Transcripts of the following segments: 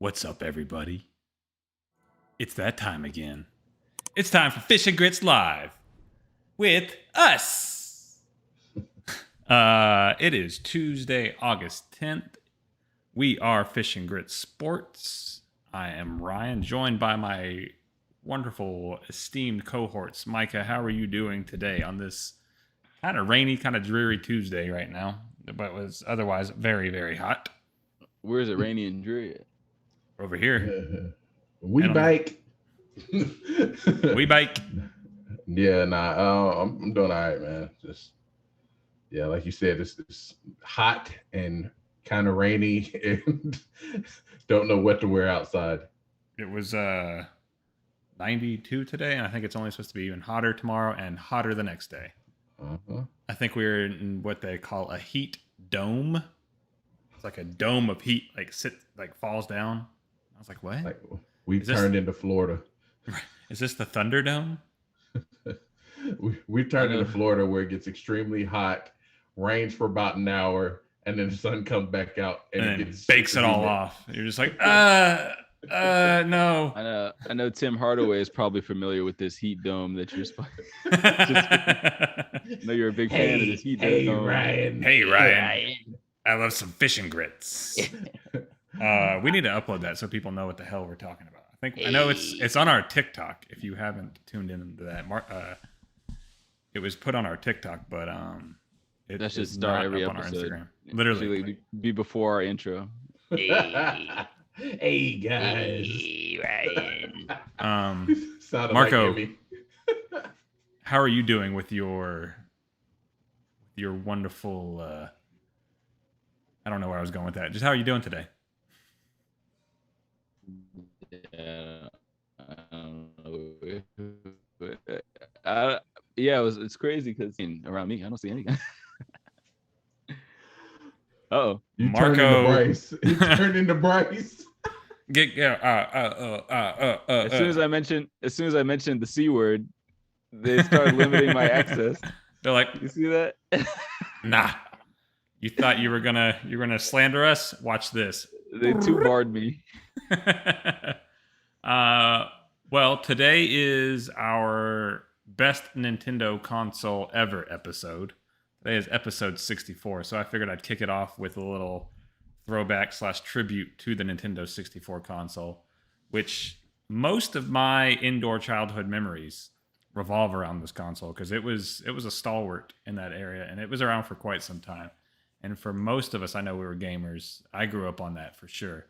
What's up, everybody? It's that time again. It's time for Fish and Grits Live with us. It is Tuesday, August 10th. We are Fish and Grits Sports. I am Ryan, joined by my wonderful, esteemed cohorts. Micah, how are you doing today on this kind of rainy, kind of dreary Tuesday right now, but was otherwise very, very hot? Where is it rainy and dreary at? Over here. We bike. We bike. Yeah, I'm doing all right, man. Just like you said, it's hot and kind of rainy, and don't know what to wear outside. It was 92 today, and I think it's only supposed to be even hotter tomorrow and hotter the next day. I think we're in what they call a heat dome. It's like a dome of heat, like falls down. I was like, what? We've turned into Florida. Is this the Thunderdome? We've turned into Florida, where it gets extremely hot, rains for about an hour, and then the sun comes back out and then it gets bakes it all off. You're just like, no. I know Tim Hardaway is probably familiar with this heat dome that you're supposed. I know you're a big fan of this heat dome. Ryan. Hey, Ryan. I love some fish and grits. We need to upload that so people know what the hell we're talking about. I know it's on our TikTok. If you haven't tuned into that, it was put on our TikTok, but that should start every up episode. on our Instagram. Literally, be before our intro. Hey guys. Hey, Ryan. Marco, how are you doing with your wonderful? I don't know where I was going with that. Just how are you doing today? It's crazy because around me I don't see anything. Oh, Marco, you turned into Bryce. As soon as I mentioned the C word, they started limiting my access. They're like, you see that? Nah. You thought you were gonna slander us? Watch this. They two-barred me. Well, today is our best Nintendo console ever episode. Today is episode 64, so I figured I'd kick it off with a little throwback / tribute to the Nintendo 64 console, which most of my indoor childhood memories revolve around this console because it was a stalwart in that area, and it was around for quite some time. And for most of us, I know we were gamers. I grew up on that for sure.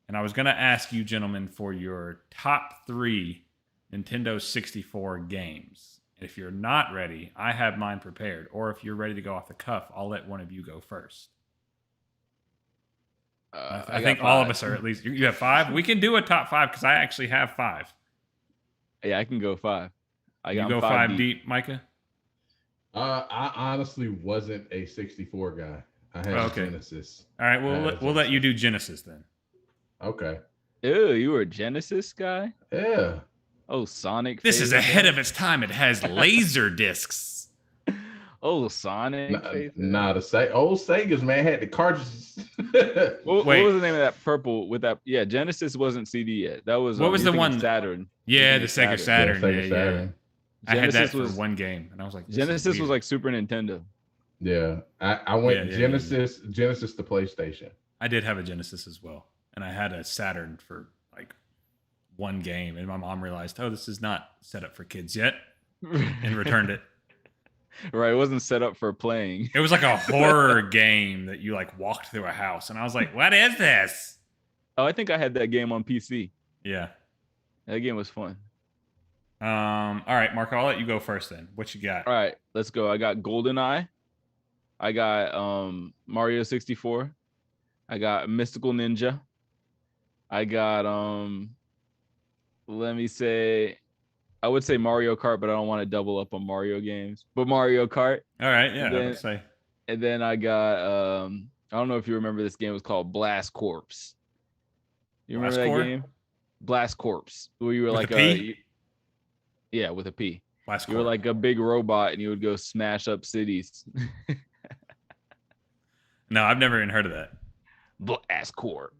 And I was going to ask you gentlemen for your top 3 Nintendo 64 games. If you're not ready, I have mine prepared. Or if you're ready to go off the cuff, I'll let one of you go first. I think all of us are at least. You have 5? We can do a top 5 because I actually have 5. Yeah, I can go 5. You go 5 deep, Micah? I honestly wasn't a 64 guy. I had a Genesis. All right, we'll let you do Genesis then. Okay. Ew, you were a Genesis guy? Yeah. Oh, Sonic. This is ahead of its time. It has laser discs. Oh, Sonic. Old Segas, man, had the cartridges. What was the name of that purple with that? Yeah, Genesis wasn't CD yet. That was what was the one? Saturn. Yeah, the Sega Saturn. Yeah, Saturn. I had that for one game, and I was like, Genesis was like Super Nintendo. Yeah, I went Genesis to PlayStation. I did have a Genesis as well, and I had a Saturn for like one game, and my mom realized, oh, this is not set up for kids yet, and returned it. Right, it wasn't set up for playing. It was like a horror game that you like walked through a house, and I was like, what is this? Oh, I think I had that game on PC. Yeah, that game was fun. All right, Marco, I'll let you go first then. What you got? All right, let's go. I got GoldenEye. I got Mario 64. I got Mystical Ninja. I got I would say Mario Kart, but I don't want to double up on Mario games. But Mario Kart. All right, yeah, I would say. And then I got I don't know if you remember this game. It was called Blast Corps. You remember that game? Blast Corps. Where you were with like yeah, with a P. Blast you were like a big robot and you would go smash up cities. No, I've never even heard of that. Blast Corps.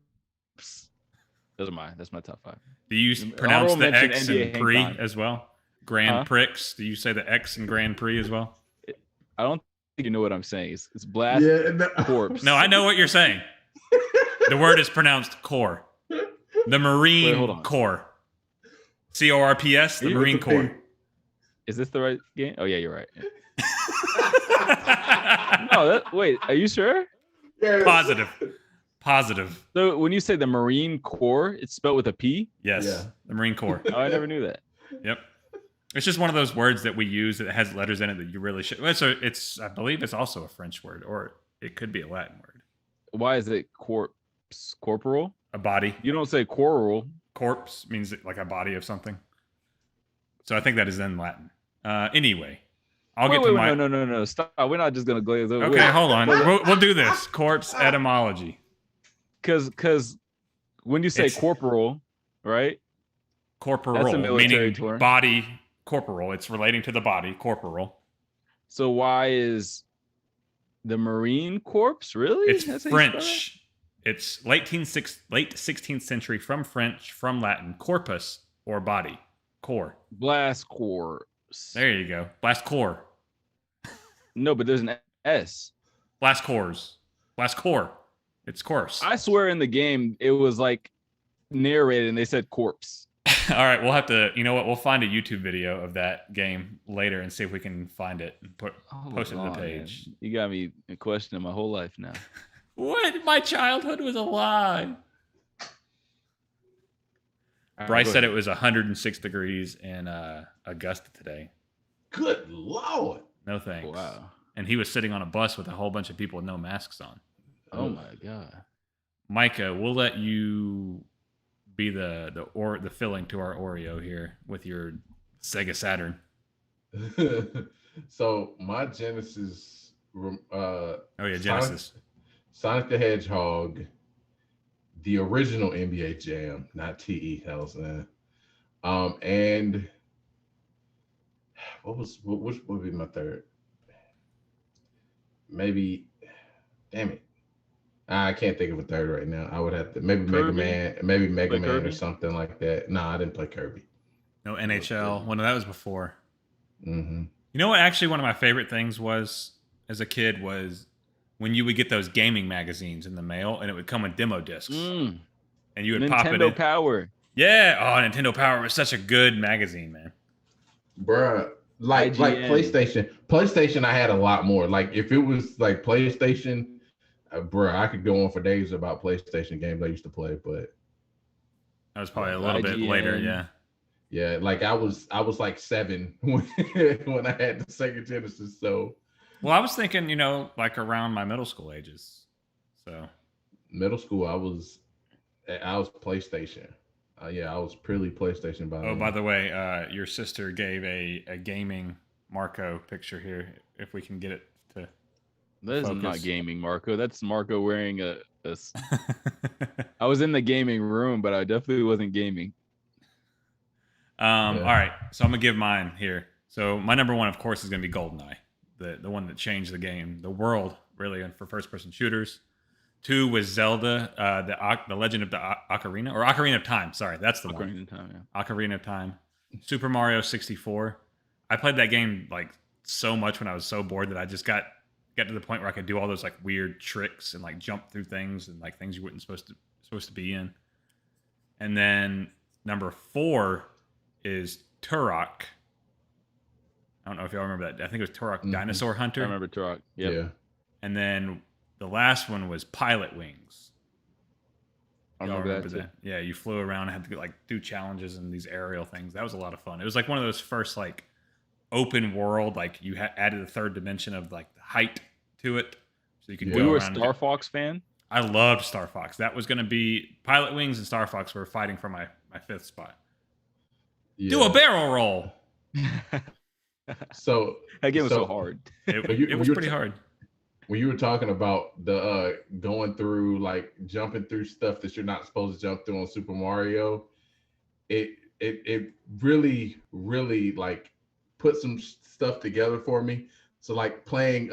That's my top 5. Do you pronounce the X in Prix as well? Grand Prix? Do you say the X in Grand Prix as well? I don't think you know what I'm saying. It's Blast Corps. No, I know what you're saying. The word is pronounced core. The Marine Corps. CORPS, the Marine Corps. Is this the right game? Oh, yeah, you're right. No, wait, are you sure? Yeah, Positive. So when you say the Marine Corps, it's spelled with a P? Yes, the Marine Corps. Oh, I never knew that. Yep. It's just one of those words that we use that has letters in it that you really should. It's I believe it's also a French word, or it could be a Latin word. Why is it corporal? A body. You don't say quarrel. Corpse means like a body of something. So I think that is in Latin. Anyway, I'll get to my... No. Stop. We're not just going to glaze over. Okay, hold on. We'll do this. Corpse etymology. Because when you say corporal, right? Corporal, meaning term. Body, corporal. It's relating to the body, corporal. So why is The Marine Corps, really? It's French. It's late 16th century, from French, from Latin, corpus or body, core. Blast Corps. There you go. Blast core. No, but there's an S. Blast cores. Blast core. It's course. I swear in the game it was like narrated and they said corpse. All right, we'll have to. You know what? We'll find a YouTube video of that game later and see if we can find it and post it to the page. Man. You got me questioning my whole life now. What? My childhood was a lie. Bryce said it was 106 degrees in Augusta today. Good Lord. No thanks. Wow. And he was sitting on a bus with a whole bunch of people with no masks on. Oh my God. Micah, we'll let you be the filling to our Oreo here with your Sega Saturn. So my Genesis. Genesis. Sonic the Hedgehog, the original NBA Jam, not TE. Hell's man. And which would be my third? Maybe, damn it, I can't think of a third right now. I would have to maybe Kirby? Mega Man Kirby? or something like that. No, I didn't play Kirby. No NHL. Well, no, that was before. Mm-hmm. You know what? Actually, one of my favorite things was as a kid was when you would get those gaming magazines in the mail, and it would come with demo discs, and you would pop it in. Nintendo Power. Yeah. Oh, Nintendo Power was such a good magazine, man. Bruh, like IGN. PlayStation, I had a lot more. Like if it was like PlayStation, bruh, I could go on for days about PlayStation games I used to play, but that was probably a little bit later. Yeah. Yeah, like I was like 7 when I had the Sega Genesis. So, well, I was thinking, like around my middle school ages. So, middle school, I was PlayStation. Yeah, I was purely PlayStation by then. Oh, by the way, your sister gave a gaming Marco picture here. If we can get it to. That is not gaming, Marco. That's Marco wearing a. I was in the gaming room, but I definitely wasn't gaming. All right, so I'm gonna give mine here. So my number one, of course, is gonna be GoldenEye, the one that changed the game, the world, really, for first-person shooters. 2 was Zelda, the Legend of the Ocarina, or Ocarina of Time. Sorry, that's the one. Ocarina of Time. Yeah. Ocarina of Time. Super Mario 64. I played that game like so much when I was so bored that I just got to the point where I could do all those like weird tricks and like jump through things and like things you weren't supposed to be in. And then number 4 is Turok. I don't know if y'all remember that. I think it was Turok Dinosaur Hunter. I remember Turok. Yep. Yeah. And then the last one was Pilot Wings. I remember that. Yeah, you flew around and had to like do challenges and these aerial things. That was a lot of fun. It was like one of those first like open world, like you added a third dimension of like the height to it, so you could go around. You were a Star Fox fan? I loved Star Fox. That was going to be Pilot Wings and Star Fox were fighting for my 5th spot. Yeah. Do a barrel roll. So that game was so hard. It was pretty hard. When you were talking about the going through, like jumping through stuff that you're not supposed to jump through on Super Mario, it really, really like put some stuff together for me. So like playing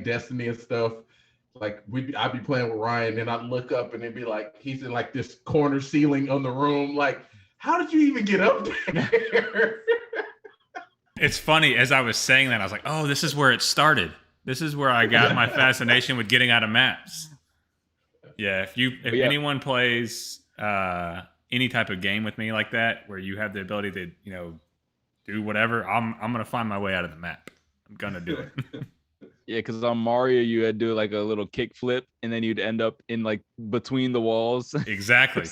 Destiny and stuff, like I'd be playing with Ryan and I'd look up and it'd be like he's in like this corner ceiling on the room, like, how did you even get up there? It's funny, as I was saying that, I was like, oh, this is where it started. This is where I got my fascination with getting out of maps. Yeah, if anyone plays any type of game with me like that, where you have the ability to, do whatever, I'm gonna find my way out of the map. I'm gonna do it. Yeah, because on Mario you had to do like a little kick flip, and then you'd end up in like between the walls. Exactly.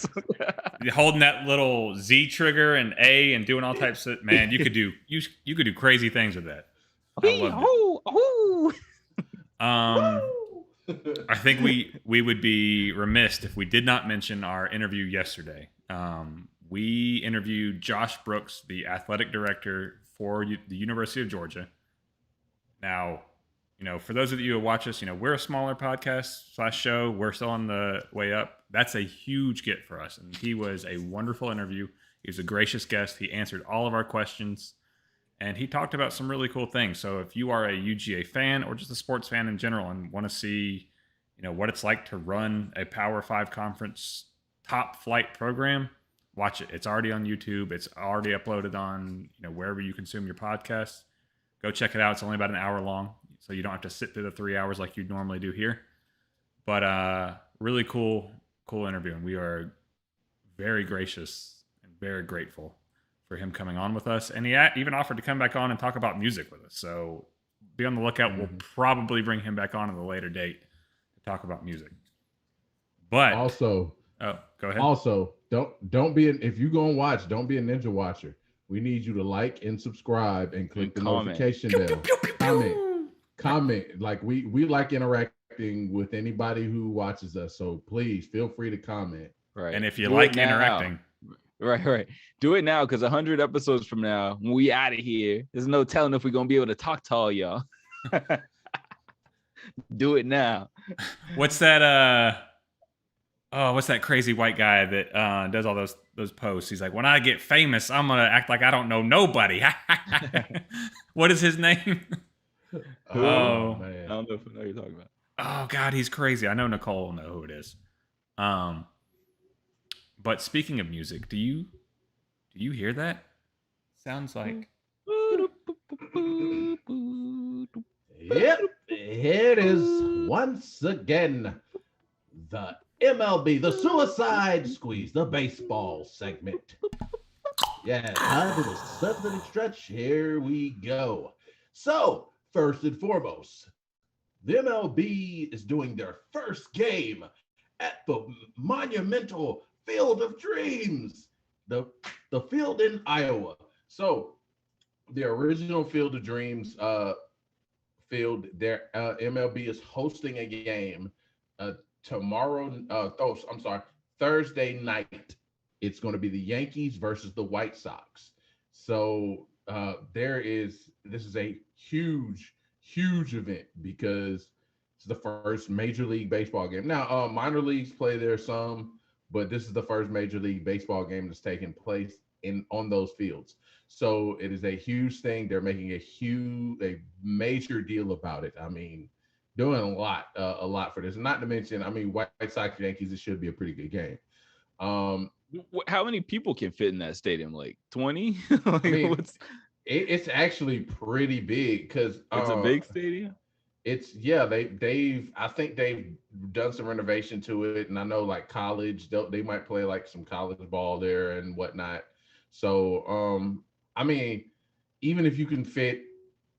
Holding that little Z trigger and A and doing all types of, man, you could do crazy things with that. I think we would be remiss if we did not mention our interview yesterday. We interviewed Josh Brooks, the athletic director for the University of Georgia. Now, for those of you who watch us, we're a smaller podcast / show. We're still on the way up. That's a huge get for us. And he was a wonderful interview. He was a gracious guest. He answered all of our questions. and he talked about some really cool things. So if you are a UGA fan or just a sports fan in general and want to see, what it's like to run a Power 5 conference top flight program, watch it. It's already on YouTube. It's already uploaded on, wherever you consume your podcasts. Go check it out. It's only about an hour long, so you don't have to sit through the 3 hours like you normally do here. But really cool interview, and we are very gracious and very grateful for him coming on with us. And he even offered to come back on and talk about music with us. So be on the lookout. Mm-hmm. We'll probably bring him back on at a later date to talk about music. But also, go ahead. Also, don't be if you go and watch, don't be a ninja watcher. We need you to like and subscribe and click the notification bell. Comment. Like we like interacting with anybody who watches us. So please feel free to comment. Right. And if you like interacting. Right. Do it now, because 100 episodes from now, when we out of here, there's no telling if we're going to be able to talk to all y'all. Do it now. What's that? What's that crazy white guy that does all those posts? He's like, when I get famous, I'm going to act like I don't know nobody. What is his name? Oh, man. I don't know if I know who you're talking about. Oh, God, he's crazy. I know Nicole will know who it is. But speaking of music, do you hear that? Sounds like. Yep, it is once again the MLB, the Suicide Squeeze, the baseball segment. Yeah, time for the 7th stretch. Here we go. So, first and foremost, the MLB is doing their first game at the monumental Field of Dreams, the field in Iowa. So, the original Field of Dreams field, their MLB is hosting a game Thursday night. It's going to be the Yankees versus the White Sox. So this is a huge event because it's the first Major League Baseball game. Now, minor leagues play there some, but this is the first Major League Baseball game that's taking place on those fields. So it is a huge thing. They're making a major deal about it. I mean, doing a lot for this. Not to mention, White Sox Yankees, it should be a pretty good game. How many people can fit in that stadium? Like 20? It's actually pretty big because it's a big stadium. I think they've done some renovation to it, and I know like college, they might play like some college ball there and whatnot. So even if you can fit,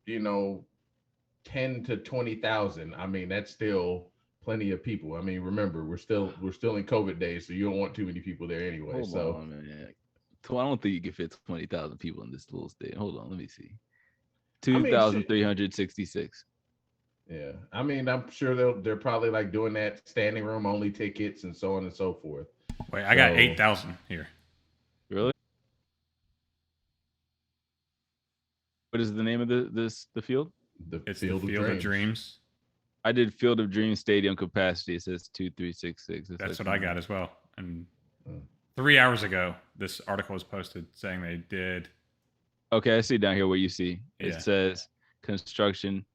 10 to 20,000, that's still plenty of people. Remember, we're still in COVID days, so you don't want too many people there anyway. Hold on, man. I don't think you can fit 20,000 people in this little stadium. Hold on, let me see. 2,366. Yeah, I'm sure they're probably like doing that standing room only tickets and so on and so forth. Wait, I got 8,000 here. Really? What is the name of the field? It's the Field of Dreams. I did Field of Dreams stadium capacity. It says 2,366. That's what I got as well. And 3 hours ago, this article was posted saying they did. Okay, I see down here what you see. Yeah. It says construction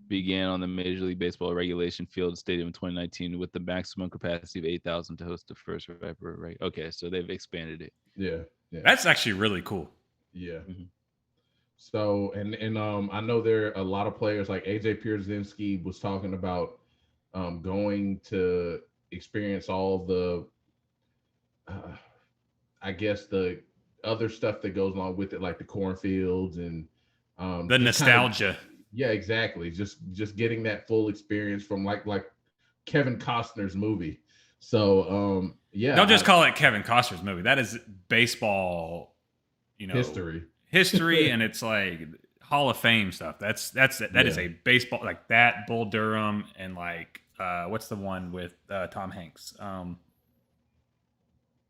began on the Major League Baseball regulation field stadium in 2019 with the maximum capacity of 8,000 to host the first ever. Right. Okay, so they've expanded it. Yeah. That's actually really cool. Yeah. Mm-hmm. So, and I know there are a lot of players like AJ Pierzynski was talking about going to experience all the, the other stuff that goes along with it, like the cornfields and the nostalgia. Yeah, exactly. Just getting that full experience from like Kevin Costner's movie. So, Don't just call it Kevin Costner's movie. That is baseball, history, and it's like Hall of Fame stuff. That is a baseball, like that, Bull Durham, and like what's the one with Tom Hanks?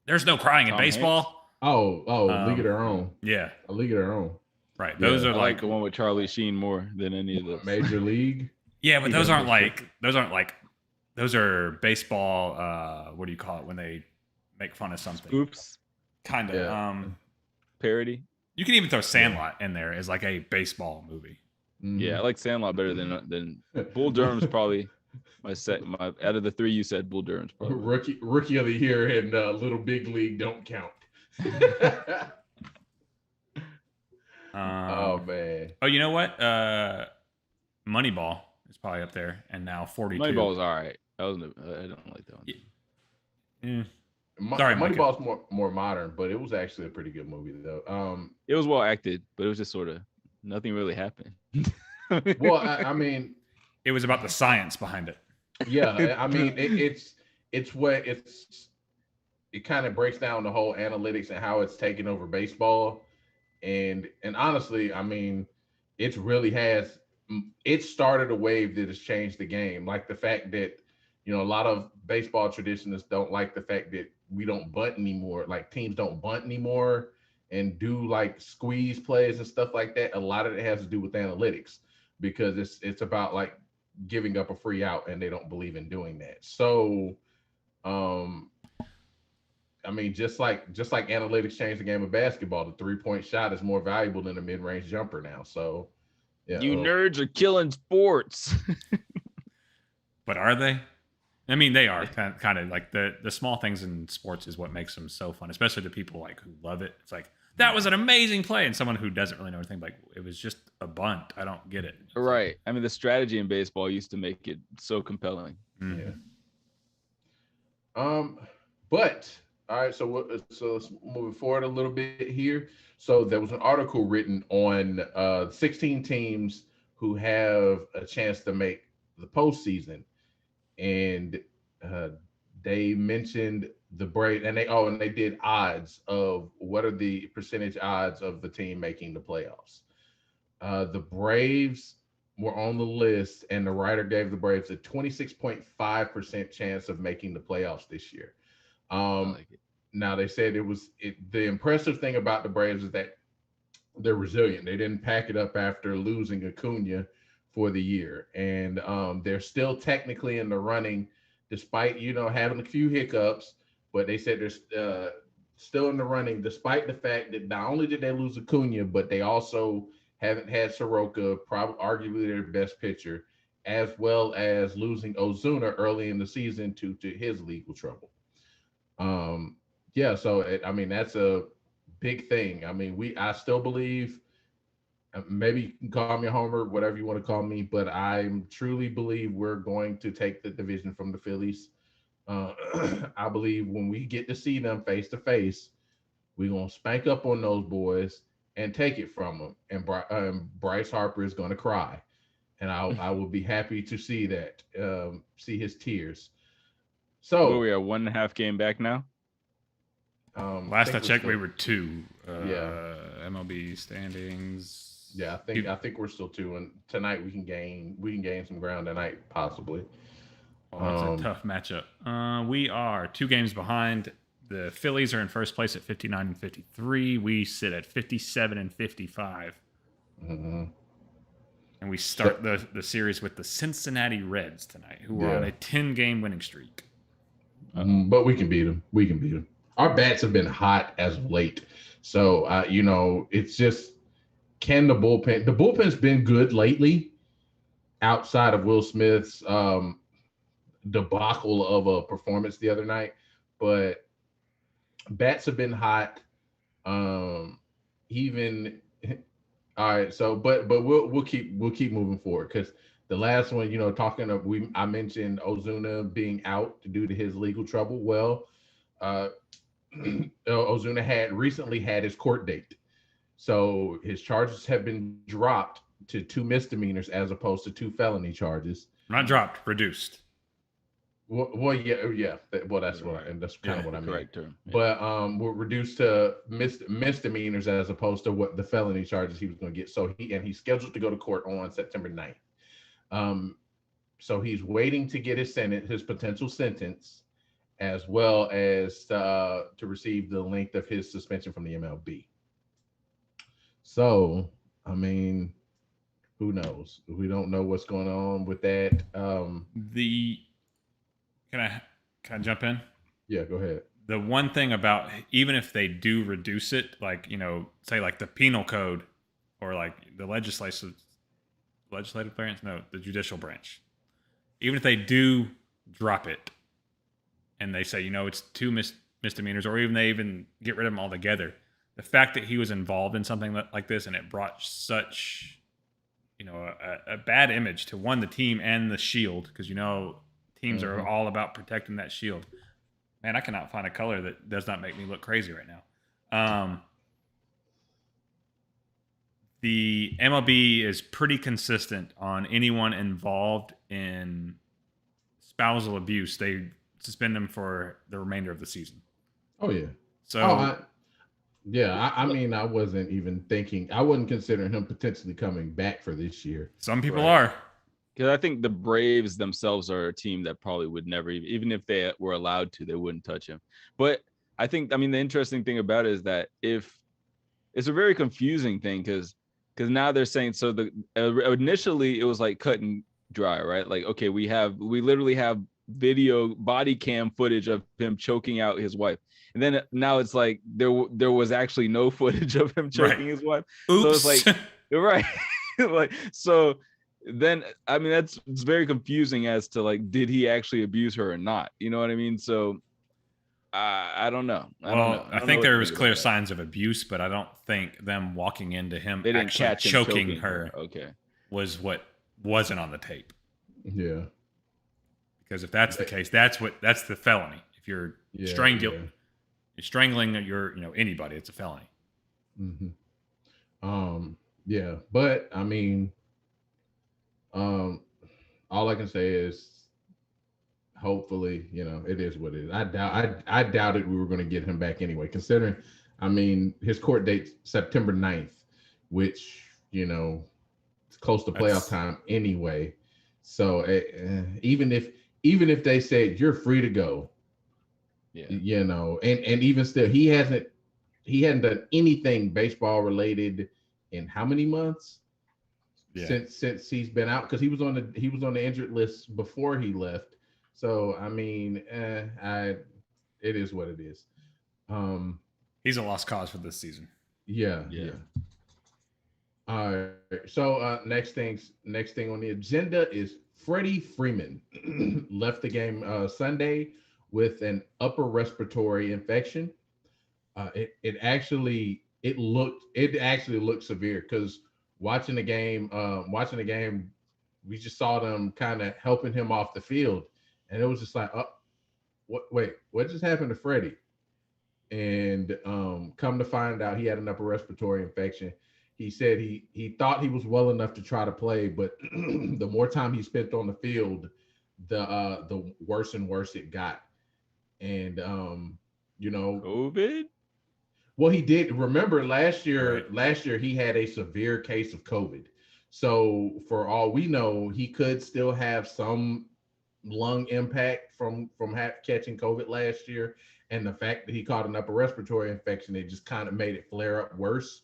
There's no crying in baseball. Hanks? League of Their Own. Yeah, A League of Their Own. Right. Those are I like the one with Charlie Sheen more than any of those. Major League. Yeah, but those are baseball. What do you call it when they make fun of something? Oops. Kind of. Parody. You can even throw Sandlot in there as like a baseball movie. Yeah, I like Sandlot better than Bull Durham's probably my out of the three you said. Bull Durham's probably rookie of the year and Little Big League don't count. Oh man. Oh, you know what? Moneyball is probably up there, and now 42. Moneyball was all right. I don't like that one. Yeah. Sorry, Moneyball's more modern, but it was actually a pretty good movie though. It was well acted, but it was just sort of nothing really happened. Well, I mean, it was about the science behind it. Yeah, I mean, it kind of breaks down the whole analytics and how it's taken over baseball, and honestly, I mean, it started a wave that has changed the game. Like the fact that a lot of baseball traditionalists don't like the fact that we don't bunt anymore. Like teams don't bunt anymore and do like squeeze plays and stuff like that. A lot of it has to do with analytics because it's about like giving up a free out, and they don't believe in doing that. So, I mean, just like analytics changed the game of basketball, the 3-point shot is more valuable than a mid-range jumper now. So, yeah, you nerds are killing sports. But are they? I mean, they are kind of like the small things in sports is what makes them so fun, especially to people like who love it. It's like, that was an amazing play. And someone who doesn't really know anything, like, it was just a bunt. I don't get it. Right. I mean, the strategy in baseball used to make it so compelling. Yeah. But all right, so let's move forward a little bit here. So there was an article written on 16 teams who have a chance to make the postseason, and they mentioned the Braves, and they did odds of what are the percentage odds of the team making the playoffs. The Braves were on the list, and the writer gave the Braves a 26.5% chance of making the playoffs this year. Now they said the impressive thing about the Braves is that they're resilient. They didn't pack it up after losing Acuna for the year, and they're still technically in the running, despite having a few hiccups. But they said they're still in the running, despite the fact that not only did they lose Acuna, but they also haven't had Soroka, probably arguably their best pitcher, as well as losing Ozuna early in the season to his legal trouble. So I mean, that's a big thing. I mean, I still believe, maybe you can call me a homer, whatever you want to call me, but I truly believe we're going to take the division from the Phillies. I believe when we get to see them face to face, we're going to spank up on those boys and take it from them. And Bryce Harper is going to cry. And I will be happy to see that, see his tears. So we are 1.5 game back now. Last I checked, we were 2. MLB standings. Yeah, I think we're still 2, and tonight we can gain some ground tonight, possibly. Oh, it's a tough matchup. We are 2 games behind. The Phillies are in first place at 59 and 53. We sit at 57 and 55. Mm-hmm. And we start the series with the Cincinnati Reds tonight, who are on a 10-game winning streak. But we can beat them. Our bats have been hot as of late. So, it's just, can the bullpen's been good lately, outside of Will Smith's debacle of a performance the other night. But bats have been hot. Even all right. So, but we'll keep moving forward, because the last one, I mentioned Ozuna being out due to his legal trouble. Well, Ozuna had recently had his court date, so his charges have been dropped to 2 misdemeanors as opposed to 2 felony charges. Not dropped, reduced. Well, yeah. Well, that's right, and that's kind of what I mean. Correct term. Yeah. But we're reduced to misdemeanors as opposed to what the felony charges he was going to get. So he's scheduled to go to court on September 9th. So he's waiting to get his potential sentence, as well as to receive the length of his suspension from the MLB. So, I mean, who knows? We don't know what's going on with that. Can I jump in? Yeah, go ahead. the one thing about, even if they do reduce it, like, you know, say like the penal code or like the legislative branch, no, the judicial branch, even if they do drop it and they say, you know, it's two misdemeanors, or even they even get rid of them altogether, the fact that he was involved in something like this and it brought such, you know, a bad image to the team and the shield, because, you know, teams are all about protecting that shield. Man, I cannot find a color that does not make me look crazy right now. The MLB is pretty consistent on anyone involved in spousal abuse. They suspend them for the remainder of the season. Oh, yeah. So, I mean, I wasn't even thinking, I wasn't considering him potentially coming back for this year. Some people are. Because I think the Braves themselves are a team that probably would never, even if they were allowed to, they wouldn't touch him. But I think, I mean, the interesting thing about it is that if it's a very confusing thing, because now they're saying, so initially it was like cut and dry, right? Like, okay, we literally have video body cam footage of him choking out his wife. And then now it's like there was actually no footage of him choking his wife. Oops. So it's like, right. Like, so then, I mean, it's very confusing as to like, did he actually abuse her or not? You know what I mean? So I don't know. I think there was clear signs of abuse, but I don't think them walking into him actually choking her was what wasn't on the tape. Yeah. Because if that's the case, that's the felony. If you're strangling anybody, it's a felony. Mm-hmm. Yeah, but I mean, all I can say is, hopefully, you know, it is what it is. I doubted we were going to get him back anyway, considering, I mean, his court date's September 9th, which, you know, it's close to playoff time anyway. So even if they said you're free to go, you know, and even still, he hadn't done anything baseball related in how many months? Since he's been out, because he was on the injured list before he left. So I mean, it is what it is. He's a lost cause for this season. Yeah. All right. So next thing on the agenda is Freddie Freeman left the game Sunday with an upper respiratory infection. It actually looked severe, because watching the game, we just saw them kind of helping him off the field, and it was just like, what just happened to Freddie? And come to find out, he had an upper respiratory infection. He said he thought he was well enough to try to play, but the more time he spent on the field, the worse and worse it got. And you know, COVID. Well, he did. Remember last year he had a severe case of COVID. So for all we know, he could still have some lung impact from catching COVID last year. And the fact that he caught an upper respiratory infection, it just kind of made it flare up worse.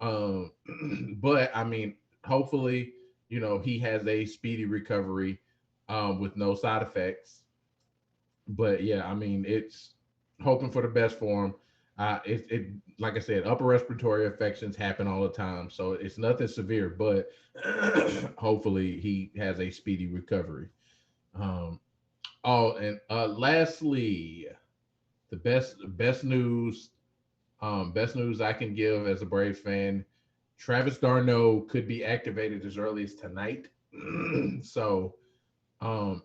But I mean, hopefully, you know, he has a speedy recovery with no side effects. But yeah, I mean, it's hoping for the best for him. It like I said, upper respiratory infections happen all the time, so it's nothing severe, but hopefully he has a speedy recovery. Lastly, the best news I can give as a Braves fan: Travis d'Arnaud could be activated as early as tonight. So,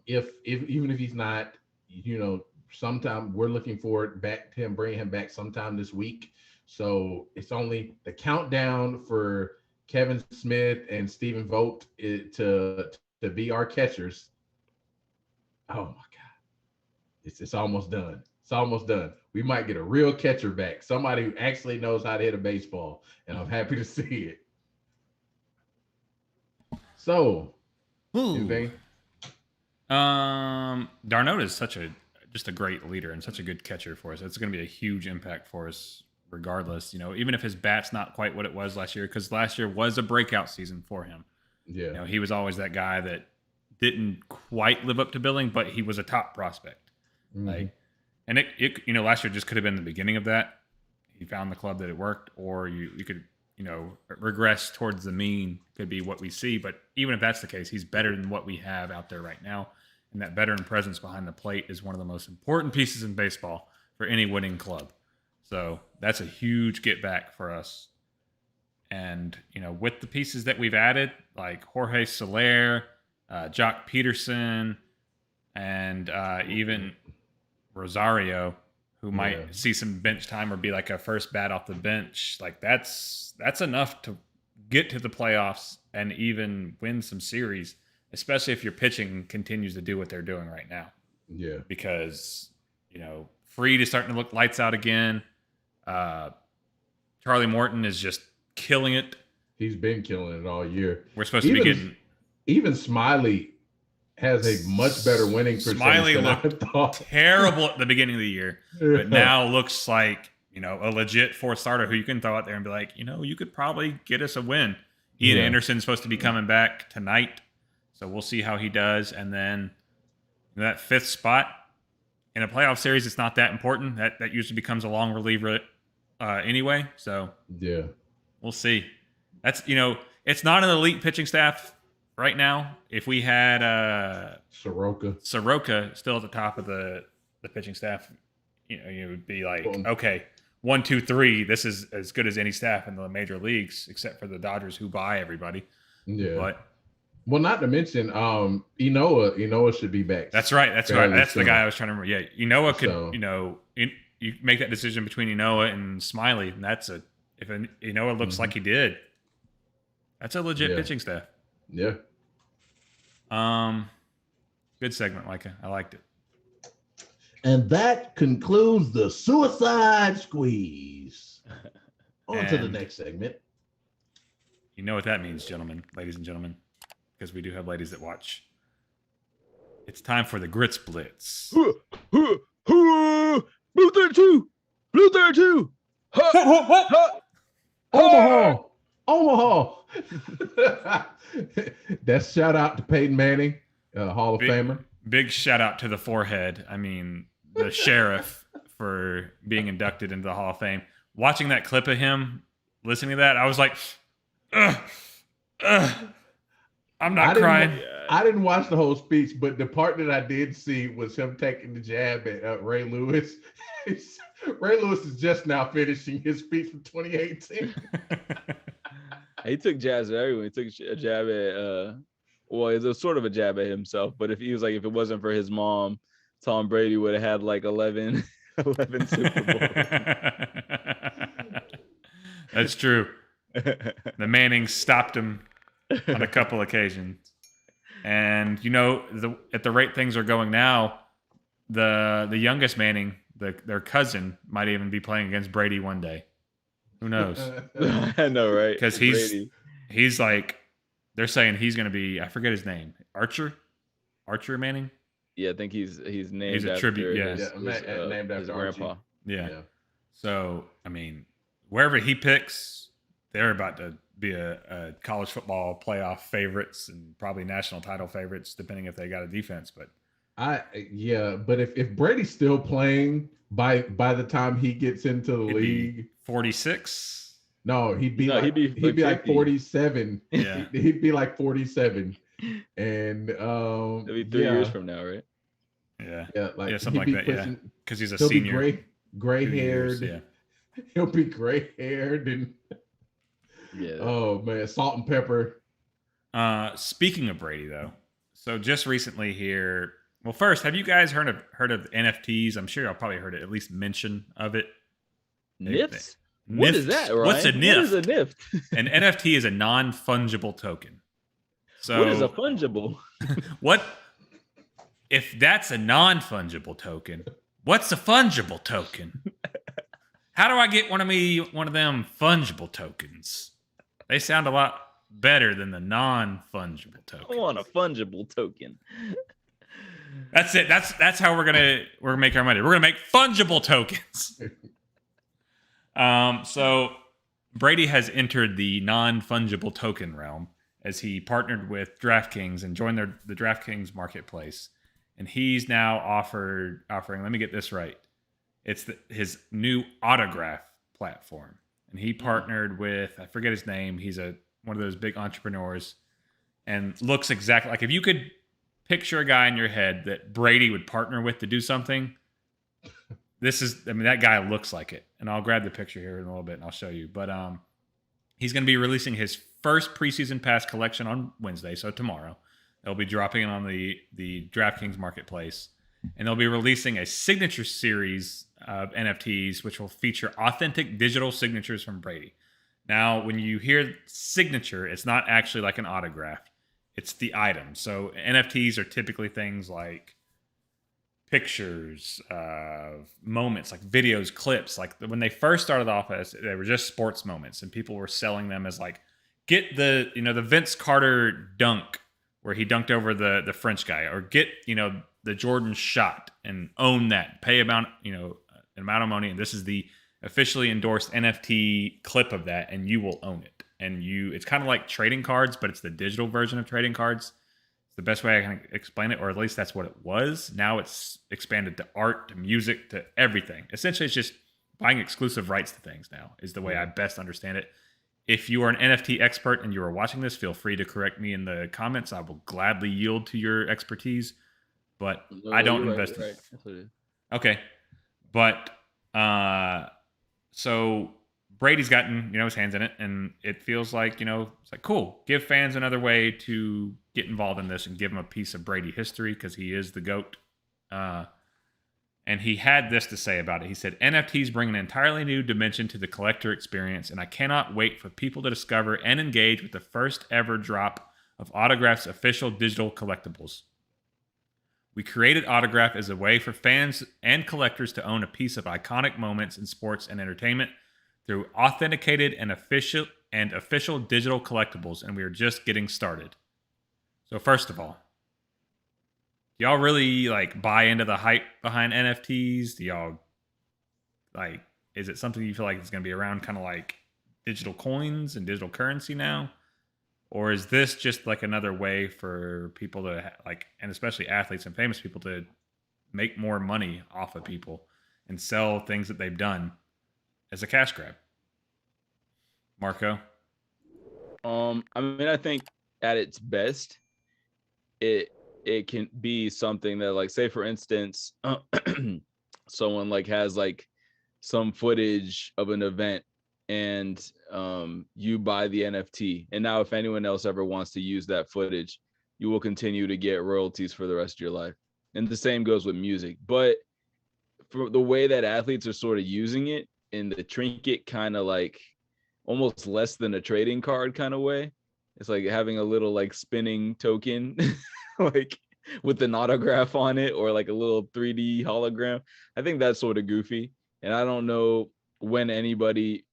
if even if he's not, you know, sometime we're looking forward back to him, bringing him back sometime this week. So it's only the countdown for Kevin Smith and Stephen Vogt to be our catchers. Oh my God, it's almost done. It's almost done. We might get a real catcher back, somebody who actually knows how to hit a baseball, and I'm happy to see it. So, anything? d'Arnaud is just a great leader and such a good catcher for us. It's going to be a huge impact for us regardless, you know, even if his bat's not quite what it was last year, because last year was a breakout season for him. Yeah. You know, he was always that guy that didn't quite live up to billing, but he was a top prospect. Mm-hmm. Like, And it last year just could have been the beginning of that. He found the club that it worked, or you could, regress towards the mean could be what we see. But even if that's the case, he's better than what we have out there right now. And that veteran presence behind the plate is one of the most important pieces in baseball for any winning club. So that's a huge get back for us. And, with the pieces that we've added, like Jorge Soler, Jock Peterson, and even Rosario, who might see some bench time or be like a first bat off the bench, like that's enough to get to the playoffs and even win some series, especially if your pitching continues to do what they're doing right now. Yeah. Because, Freed is starting to look lights out again. Charlie Morton is just killing it. He's been killing it all year. We're supposed to be getting... Even Smiley has a much better winning percentage. Smiley looked terrible at the beginning of the year, but now looks like, a legit fourth starter who you can throw out there and be like, you could probably get us a win. Ian Anderson's supposed to be coming back tonight, so we'll see how he does. And then that fifth spot in a playoff series, it's not that important. That usually becomes a long reliever anyway. So yeah, we'll see. That's it's not an elite pitching staff right now. If we had Soroka still at the top of the pitching staff, you would be like, okay, 1, 2, 3. This is as good as any staff in the major leagues, except for the Dodgers who buy everybody. Yeah. But not to mention, Inoa should be back. That's right. That's right. That's the guy I was trying to remember. Yeah, Inoa could. You make that decision between Inoa and Smiley, and if Inoa looks like he did, that's a legit pitching staff. Yeah. Good segment, Micah. I liked it. And that concludes the Suicide Squeeze. On to the next segment. You know what that means, ladies and gentlemen, because we do have ladies that watch. It's time for the Grits Blitz. Blue 32! Blue 32! Omaha. That's shout out to Peyton Manning, Hall of Famer. Big shout out to the forehead. I mean, the sheriff for being inducted into the Hall of Fame. Watching that clip of him, listening to that, I was like, I'm not crying. I didn't watch the whole speech, but the part that I did see was him taking the jab at Ray Lewis. Ray Lewis is just now finishing his speech from 2018. He took jabs at everyone. He took a jab at, it was sort of a jab at himself. But if it wasn't for his mom, Tom Brady would have had like 11 Super Bowls. That's true. The Mannings stopped him on a couple occasions. And, at the rate things are going now, the youngest Manning, their cousin, might even be playing against Brady one day. Who knows? I know, right? Because he's like, they're saying he's going to be, I forget his name, Archer Manning. Yeah, I think he's named. He's a tribute, named after his grandpa. Yeah. So I mean, wherever he picks, they're about to be a college football playoff favorites and probably national title favorites, depending if they got a defense. But but if Brady's still playing by the time he gets into the league, 46. No, he'd be like 47. Yeah, he'd be like 47, and it'll be 3 years from now, right? Yeah, something like that. Yeah, because he's a senior. Be gray haired. Yeah, he'll be gray haired and. Yeah. Oh man, salt and pepper. Speaking of Brady, though, so just recently here. Well, first, have you guys heard of NFTs? I'm sure y'all probably heard at least mention of it. NFTs? What is that, Ryan? What's a NIF? What is a NIF? An NFT is a non-fungible token. So what is a fungible? What if that's a non-fungible token? What's a fungible token? How do I get one of them fungible tokens? They sound a lot better than the non-fungible token. I want a fungible token. That's it. That's how we're gonna make our money. We're gonna make fungible tokens. So Brady has entered the non-fungible token realm as he partnered with DraftKings and joined the DraftKings marketplace, and he's now offering. Let me get this right: It's his new autograph platform. And he partnered with, I forget his name. He's one of those big entrepreneurs and looks exactly like, if you could picture a guy in your head that Brady would partner with to do something, that guy looks like it. And I'll grab the picture here in a little bit and I'll show you. But he's going to be releasing his first preseason pass collection on Wednesday, so tomorrow. They'll be dropping it on the DraftKings marketplace. And they'll be releasing a signature series of NFTs, which will feature authentic digital signatures from Brady. Now, when you hear signature, it's not actually like an autograph. It's the item. So NFTs are typically things like pictures, moments, like videos, clips. Like when they first started off as, they were just sports moments, and people were selling them as like, get the Vince Carter dunk where he dunked over the French guy, or get, the Jordan shot and own that, pay about, an amount of money. And this is the officially endorsed NFT clip of that, and you will own it. And it's kind of like trading cards, but it's the digital version of trading cards. It's the best way I can explain it, or at least that's what it was. Now it's expanded to art, to music, to everything. Essentially, it's just buying exclusive rights to things now is the way I best understand it. If you are an NFT expert and you are watching this, feel free to correct me in the comments. I will gladly yield to your expertise, but I don't invest in it. Okay. But so Brady's gotten, his hands in it, and it feels like, it's like, cool. Give fans another way to get involved in this and give them a piece of Brady history, because he is the GOAT. And he had this to say about it. He said, NFTs bring an entirely new dimension to the collector experience, and I cannot wait for people to discover and engage with the first ever drop of Autograph's official digital collectibles. We created Autograph as a way for fans and collectors to own a piece of iconic moments in sports and entertainment through authenticated and official digital collectibles, and we are just getting started. So first of all, do y'all really buy into the hype behind NFTs? Do y'all is it something you feel like is going to be around kind of like digital coins and digital currency now? Or is this just like another way for people to and especially athletes and famous people, to make more money off of people and sell things that they've done as a cash grab? Marco? I think at its best, it can be something that, say for instance, someone has some footage of an event, and you buy the NFT, and now if anyone else ever wants to use that footage, you will continue to get royalties for the rest of your life. And the same goes with music. But for the way that athletes are sort of using it in the trinket kind of almost less than a trading card kind of way, it's like having a little spinning token with an autograph on it, or a little 3D hologram. I think that's sort of goofy. And I don't know when anybody,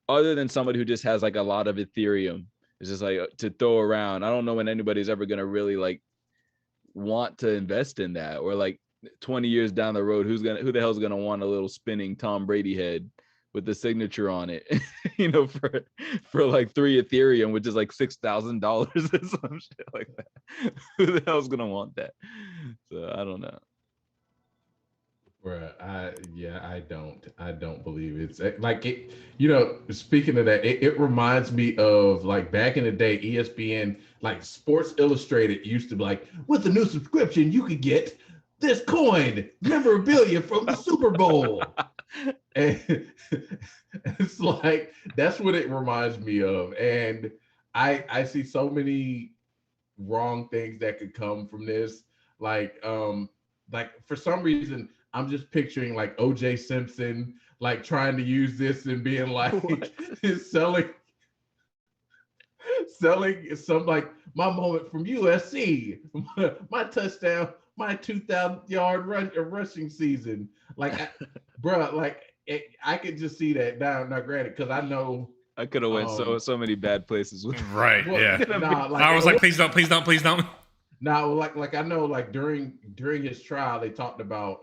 other than somebody who just has a lot of Ethereum, is just to throw around, I don't know when anybody's ever going to really want to invest in that. Or 20 years down the road, who the hell's going to want a little spinning Tom Brady head with the signature on it, for 3 Ethereum, which is $6,000 or some shit like that. Who the hell's gonna want that? So I don't know. Bruh, I don't believe it's it. Speaking of that, it reminds me of back in the day, ESPN, Sports Illustrated used to be with the new subscription, you could get this coin memorabilia from the Super Bowl. And it's that's what it reminds me of. And I see so many wrong things that could come from this. For some reason, I'm just picturing OJ Simpson trying to use this and being selling some my moment from USC, my touchdown, my 2,000-yard rushing season. I could just see that now. Granted, because I know I could have went so many bad places with right. Well, yeah. I was please don't. Now, I know, during his trial, they talked about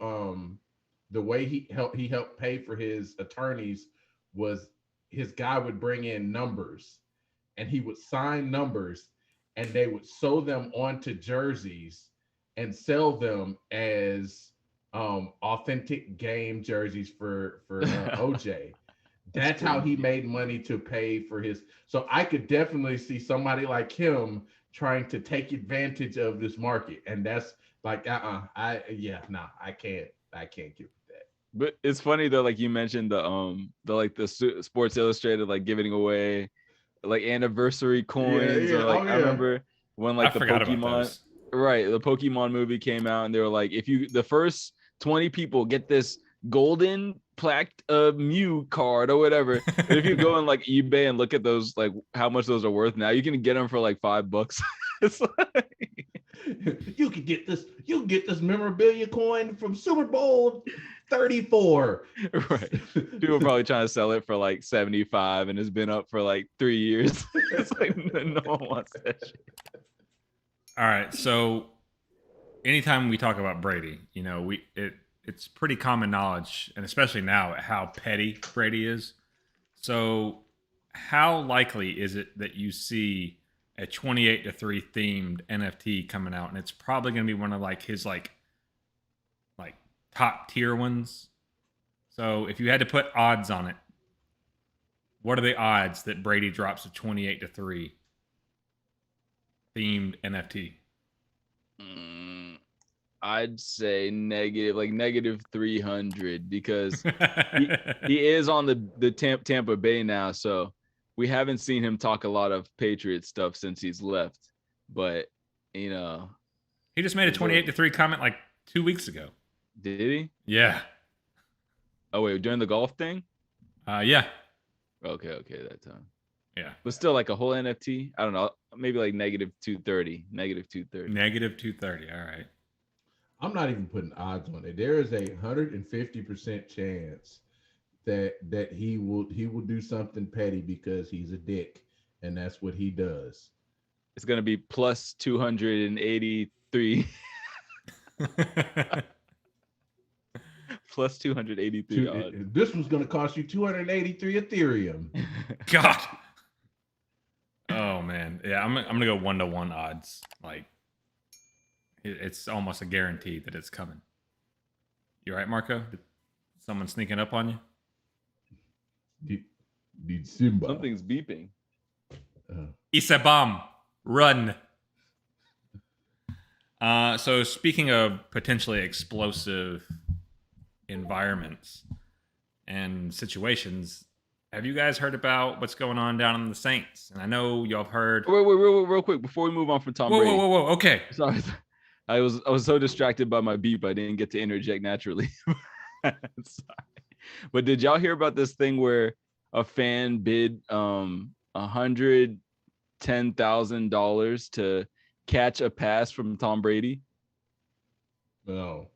the way he helped pay for his attorneys was his guy would bring in numbers, and he would sign numbers, and they would sew them onto jerseys and sell them as authentic game jerseys for OJ. That's how he made money to pay for his. So I could definitely see somebody like him trying to take advantage of this market, and that's like, I can't give that. But it's funny though, like you mentioned the Sports Illustrated like giving away like anniversary coins, or like I remember when like the Pokemon movie came out, and they were like, if the first 20 people get this golden plaque Mew card or whatever, and if you go on like eBay and look at those, like how much those are worth now, you can get them for like $5. It's like, you can get this memorabilia coin from Super Bowl 34. Right. People are probably trying to sell it for like 75, and it's been up for like 3 years. It's like no one wants that shit. All right, so anytime we talk about Brady, it's pretty common knowledge, and especially now, how petty Brady is. So how likely is it that you see a 28-3 themed NFT coming out, and it's probably going to be one of like his like top tier ones? So if you had to put odds on it, what are the odds that Brady drops a 28-3 themed NFT? I'd say negative 300, because he is on the Tampa Bay now, so we haven't seen him talk a lot of Patriot stuff since he's left. But he just made a 28-3 comment like 2 weeks ago. Did he? Yeah. Oh wait, during the golf thing? Yeah. Okay, that time. Yeah. But still, like a whole NFT, I don't know, maybe like negative 230. Negative 230. All right. I'm not even putting odds on it. There is a 150% chance that he will do something petty because he's a dick, and that's what he does. It's gonna be plus 283. Plus 283 odds. This one's gonna cost you 283 Ethereum. God. Oh man, yeah, I'm gonna go 1-to-1 odds. Like, it's almost a guarantee that it's coming. You all right, Marco? Did someone sneaking up on you? Did Simba? Something's beeping. Isabam, run. So speaking of potentially explosive environments and situations, have you guys heard about what's going on down in the Saints? And I know y'all have heard. Wait, real quick before we move on from Tom Brady. Whoa. Okay. Sorry, I was so distracted by my beep, I didn't get to interject naturally. Sorry. But did y'all hear about this thing where a fan bid $110,000 to catch a pass from Tom Brady? No.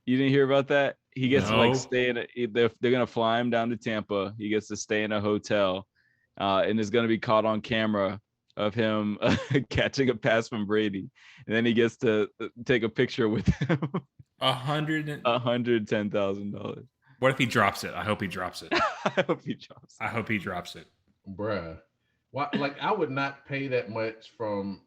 You didn't hear about that? He gets to like stay in they're gonna fly him down to Tampa. He gets to stay in a hotel, and it's gonna be caught on camera of him catching a pass from Brady, and then he gets to take a picture with him. $110,000. What if he drops it? I hope he drops it. I hope he drops it. Bruh. Why, like, I would not pay that much from,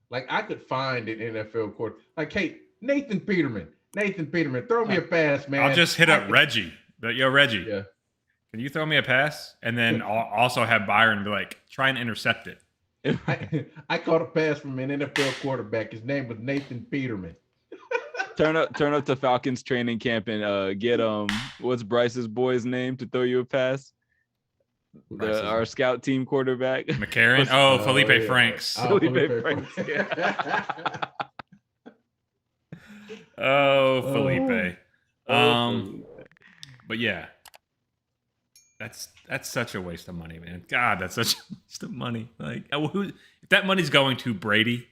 like, I could find an NFL court. Like, hey, Nathan Peterman, throw me a pass, man. I'll just hit up Reggie. Yo, Reggie. Yeah. Can you throw me a pass? And then also have Byron be like, try and intercept it. I caught a pass from an NFL quarterback. His name was Nathan Peterman. Turn up to Falcons training camp and get what's Bryce's boy's name to throw you a pass? Our scout team quarterback. McCarron? Felipe Franks. Felipe Franks. Felipe. But yeah. That's such a waste of money, man. God, that's such a waste of money. Like, if that money's going to Brady,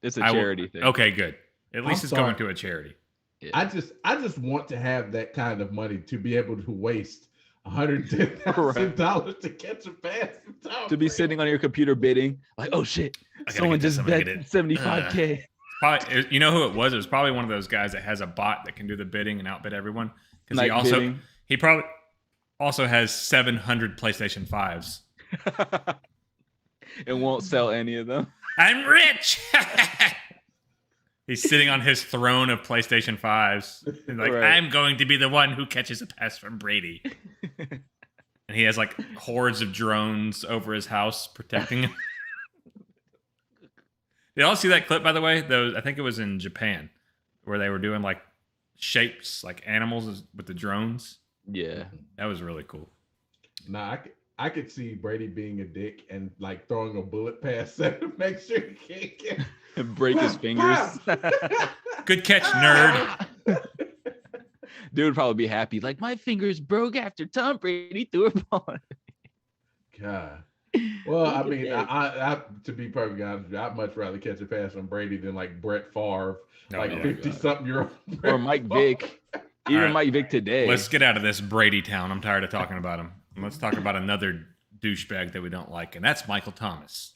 it's a charity thing. Okay, good. At least it's going to a charity. Yeah. I just want to have that kind of money to be able to waste $110,000 to catch a pass. To be sitting on your computer bidding, like, oh shit, someone just bet $75K. Probably, you know who it was? It was probably one of those guys that has a bot that can do the bidding and outbid everyone. Because he probably also has 700 PlayStation 5s. And won't sell any of them. I'm rich. He's sitting on his throne of PlayStation 5s. And like, Right. I'm going to be the one who catches a pass from Brady. And he has like hordes of drones over his house protecting him. Did y'all see that clip, by the way? I think it was in Japan, where they were doing like shapes, like animals with the drones. Yeah. That was really cool. Nah, I could see Brady being a dick and like throwing a bullet past him to make sure he can't get And break his fingers. Good catch, nerd. Dude would probably be happy. Like, my fingers broke after Tom Brady threw a ball. God. Well, I mean, I to be perfectly honest, with you, I'd much rather catch a pass from Brady than like Brett Favre, like 50-something-year-old. Or Mike Vick. Even All right. Mike Vick today. Let's get out of this Brady town. I'm tired of talking about him. Let's talk about another douchebag that we don't like, and that's Michael Thomas.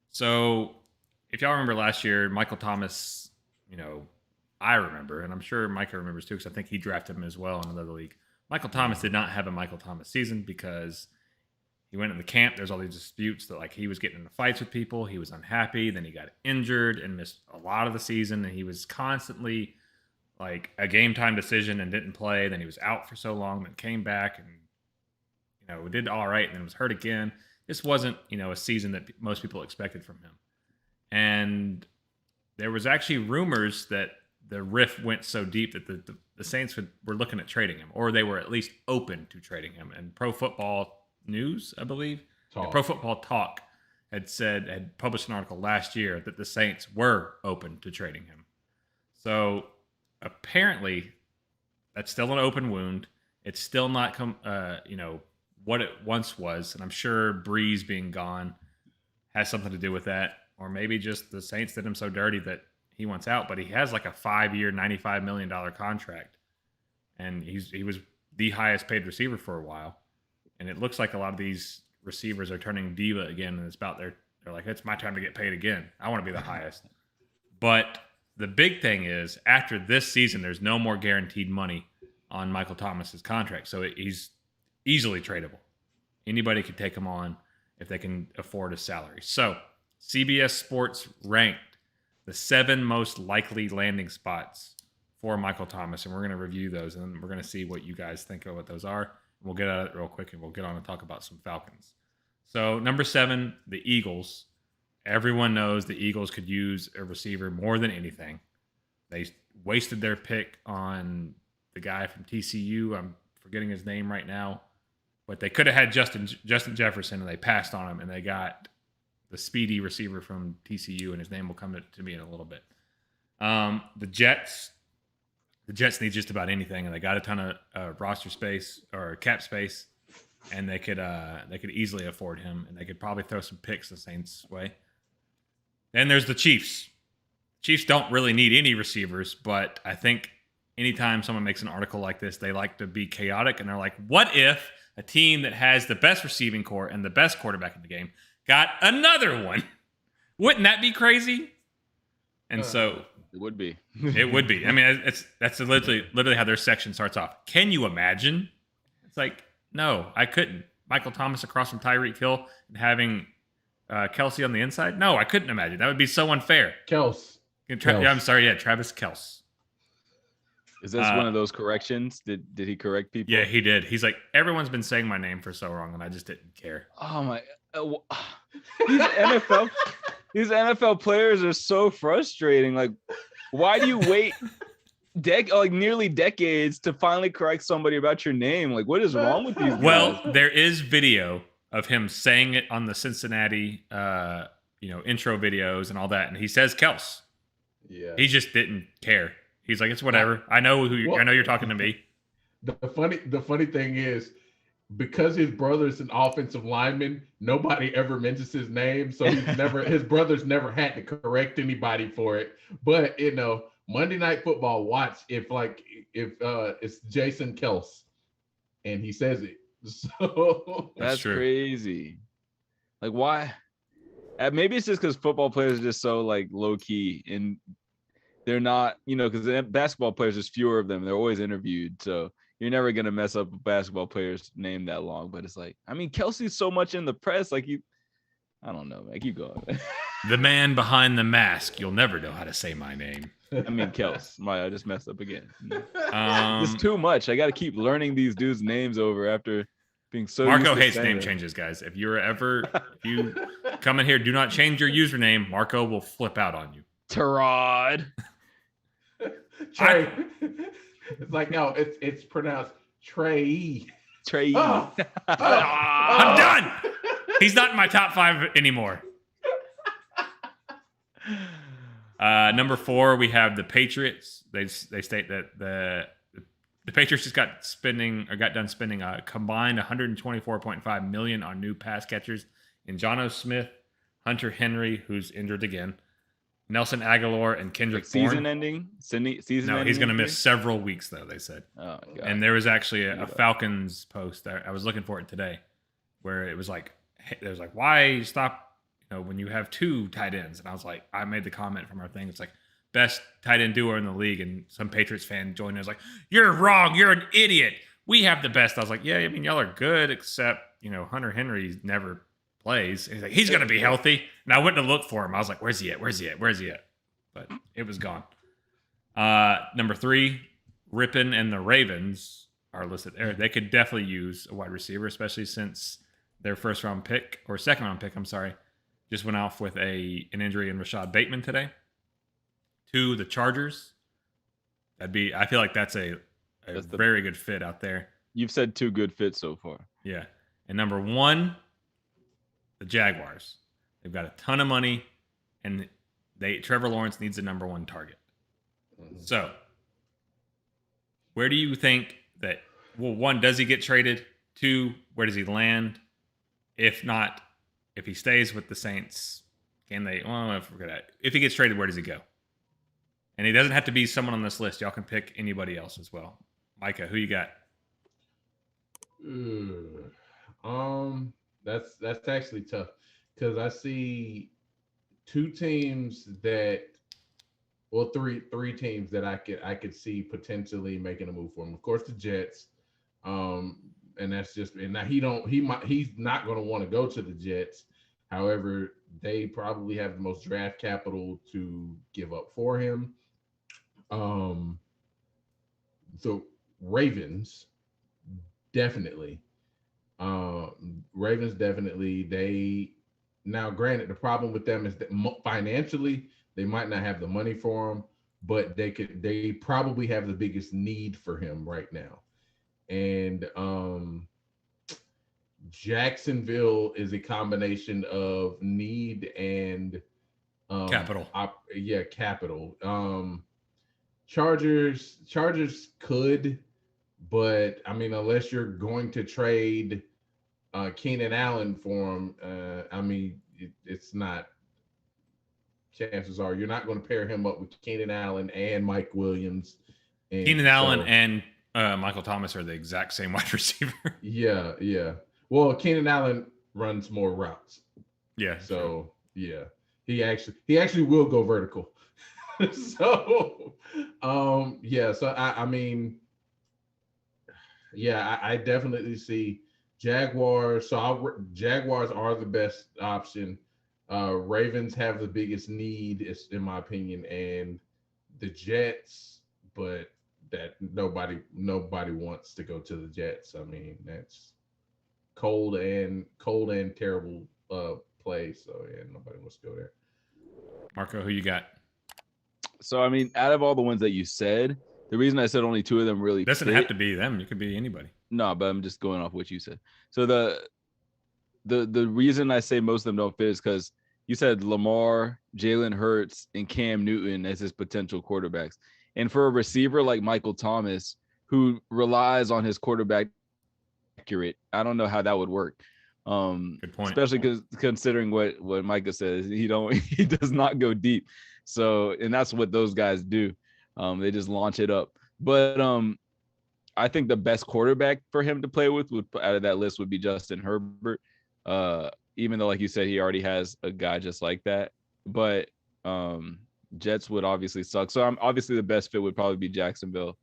So if y'all remember last year, Michael Thomas, I remember, and I'm sure Micah remembers too, because I think he drafted him as well in another league. Michael Thomas did not have a Michael Thomas season because he went in the camp. There's all these disputes that like he was getting into fights with people. He was unhappy. Then he got injured and missed a lot of the season. And he was constantly like a game time decision and didn't play. Then he was out for so long, then came back and, did all right. And then was hurt again. This wasn't, a season that most people expected from him. And there was actually rumors that the rift went so deep that the Saints were looking at trading him, or they were at least open to trading him. And Pro Football News, I believe, Pro Football Talk had published an article last year that the Saints were open to trading him. So apparently that's still an open wound. It's still not what it once was. And I'm sure Breeze being gone has something to do with that. Or maybe just the Saints did him so dirty that he wants out, but he has like a 5-year, $95 million contract. And he was the highest paid receiver for a while. And it looks like a lot of these receivers are turning diva again. And they're like, it's my time to get paid again. I want to be the highest. But the big thing is after this season, there's no more guaranteed money on Michael Thomas's contract. So he's easily tradable. Anybody could take him on if they can afford his salary. So CBS Sports ranked the 7 most likely landing spots for Michael Thomas, and we're going to review those, and then we're going to see what you guys think of what those are. We'll get at it real quick, and we'll get on and talk about some Falcons. So number 7, the Eagles. Everyone knows the Eagles could use a receiver more than anything. They wasted their pick on the guy from TCU. I'm forgetting his name right now, but they could have had Justin Jefferson, and they passed on him, and they got the speedy receiver from TCU, and his name will come to me in a little bit. The Jets need just about anything, and they got a ton of roster space or cap space, and they could easily afford him, and they could probably throw some picks the Saints' way. Then there's the Chiefs. Chiefs don't really need any receivers, but I think anytime someone makes an article like this, they like to be chaotic, and they're like, what if a team that has the best receiving core and the best quarterback in the game got another one? Wouldn't that be crazy? And so it would be. It would be. I mean, that's literally how their section starts off. Can you imagine? It's like, no, I couldn't. Michael Thomas across from Tyreek Hill and having Kelsey on the inside? No, I couldn't imagine. That would be so unfair. Kels. I'm sorry. Yeah, Travis Kelce. Is this one of those corrections? Did he correct people? Yeah, he did. He's like, everyone's been saying my name for so long, and I just didn't care. Oh my! These NFL players are so frustrating. Like, why do you wait nearly decades to finally correct somebody about your name? Like, what is wrong with these guys? Well, there is video of him saying it on the Cincinnati, intro videos and all that, and he says Kels. Yeah. He just didn't care. He's like, it's whatever. I know I know you're talking to me. The funny thing is, because his brother's an offensive lineman, nobody ever mentions his name. So his brothers never had to correct anybody for it. But Monday Night Football, watch if it's Jason Kels and he says it. So that's crazy. Like, why? Maybe it's just because football players are just so like low key and they're not, because basketball players, there's fewer of them. They're always interviewed. So you're never going to mess up a basketball player's name that long. But it's like, I mean, Kelsey's so much in the press. Like, I don't know, man. Keep going. The man behind the mask. You'll never know how to say my name. I mean, Kels. I just messed up again. Um, It's too much. I got to keep learning these dudes' names over after being so. Marco used to hates saying name them. changes, guys. If you come in here, do not change your username. Marco will flip out on you. Tarod. Trey. It's like no, it's pronounced Trey. Trae. Oh, I'm done. He's not in my top 5 anymore. Number 4, we have the Patriots. They state that the Patriots just got done spending a combined $124.5 million on new pass catchers in Jonnu Smith, Hunter Henry, who's injured again, Nelson Aguilar, and Kendrick Bourne. Season ending. No, he's going to miss several weeks though. They said. Oh, God. And there was actually a Falcons post. I was looking for it today, where it was like, why stop? When you have 2 tight ends, and I was like, I made the comment from our thing. It's like best tight end duo in the league, and some Patriots fan joined. I was like, you're wrong. You're an idiot. We have the best. I was like, yeah, I mean, y'all are good, except Hunter Henry never plays. And he's like, he's gonna be healthy. And I went to look for him. I was like, where's he at? But it was gone. Number 3, Rippin and the Ravens are listed there. They could definitely use a wide receiver, especially since their second round pick, just went off with an injury in Rashad Bateman today. 2, the Chargers. I feel like that's a very good fit out there. You've said 2 good fits so far. Yeah. And number 1, the Jaguars. They've got a ton of money, and Trevor Lawrence needs a number 1 target. So, where do you think that? Well, 1, does he get traded? 2, where does he land? If not, if he stays with the Saints, can they? Well, if he gets traded, where does he go? And he doesn't have to be someone on this list. Y'all can pick anybody else as well. Micah, who you got? That's actually tough because I see 2 teams that, well, three teams that I could see potentially making a move for him. Of course, the Jets. And that's just, and now he's not going to want to go to the Jets. However, they probably have the most draft capital to give up for him. So Ravens, definitely. They now, granted, the problem with them is that financially they might not have the money for him, but they probably have the biggest need for him right now. And Jacksonville is a combination of need and Capital. Capital. Chargers could, but I mean, unless you're going to trade Keenan Allen for him, it's not. Chances are you're not going to pair him up with Keenan Allen and Mike Williams. Keenan Allen and Michael Thomas are the exact same wide receiver. Yeah. Well, Keenan Allen runs more routes. Yeah. So yeah, he actually will go vertical. So I definitely see Jaguars. So Jaguars are the best option. Ravens have the biggest need, in my opinion, and the Jets, but that nobody wants to go to the Jets. I mean, that's cold and terrible play. So yeah, nobody wants to go there. Marco, who you got? So I mean, out of all the ones that you said, the reason I said only 2 of them really doesn't have to be them. It could be anybody. No, but I'm just going off what you said. So the reason I say most of them don't fit is because you said Lamar, Jalen Hurts, and Cam Newton as his potential quarterbacks. And for a receiver like Michael Thomas, who relies on his quarterback accurate, I don't know how that would work. Good point. Especially because considering what Micah says, he does not go deep. So, and that's what those guys do. They just launch it up. But I think the best quarterback for him to play with out of that list would be Justin Herbert. Even though, like you said, he already has a guy just like that. But Jets would obviously suck. So obviously the best fit would probably be Jacksonville,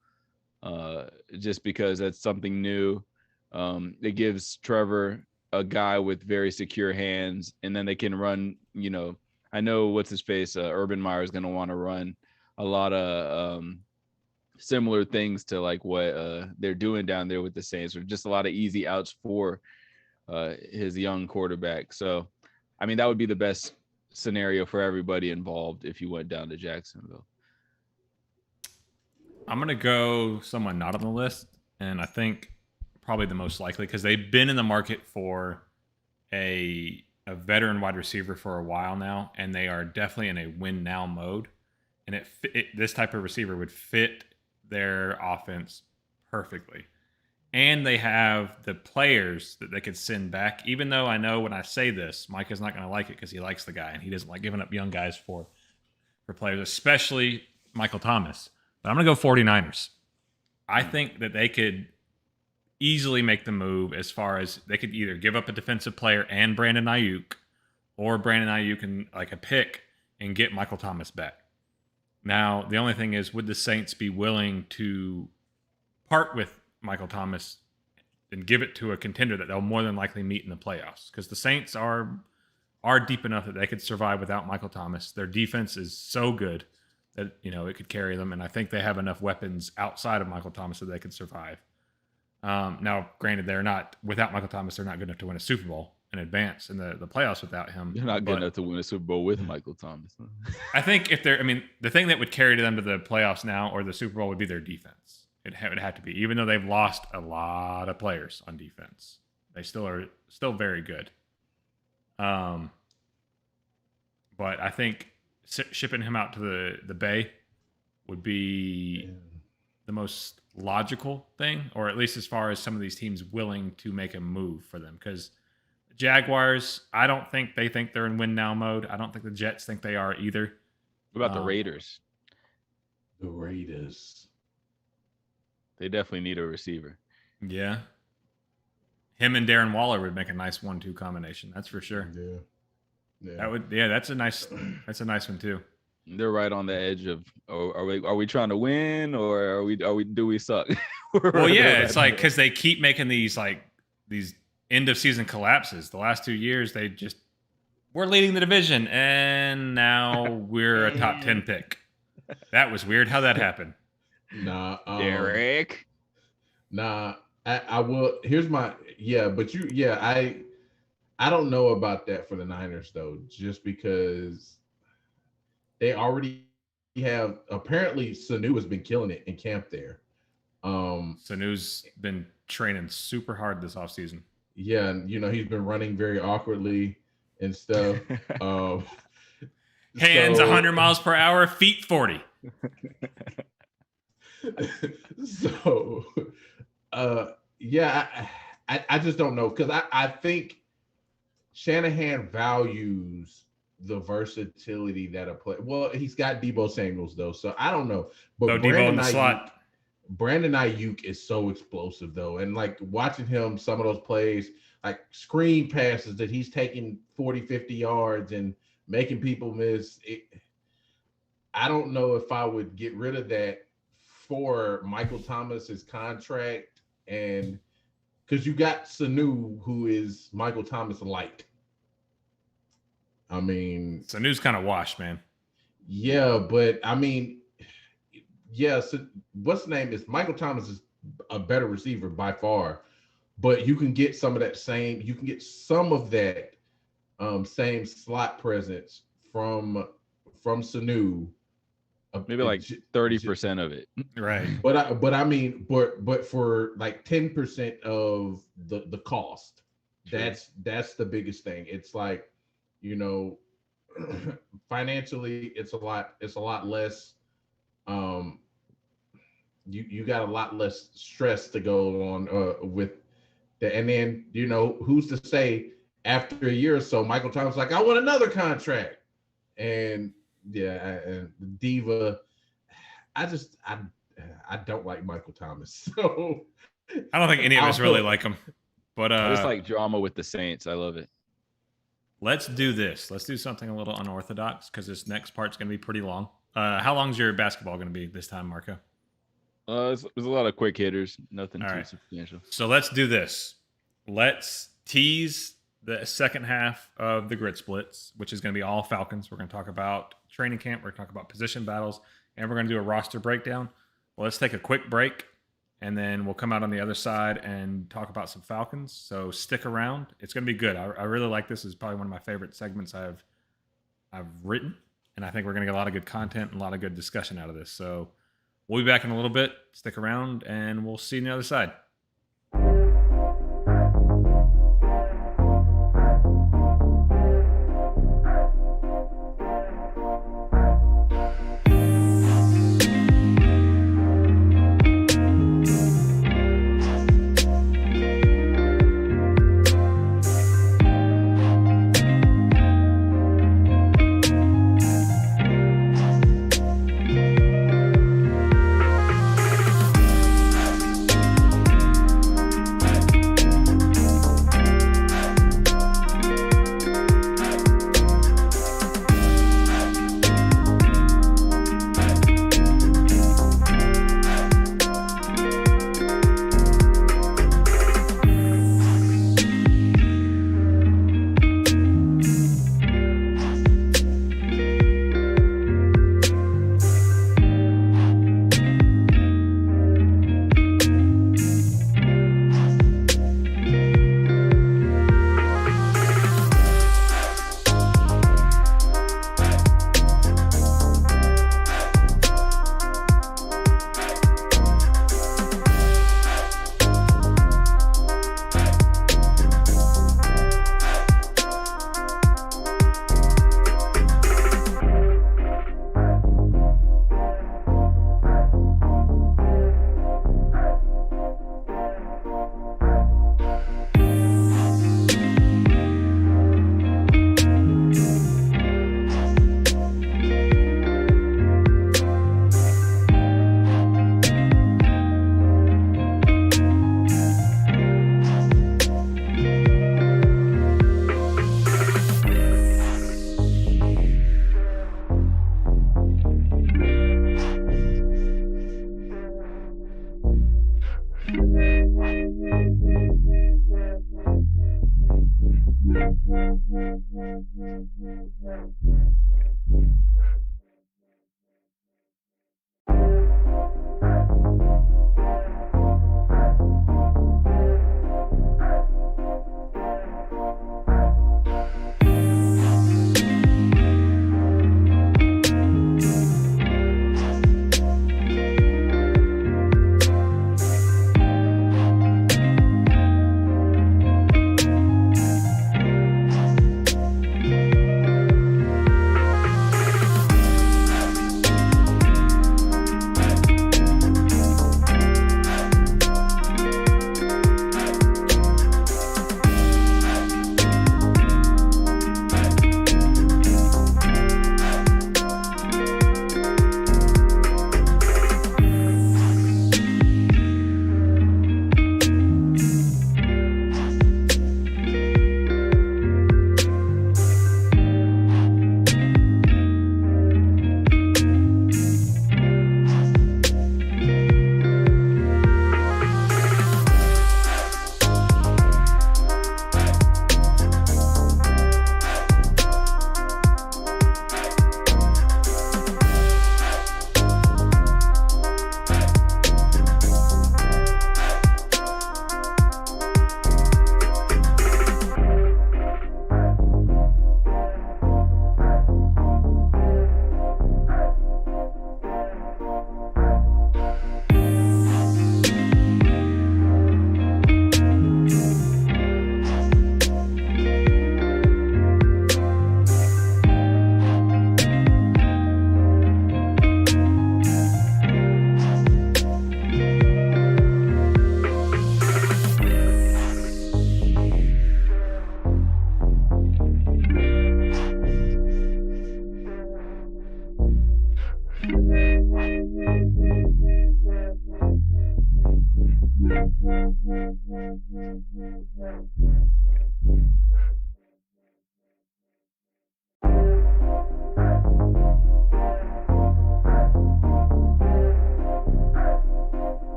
just because that's something new. It gives Trevor a guy with very secure hands, and then they can run. I know what's his face. Urban Meyer is going to want to run a lot of similar things to like what they're doing down there with the Saints, or just a lot of easy outs for his young quarterback. So, I mean, that would be the best scenario for everybody involved if you went down to Jacksonville. I'm going to go someone not on the list, and I think probably the most likely because they've been in the market for a veteran wide receiver for a while now, and they are definitely in a win now mode. And this type of receiver would fit their offense perfectly. And they have the players that they could send back, even though I know when I say this, Mike is not going to like it because he likes the guy and he doesn't like giving up young guys for players, especially Michael Thomas. But I'm going to go 49ers. I think that they could easily make the move as far as they could either give up a defensive player and Brandon Ayuk, or Brandon Ayuk and like a pick and get Michael Thomas back. Now, the only thing is, would the Saints be willing to part with Michael Thomas and give it to a contender that they'll more than likely meet in the playoffs? Because the Saints are deep enough that they could survive without Michael Thomas. Their defense is so good that, it could carry them. And I think they have enough weapons outside of Michael Thomas that they could survive. Now, granted, without Michael Thomas, they're not good enough to win a Super Bowl and advance in the playoffs without him. They're not good enough to win a Super Bowl with Michael Thomas. I think the thing that would carry them to the playoffs now or the Super Bowl would be their defense. It would have to be, even though they've lost a lot of players on defense. They still are very good. But I think shipping him out to the Bay would be the most logical thing, or at least as far as some of these teams willing to make a move for them. Because Jaguars, I don't think they think they're in win now mode. I don't think the Jets think they are either. What about the Raiders? The Raiders. They definitely need a receiver. Yeah. Him and Darren Waller would make a nice 1-2 combination. That's for sure. Yeah. That's a nice one too. They're right on the edge of, are we trying to win, or do we suck? Well, yeah, it's like, because they keep making these end of season collapses. The last 2 years, we're leading the division, and now we're a top 10 pick. That was weird. How that happened? Nah, Derek. Nah, I will. Here's my but I don't know about that for the Niners though, just because they already have, apparently Sanu has been killing it in camp there. Sanu's been training super hard this offseason. Yeah, and he's been running very awkwardly and stuff. Hands 100 miles per hour, feet 40. So, I just don't know, because I think Shanahan values the versatility that a player. Well, he's got Deebo Samuels though, so I don't know. But Deebo in the slot. Brandon Ayuk is so explosive though, and like watching him, some of those plays, like screen passes that he's taking 40, 50 yards and making people miss. I don't know if I would get rid of that for Michael Thomas's contract, and because you got Sanu, who is Michael Thomas light. I mean, Sanu's kind of washed, man. Yeah, but I mean, so what's the name is Michael Thomas is a better receiver by far, but you can get some of that same same slot presence from Sanu. Maybe like 30% of it, right? But I mean, but for like 10% of the cost, sure. That's the biggest thing. It's like, financially, it's a lot less. You got a lot less stress to go on with that, and then who's to say after a year or so, Michael Thomas like, I want another contract, and and Diva, I don't like Michael Thomas, so I don't think any of us really like him. But I just like drama with the Saints. I love it. Let's do this. Let's do something a little unorthodox, because this next part's going to be pretty long. How long's your basketball going to be this time, Marco? There's a lot of quick hitters. Nothing too substantial. So let's do this. Let's tease the second half of the Grit Splits, which is going to be all Falcons. We're going to talk about training camp. We're going to talk about position battles, and we're going to do a roster breakdown. Well, let's take a quick break, and then we'll come out on the other side and talk about some Falcons. So stick around. It's going to be good. I really like this. It's probably one of my favorite segments I've written, and I think we're going to get a lot of good content and a lot of good discussion out of this. So we'll be back in a little bit. Stick around, and we'll see you on the other side.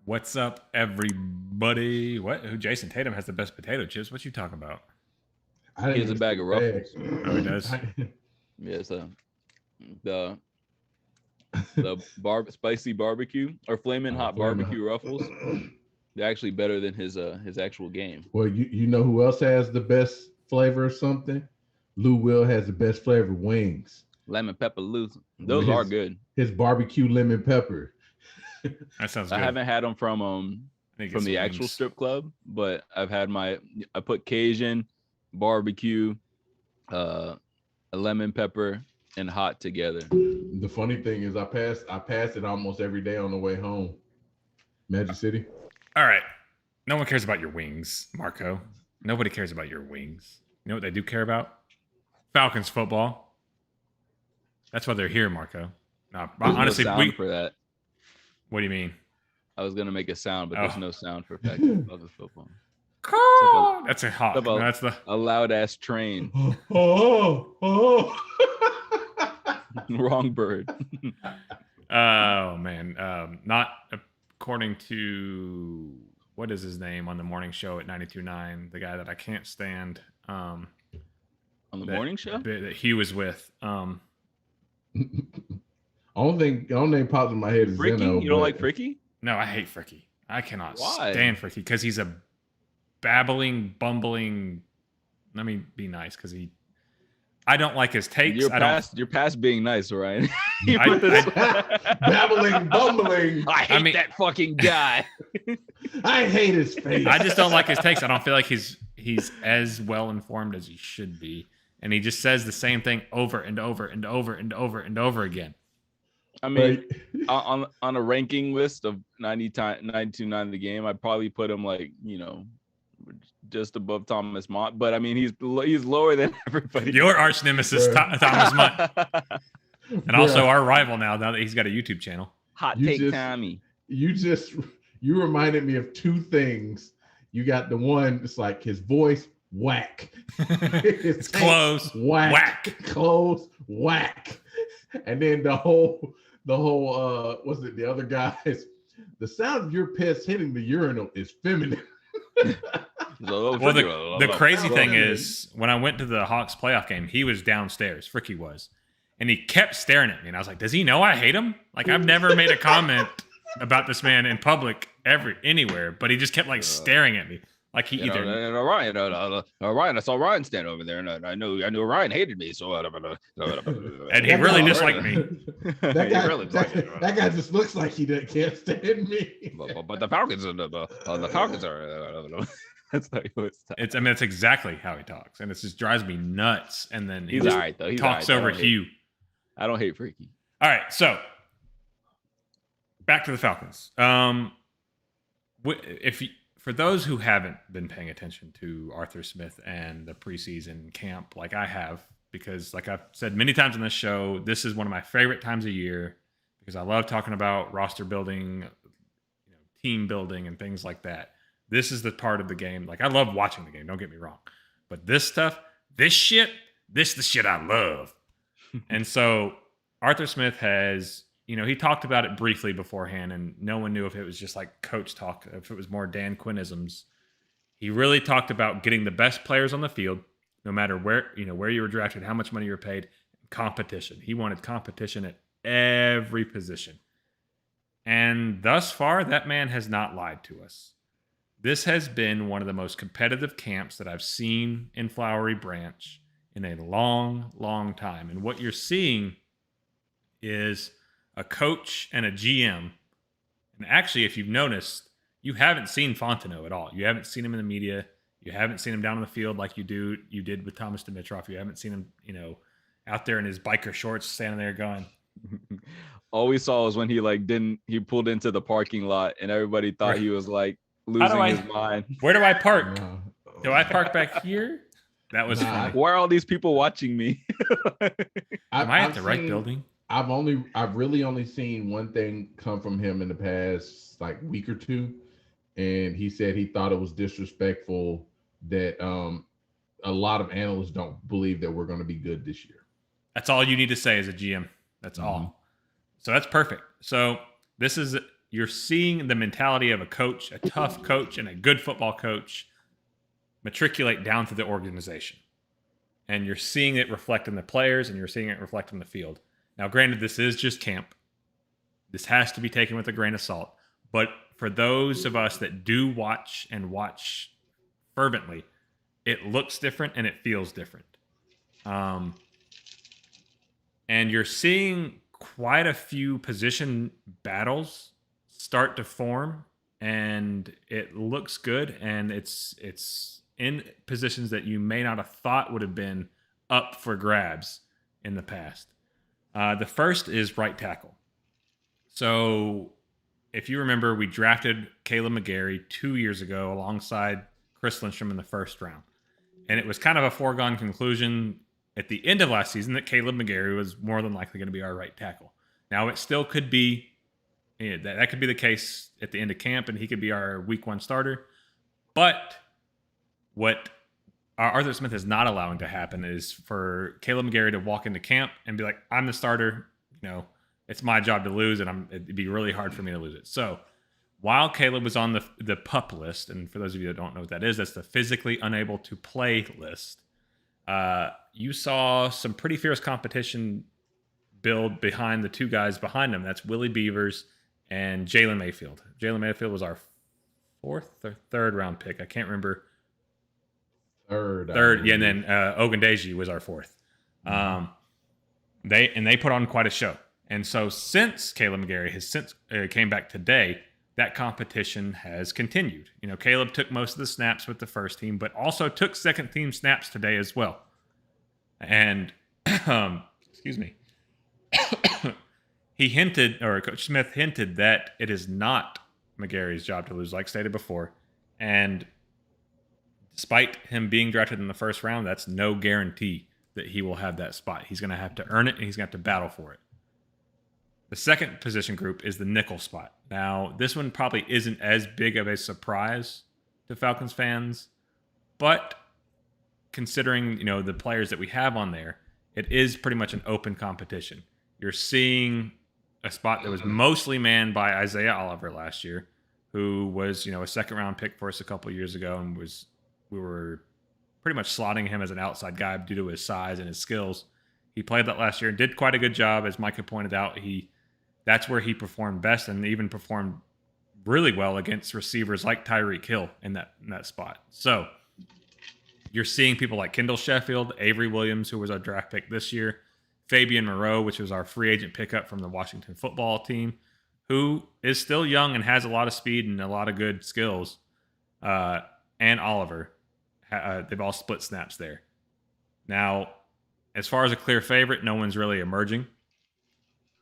What's up, everybody? Who? Jason Tatum has the best potato chips. What you talking about? He has a bag of Ruffles. Oh, he does. Yeah, so the spicy barbecue or flaming hot barbecue Ruffles. They're actually better than his actual game. Well, you know who else has the best flavor of something? Lou Will has the best flavor wings. Lemon pepper Lou. Those are good. His barbecue lemon pepper. That sounds good. I haven't had them from the actual strip club, but I've had I put Cajun, barbecue, a lemon pepper, and hot together. The funny thing is I pass it almost every day on the way home. Magic City. All right. No one cares about your wings, Marco. Nobody cares about your wings. You know what they do care about? Falcons football. That's why they're here, Marco. No, honestly, no sound for that. What do you mean? I was gonna make a sound, but there's no sound for Falcons football. That's a hawk. No, that's a loud ass train. Oh. Wrong bird. Oh man, not according to what is his name on the morning show at 92.9, the guy that I can't stand. On the morning show that he was with. Only name pops in my head is Fricky. Zeno, you don't like Fricky? No, I hate Fricky. I cannot stand Fricky because he's a babbling, bumbling. Let me be nice because I don't like his takes. You're past being nice, Ryan. Babbling, bumbling. I hate that fucking guy. I hate his face. I just don't like his takes. I don't feel like he's as well informed as he should be, and he just says the same thing over and over and over and over and over again. I mean, on a ranking list of 92.9 the game, I'd probably put him just above Thomas Mott, but I mean he's lower than everybody. Your arch nemesis, Thomas Mott, and also our rival now that he's got a YouTube channel. Tommy. You reminded me of two things. You got the one, it's like his voice, whack. His clothes, whack. Clothes, whack. And then the whole what's it? The other guys. The sound of your piss hitting the urinal is feminine. Well, the crazy thing is, when I went to the Hawks playoff game, he was downstairs. Fricky was, and he kept staring at me, and I was like, "Does he know I hate him?" Like I've never made a comment about this man in public anywhere, but he just kept staring at me. Like he either Ryan, I saw Ryan stand over there, and I knew Ryan hated me, so and he really disliked me. That guy just looks like he can't stand me. But the Falcons are. That's how he was. It's exactly how he talks, and it just drives me nuts. And then he's all right though. He talks over Hugh. I don't hate Freaky. All right, so back to the Falcons. For those who haven't been paying attention to Arthur Smith and the preseason camp like I have, because like I've said many times on this show, this is one of my favorite times of year because I love talking about roster building, team building and things like that. This is the part of the game. Like I love watching the game, don't get me wrong. But this stuff, this is the shit I love. And so Arthur Smith has, he talked about it briefly beforehand, and no one knew if it was just like coach talk, if it was more Dan Quinn-isms. He really talked about getting the best players on the field, no matter where you were drafted, how much money you were paid, competition. He wanted competition at every position. And thus far, that man has not lied to us. This has been one of the most competitive camps that I've seen in Flowery Branch in a long, long time. And what you're seeing is a coach and a GM. And actually, if you've noticed, you haven't seen Fontenot at all. You haven't seen him in the media. You haven't seen him down on the field like you did with Thomas Dimitroff. You haven't seen him, out there in his biker shorts standing there going. All we saw was when he pulled into the parking lot and everybody thought he was losing his mind. Where do I park? Do I park back here? That was funny. Why are all these people watching me? Am I at the right building? I've really only seen one thing come from him in the past week or two, and he said he thought it was disrespectful that a lot of analysts don't believe that we're going to be good this year. That's all you need to say as a GM. That's all. So that's perfect. So this is you're seeing the mentality of a coach, a tough coach, and a good football coach matriculate down to the organization. And you're seeing it reflect in the players, and you're seeing it reflect on the field. Now, granted, this is just camp. This has to be taken with a grain of salt. But for those of us that do watch and watch fervently, it looks different and it feels different. And you're seeing quite a few position battles start to form, and it looks good, and it's in positions that you may not have thought would have been up for grabs in the past. The first is right tackle. So if you remember, we drafted Caleb McGarry 2 years ago alongside Chris Lindstrom in the first round. And it was kind of a foregone conclusion at the end of last season that Caleb McGarry was more than likely going to be our right tackle. Now, it still could be, that could be the case at the end of camp, and he could be our week 1 starter. But what Arthur Smith is not allowing to happen is for Caleb McGarry to walk into camp and be like, I'm the starter, it's my job to lose, and it'd be really hard for me to lose it. So while Caleb was on the PUP list, and for those of you that don't know what that is, that's the physically unable to play list, you saw some pretty fierce competition build behind the two guys behind him. That's Willie Beavers and Jalen Mayfield. Jalen Mayfield was our 4th or 3rd round pick. I can't remember. Third, yeah, and then Ogundeji was our 4th. They put on quite a show. And so since Caleb McGarry has came back today, that competition has continued. Caleb took most of the snaps with the first team, but also took second team snaps today as well. And excuse me, Coach Smith hinted that it is not McGarry's job to lose, like stated before. And despite him being drafted in the first round, that's no guarantee that he will have that spot. He's going to have to earn it, and he's going to have to battle for it. The second position group is the nickel spot. Now, this one probably isn't as big of a surprise to Falcons fans, but considering, the players that we have on there, it is pretty much an open competition. You're seeing a spot that was mostly manned by Isaiah Oliver last year, who was, a second-round pick for us a couple years ago, and we were pretty much slotting him as an outside guy due to his size and his skills. He played that last year and did quite a good job, as Micah pointed out. That's where he performed best, and even performed really well against receivers like Tyreek Hill in that spot. So you're seeing people like Kendall Sheffield, Avery Williams, who was our draft pick this year, Fabian Moreau, which was our free agent pickup from the Washington football team, who is still young and has a lot of speed and a lot of good skills, and Oliver. They've all split snaps there. Now, as far as a clear favorite, no one's really emerging.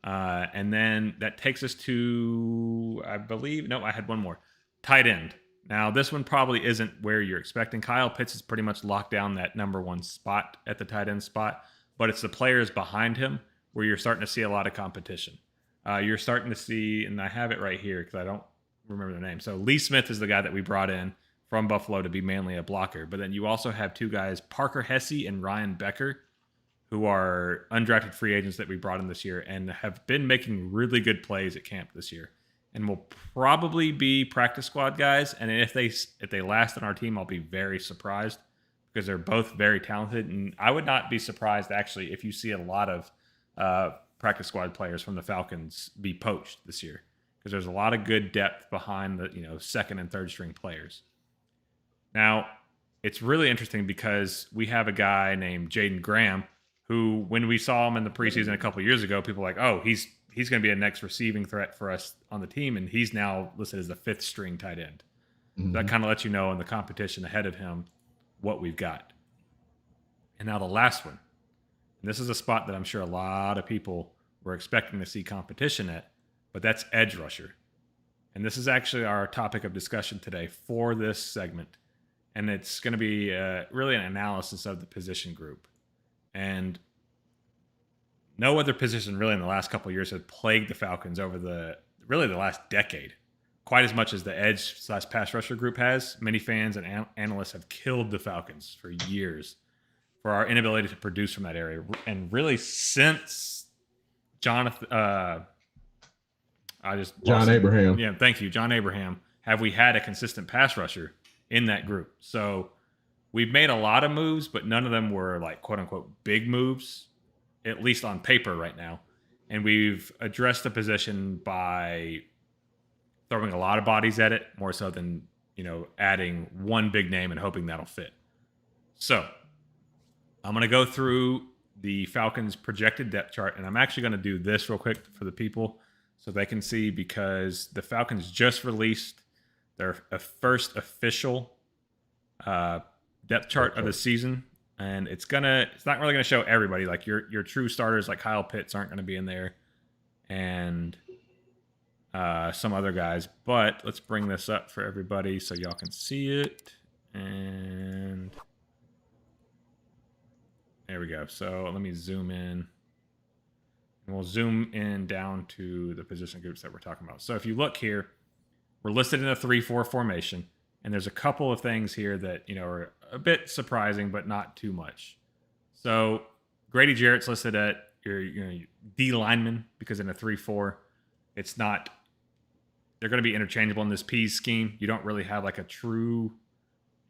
And then that takes us to, I had one more. Tight end. Now, this one probably isn't where you're expecting. Kyle Pitts has pretty much locked down that number 1 spot at the tight end spot, but it's the players behind him where you're starting to see a lot of competition. You're starting to see, and I have it right here because I don't remember the name. So Lee Smith is the guy that we brought in from Buffalo to be mainly a blocker. But then you also have 2 guys, Parker Hesse and Ryan Becker, who are undrafted free agents that we brought in this year and have been making really good plays at camp this year, and will probably be practice squad guys. And if they last on our team, I'll be very surprised because they're both very talented. And I would not be surprised actually if you see a lot of practice squad players from the Falcons be poached this year, because there's a lot of good depth behind the second and third string players. Now, it's really interesting because we have a guy named Jaden Graham, who, when we saw him in the preseason a couple years ago, people were like, oh, he's going to be a next receiving threat for us on the team, and he's now listed as the 5th string tight end. Mm-hmm. So that kind of lets you know in the competition ahead of him what we've got. And now the last one. And this is a spot that I'm sure a lot of people were expecting to see competition at, but that's edge rusher. And this is actually our topic of discussion today for this segment. And it's going to be really an analysis of the position group. And no other position really in the last couple of years has plagued the Falcons over the last decade, quite as much as the edge/pass rusher group has. Many fans and analysts have killed the Falcons for years for our inability to produce from that area. And really since John Abraham. Yeah, thank you, John Abraham. Have we had a consistent pass rusher in that group? So we've made a lot of moves, but none of them were like quote unquote big moves, at least on paper right now. And we've addressed the position by throwing a lot of bodies at it, more so than, adding one big name and hoping that'll fit. So I'm going to go through the Falcons projected depth chart, and I'm actually going to do this real quick for the people so they can see, because the Falcons just released their first official depth chart of the season, and it's not really gonna show everybody. Like your true starters like Kyle Pitts aren't gonna be in there, and some other guys. But let's bring this up for everybody so y'all can see it. And there we go. So let me zoom in. And we'll zoom in down to the position groups that we're talking about. So if you look here, we're listed in a 3-4 formation, and there's a couple of things here that, are a bit surprising, but not too much. So Grady Jarrett's listed at your D lineman, because in a 3-4, it's not, they're going to be interchangeable in this P's scheme. You don't really have like a true,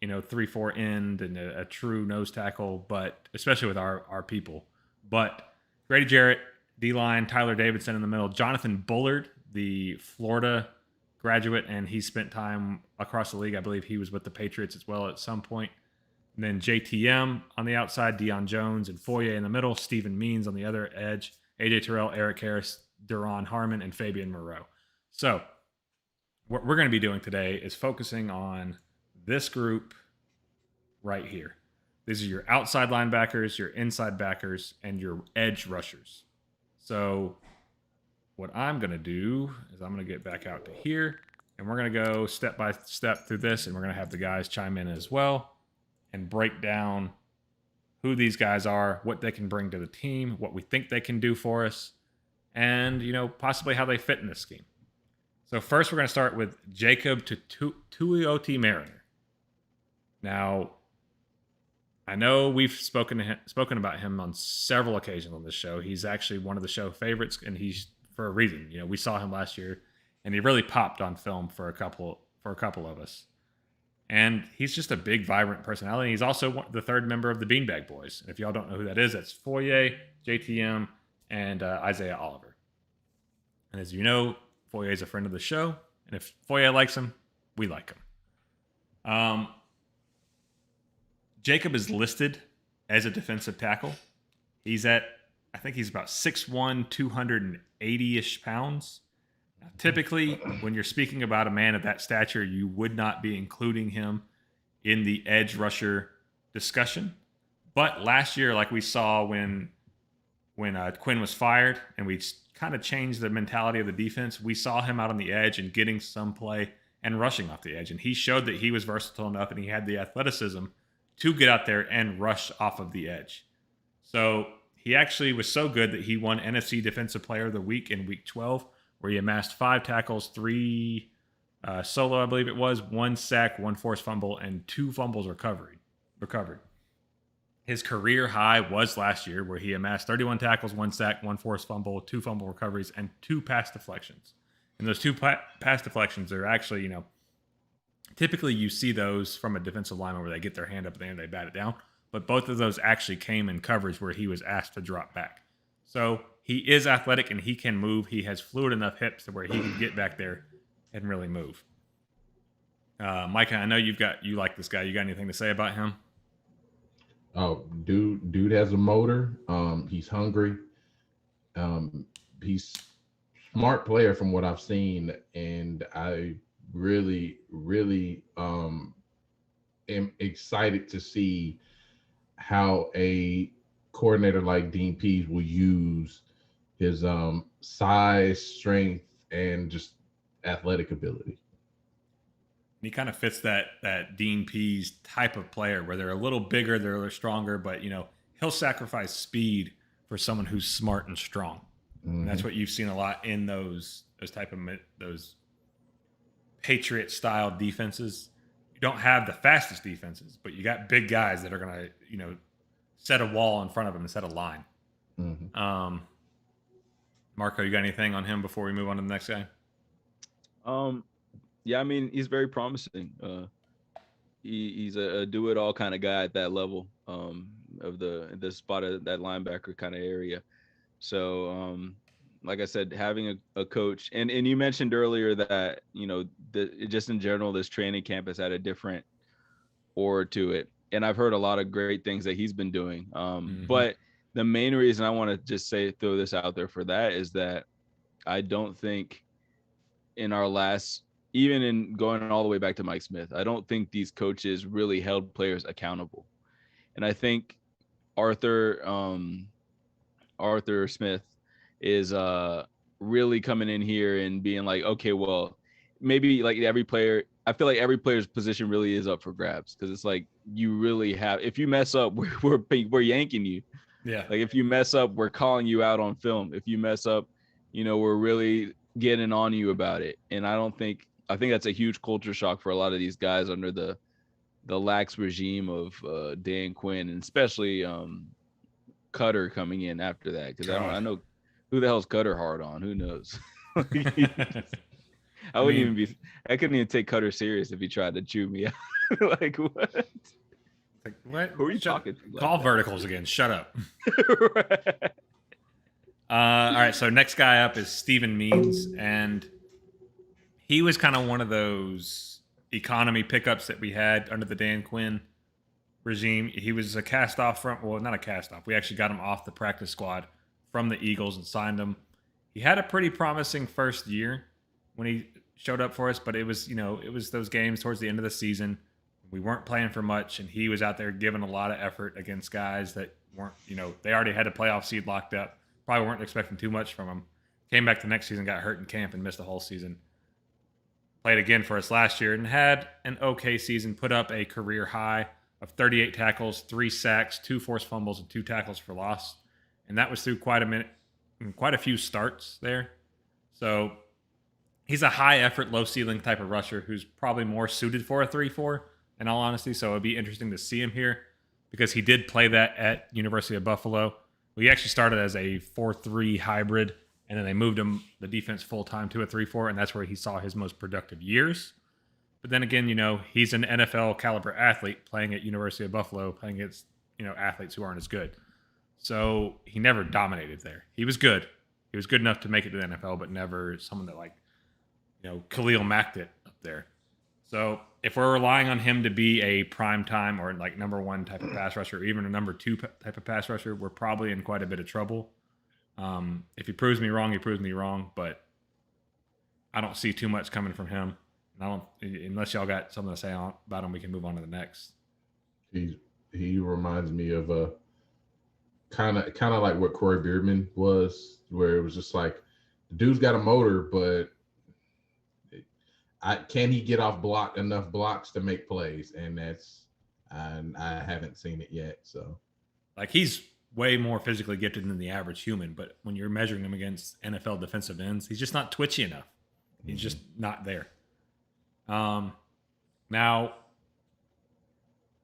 3-4 end and a true nose tackle, but especially with our people. But Grady Jarrett, D-line, Tyler Davidson in the middle, Jonathan Bullard, the Florida graduate, and he spent time across the league. I believe he was with the Patriots as well at some point. And then JTM on the outside, Deion Jones and Foye in the middle, Stephen Means on the other edge, AJ Terrell, Eric Harris, Duron Harmon, and Fabian Moreau. So what we're going to be doing today is focusing on this group right here. These are your outside linebackers, your inside backers, and your edge rushers. So what I'm going to do is I'm going to get back out to here, and we're going to go step by step through this, and we're going to have the guys chime in as well and break down who these guys are, what they can bring to the team, what we think they can do for us, and, possibly how they fit in this scheme. So first we're going to start with Jacob Tuioti Mariner. Now, I know we've spoken about him on several occasions on this show. He's actually one of the show favorites, and he's for a reason. We saw him last year, and he really popped on film for a couple of us. And he's just a big, vibrant personality. He's also the third member of the Beanbag Boys. And if y'all don't know who that is, that's Foye, JTM, and Isaiah Oliver. And as you know, Foye is a friend of the show, and if Foye likes him, we like him. Jacob is listed as a defensive tackle. I think he's about 6'1", 280-ish pounds. Now, typically, when you're speaking about a man of that stature, you would not be including him in the edge rusher discussion. But last year, like we saw when Quinn was fired and we kind of changed the mentality of the defense, we saw him out on the edge and getting some play and rushing off the edge. And he showed that he was versatile enough and he had the athleticism to get out there and rush off of the edge. So he actually was so good that he won NFC Defensive Player of the Week in Week 12, where he amassed 5 tackles, 3 solo, I believe it was, 1 sack, 1 forced fumble, and 2 fumbles recovered. His career high was last year, where he amassed 31 tackles, 1 sack, 1 forced fumble, 2 fumble recoveries, and 2 pass deflections. And those 2 pass deflections are actually, typically you see those from a defensive lineman where they get their hand up at the end and they bat it down. But both of those actually came in coverage where he was asked to drop back. So he is athletic and he can move. He has fluid enough hips to where he can get back there and really move. Micah, I know you like this guy. You got anything to say about him? Oh, dude has a motor. He's hungry. He's smart player from what I've seen, and I really am excited to see how a coordinator like Dean Pease will use his size, strength, and just athletic ability. He kind of fits that Dean Pease type of player where they're a little bigger, they're a little stronger, but he'll sacrifice speed for someone who's smart and strong. Mm-hmm. And that's what you've seen a lot in those Patriot style defenses. You don't have the fastest defenses, but you got big guys that are going to, set a wall in front of them and set a line. Mm-hmm. Marco, you got anything on him before we move on to the next guy? Yeah, I mean, he's very promising. He's a do it all kind of guy at that level of the spot of that linebacker kind of area. So like I said, having a coach and you mentioned earlier that, you know, just in general, this training camp has had a different aura to it. And I've heard a lot of great things that he's been doing. But the main reason I want to just throw this out there for that is that I don't think in our last, even in going all the way back to Mike Smith, I don't think these coaches really held players accountable. And I think Arthur Smith is really coming in here and being like, okay, well, maybe like every player, I feel like every player's position really is up for grabs, because it's like you really have, if you mess up, we're yanking you. Yeah. Like if you mess up, we're calling you out on film. If you mess up, you know, we're really getting on you about it. And I think that's a huge culture shock for a lot of these guys under the lax regime of Dan Quinn, and especially Cutter coming in after that, because I know who the hell's Cutter hard on. Who knows? I couldn't even take Cutter serious if he tried to chew me out. Like what? Like, what? Who are you talking to? Call verticals again. Shut up. All right. So next guy up is Steven Means, and he was kind of one of those economy pickups that we had under the Dan Quinn regime. He was a cast off from, well, not a cast off. We actually got him off the practice squad from the Eagles and signed him. He had a pretty promising first year when he showed up for us, but it was those games towards the end of the season. We weren't playing for much, and he was out there giving a lot of effort against guys that weren't, they already had a playoff seed locked up. Probably weren't expecting too much from him. Came back the next season, got hurt in camp, and missed the whole season. Played again for us last year and had an okay season, put up a career high of 38 tackles, 3 sacks, 2 forced fumbles, and 2 tackles for loss. And that was through quite a few starts there. So he's a high effort, low ceiling type of rusher who's probably more suited for a 3-4, in all honesty. So it'd be interesting to see him here, because he did play that at University of Buffalo. He actually started as a 4-3 hybrid, and then they moved him, the defense, full-time to a 3-4, and that's where he saw his most productive years. But then again, he's an NFL caliber athlete playing at University of Buffalo, playing against, athletes who aren't as good. So he never dominated there. He was good. He was good enough to make it to the NFL, but never someone that Khalil Macked it up there. So if we're relying on him to be a prime time or like number 1 type of pass rusher, or even a number 2 type of pass rusher, we're probably in quite a bit of trouble. If he proves me wrong, he proves me wrong, but I don't see too much coming from him. And unless y'all got something to say about him, we can move on to the next. He reminds me of a kind of like what Corey Beardman was, where it was just like the dude's got a motor, but can he get off enough blocks to make plays? And I haven't seen it yet. So like he's way more physically gifted than the average human, but when you're measuring him against NFL defensive ends, he's just not twitchy enough. He's just not there. Now,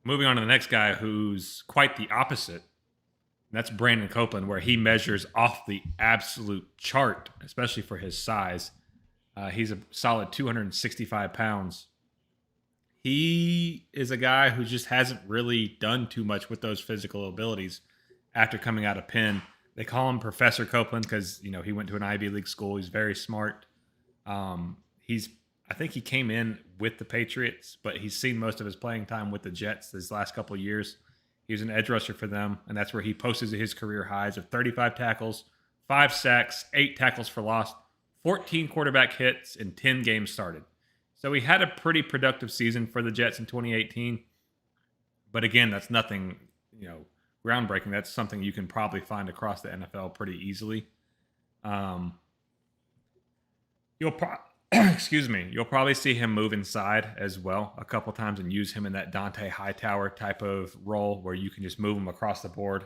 moving on to the next guy who's quite the opposite, and that's Brandon Copeland, where he measures off the absolute chart, especially for his size. He's a solid 265 pounds. He is a guy who just hasn't really done too much with those physical abilities after coming out of Penn. They call him Professor Copeland because, he went to an Ivy League school. He's very smart. I think he came in with the Patriots, but he's seen most of his playing time with the Jets these last couple of years. He was an edge rusher for them, and that's where he posted his career highs of 35 tackles, 5 sacks, 8 tackles for loss, 14 quarterback hits, and 10 games started. So he had a pretty productive season for the Jets in 2018. But again, that's nothing, groundbreaking. That's something you can probably find across the NFL pretty easily. You'll probably see him move inside as well a couple times and use him in that Dante Hightower type of role where you can just move him across the board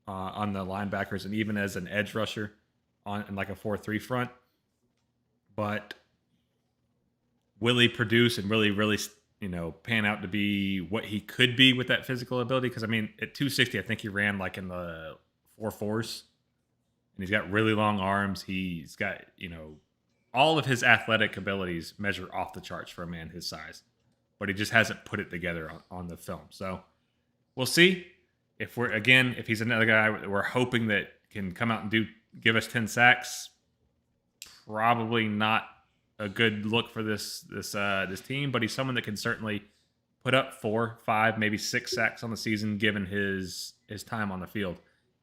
on the linebackers and even as an edge rusher in like a 4-3 front. But will he produce and really, really, pan out to be what he could be with that physical ability? Because, at 260, I think he ran like in the 4.4s. And he's got really long arms. He's got, all of his athletic abilities measure off the charts for a man his size, but he just hasn't put it together on the film. So we'll see if he's another guy we're hoping that can come out and give us 10 sacks. Probably not a good look for this team, but he's someone that can certainly put up 4, 5, maybe 6 sacks on the season given his time on the field.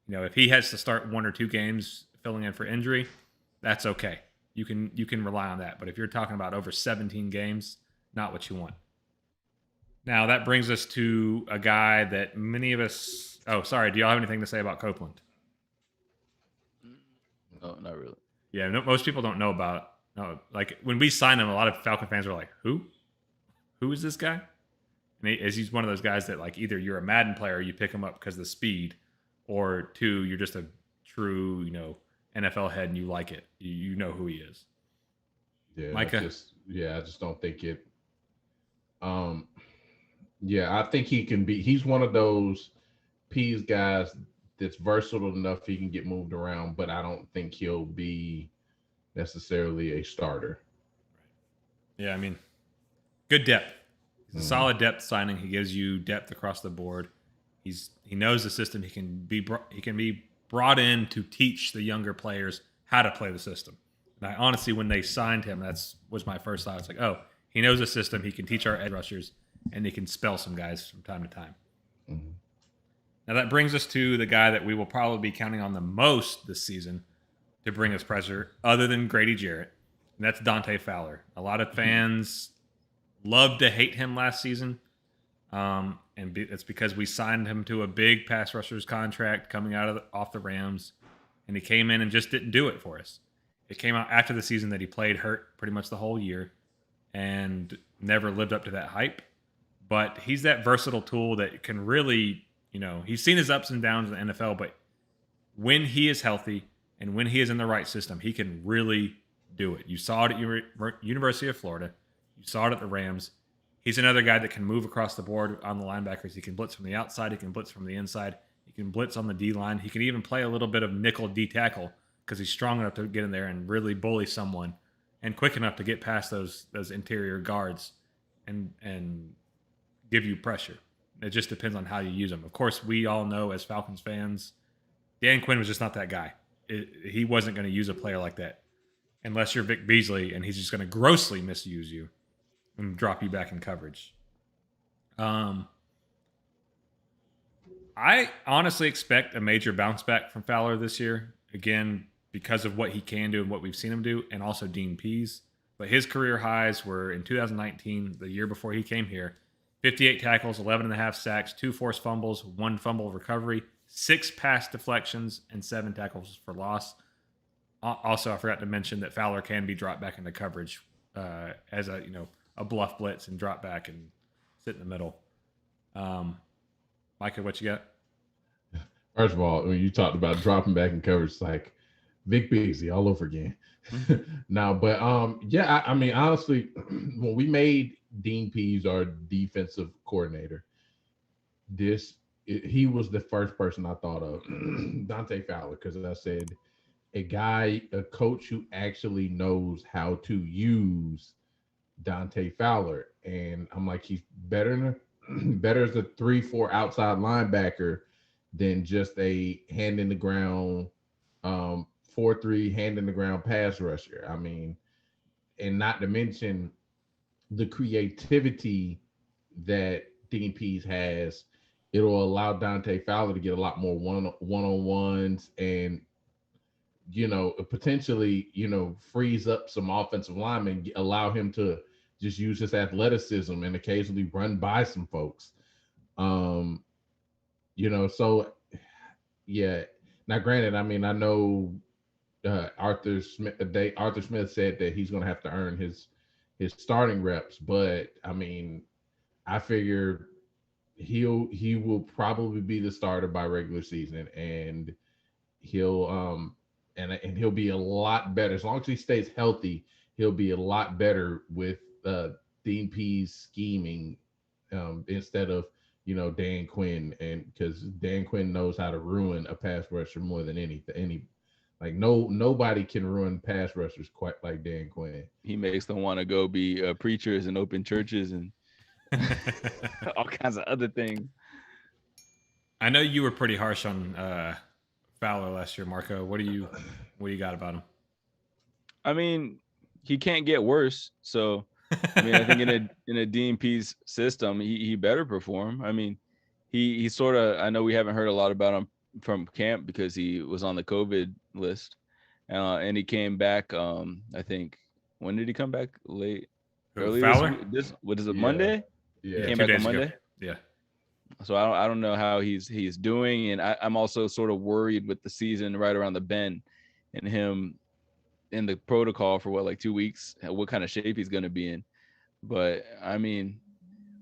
You know, if he has to start 1 or 2 games filling in for injury, that's okay. You can rely on that. But if you're talking about over 17 games, not what you want. Now that brings us to a guy that many of us. Oh, sorry. Do y'all have anything to say about Copeland? No, not really. Yeah, most people don't know about. No, like when we signed him, a lot of Falcon fans were like, "Who? Who is this guy?" And he's one of those guys that like either you're a Madden player, you pick him up because of the speed, or 2, you're just a true NFL head and you like it. You know who he is. Yeah, Micah. I just don't think it. Yeah, I think he can be. He's one of those P's guys that's versatile enough he can get moved around, but I don't think he'll be necessarily a starter. Yeah, I mean, good depth. He's a solid depth signing. He gives you depth across the board. He knows the system. He can be brought in to teach the younger players how to play the system. And I honestly, when they signed him, was my first thought. It's like, oh, he knows the system. He can teach our edge rushers, and he can spell some guys from time to time. Mm-hmm. Now that brings us to the guy that we will probably be counting on the most this season to bring us pressure, other than Grady Jarrett, and that's Dante Fowler. A lot of fans loved to hate him last season, and it's because we signed him to a big pass rusher's contract coming off the Rams, and he came in and just didn't do it for us. It came out after the season that he played hurt pretty much the whole year and never lived up to that hype. But he's that versatile tool that can really, he's seen his ups and downs in the NFL, but when he is healthy and when he is in the right system, he can really do it. You saw it at University of Florida. You saw it at the Rams. He's another guy that can move across the board on the linebackers. He can blitz from the outside. He can blitz from the inside. He can blitz on the D-line. He can even play a little bit of nickel D-tackle because he's strong enough to get in there and really bully someone and quick enough to get past those interior guards and give you pressure. It just depends on how you use them. Of course, we all know as Falcons fans, Dan Quinn was just not that guy. He wasn't going to use a player like that unless you're Vic Beasley, and he's just going to grossly misuse you and drop you back in coverage. I honestly expect a major bounce back from Fowler this year. Again, because of what he can do and what we've seen him do, and also Dean Pease. But his career highs were in 2019, the year before he came here. 58 tackles, 11.5 sacks, 2 forced fumbles, 1 fumble recovery, 6 pass deflections, and 7 tackles for loss. Also, I forgot to mention that Fowler can be dropped back into coverage as a bluff blitz and drop back and sit in the middle. Micah, what you got? First of all, when you talked about dropping back in coverage, it's like Vic Beasley all over again. Now, but I mean, honestly, when we made Dean Pease our defensive coordinator, he was the first person I thought of, Dante Fowler, because as I said, a coach who actually knows how to use Dante Fowler, and I'm like, he's better as a 3-4 outside linebacker than just a hand in the ground 4-3 hand in the ground pass rusher. I mean, and not to mention the creativity that Dean Pease has, it'll allow Dante Fowler to get a lot more one-on-ones and, potentially, freeze up some offensive linemen, allow him to just use his athleticism and occasionally run by some folks. So yeah. Now, granted, I mean, I know Arthur Smith said that he's going to have to earn his starting reps, but I mean, I figure he will probably be the starter by regular season, and he'll he'll be a lot better as long as he stays healthy. He'll be a lot better with Dean Pease scheming instead of Dan Quinn, and because Dan Quinn knows how to ruin a pass rusher more than any Like nobody can run pass rushers quite like Dan Quinn. He makes them want to go be preachers and open churches and all kinds of other things. I know you were pretty harsh on Fowler last year, Marco. What do you got about him? I mean, he can't get worse. So, I mean, I think in a DNP's system, he better perform. I mean, he sort of, I know we haven't heard a lot about him from camp because he was on the COVID list, and he came back. I think, when did he come back? Early Fowler? What is it? Monday? Yeah, He came 2 back on days ago. Monday. Yeah. So I don't know how he's doing, and I'm also sort of worried with the season right around the bend, and him in the protocol for like 2 weeks, what kind of shape he's going to be in. But I mean,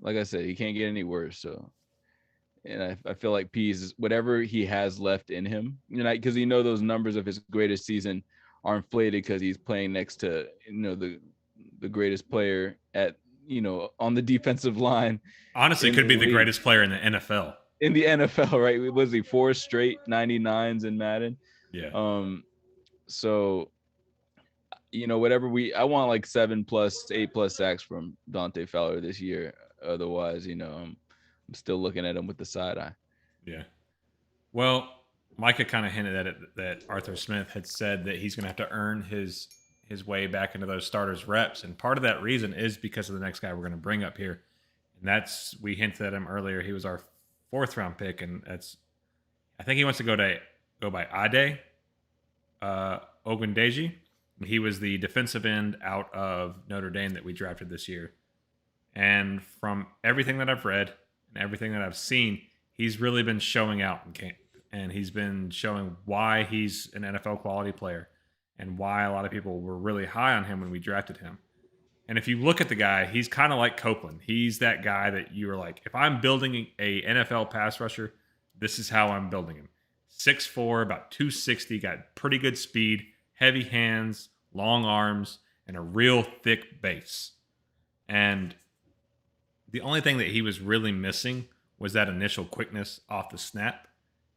like I said, he can't get any worse. So, and I feel like Pease, whatever he has left in him, because those numbers of his greatest season are inflated because he's playing next to the greatest player at on the defensive line. Honestly, could be the greatest player in the NFL. In the NFL, right? Was he 4 straight 99s in Madden? Yeah. So, whatever I want like 7+, 8+ sacks from Dante Fowler this year. Otherwise, I'm still looking at him with the side eye. Yeah. Well, Micah kind of hinted at it that Arthur Smith had said that he's going to have to earn his way back into those starters reps. And part of that reason is because of the next guy we're going to bring up here. And we hinted at him earlier. He was our 4th round pick. And I think he wants to go by Ade Ogundeji. He was the defensive end out of Notre Dame that we drafted this year. And from everything that I've read and everything that I've seen, he's really been showing out in camp. And he's been showing why he's an NFL quality player and why a lot of people were really high on him when we drafted him. And if you look at the guy, he's kind of like Copeland. He's that guy that you were like, if I'm building a NFL pass rusher, this is how I'm building him. 6'4", about 260, got pretty good speed, heavy hands, long arms, and a real thick base. And the only thing that he was really missing was that initial quickness off the snap.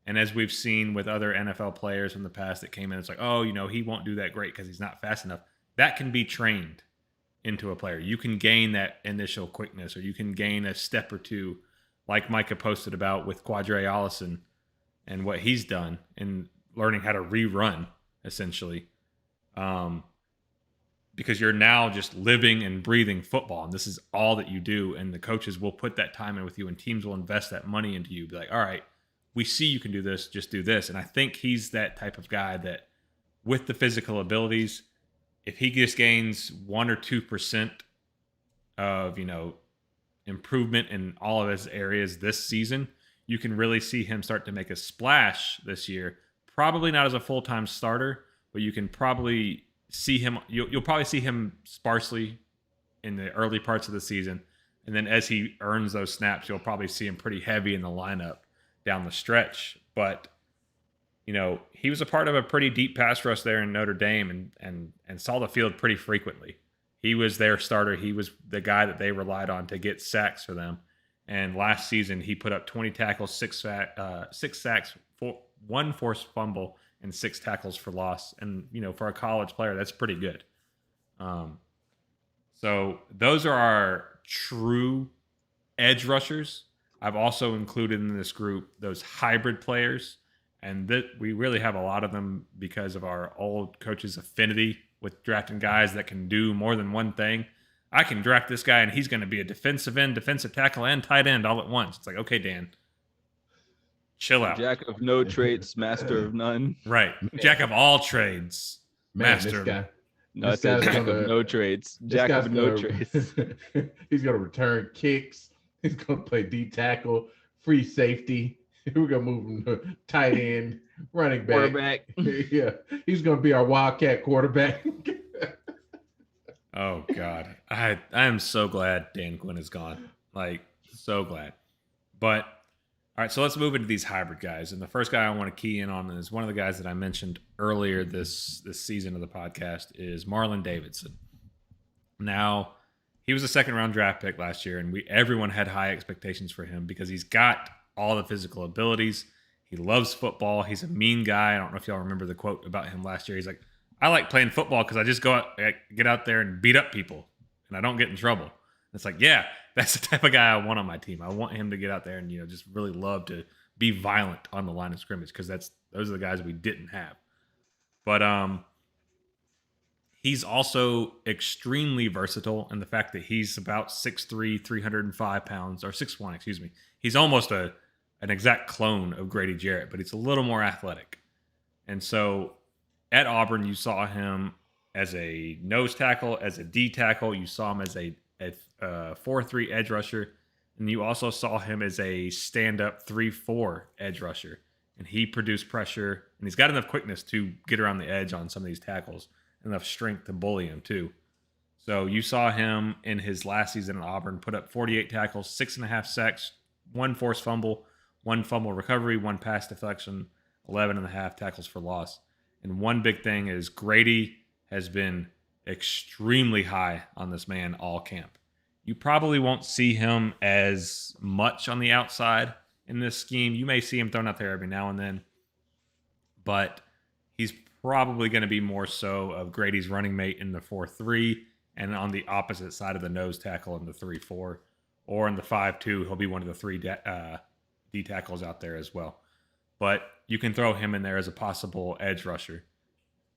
And as we've seen with other NFL players in the past that came in, it's like, oh, he won't do that great because he's not fast enough. That can be trained into a player. You can gain that initial quickness, or you can gain a step or two, like Micah posted about with Quadre Allison and what he's done in learning how to rerun, essentially. Because you're now just living and breathing football, and this is all that you do. And the coaches will put that time in with you, and teams will invest that money into you. Be like, all right, we see you can do this, just do this. And I think he's that type of guy that with the physical abilities, if he just gains 1 or 2% of, improvement in all of his areas this season, you can really see him start to make a splash this year. Probably not as a full-time starter, but you can probably see him. You'll probably see him sparsely in the early parts of the season. And then as he earns those snaps, you'll probably see him pretty heavy in the lineup down the stretch. But he was a part of a pretty deep pass rush there in Notre Dame and saw the field pretty frequently. He was their starter. He was the guy that they relied on to get sacks for them. And last season, he put up 20 tackles, 6 sacks, 1 forced fumble, and 6 tackles for loss. And, for a college player, that's pretty good. So those are our true edge rushers. I've also included in this group those hybrid players. And we really have a lot of them because of our old coach's affinity with drafting guys that can do more than one thing. I can draft this guy, and he's going to be a defensive end, defensive tackle, and tight end all at once. It's like, okay, Dan, chill out. Jack of no trades, master of none. Right. Jack of all trades, master this of guy. No, This Jack guy's of gonna- no trades. This Jack guy's of no gonna- trades. He's going to return kicks. He's going to play D tackle, free safety. We're going to move him to tight end, running back. Quarterback. Yeah, he's going to be our Wildcat quarterback. Oh, God. I am so glad Dan Quinn is gone. Like, so glad. But, all right, so let's move into these hybrid guys. And the first guy I want to key in on is one of the guys that I mentioned earlier this season of the podcast is Marlon Davidson. Now, he was a second-round draft pick last year, and everyone had high expectations for him because he's got all the physical abilities. He loves football. He's a mean guy. I don't know if y'all remember the quote about him last year. He's like, I like playing football because I just get out there and beat up people, and I don't get in trouble. It's like, yeah, that's the type of guy I want on my team. I want him to get out there and just really love to be violent on the line of scrimmage, because those are the guys we didn't have. But he's also extremely versatile in the fact that he's about 6'3", 305 pounds, or 6'1", excuse me. He's almost an exact clone of Grady Jarrett, but he's a little more athletic. And so at Auburn, you saw him as a nose tackle, as a D tackle. You saw him as a 4-3 edge rusher. And you also saw him as a stand-up 3-4 edge rusher. And he produced pressure, and he's got enough quickness to get around the edge on some of these tackles, enough strength to bully him too. So you saw him in his last season at Auburn put up 48 tackles, 6.5 sacks, 1 forced fumble, 1 fumble recovery, 1 pass deflection, 11.5 tackles for loss. And one big thing is Grady has been extremely high on this man all camp. You probably won't see him as much on the outside in this scheme. You may see him thrown out there every now and then, but he's probably going to be more so of Grady's running mate in the 4-3 and on the opposite side of the nose tackle in the 3-4, or in the 5-2, he'll be one of the 3 D tackles out there as well. But you can throw him in there as a possible edge rusher.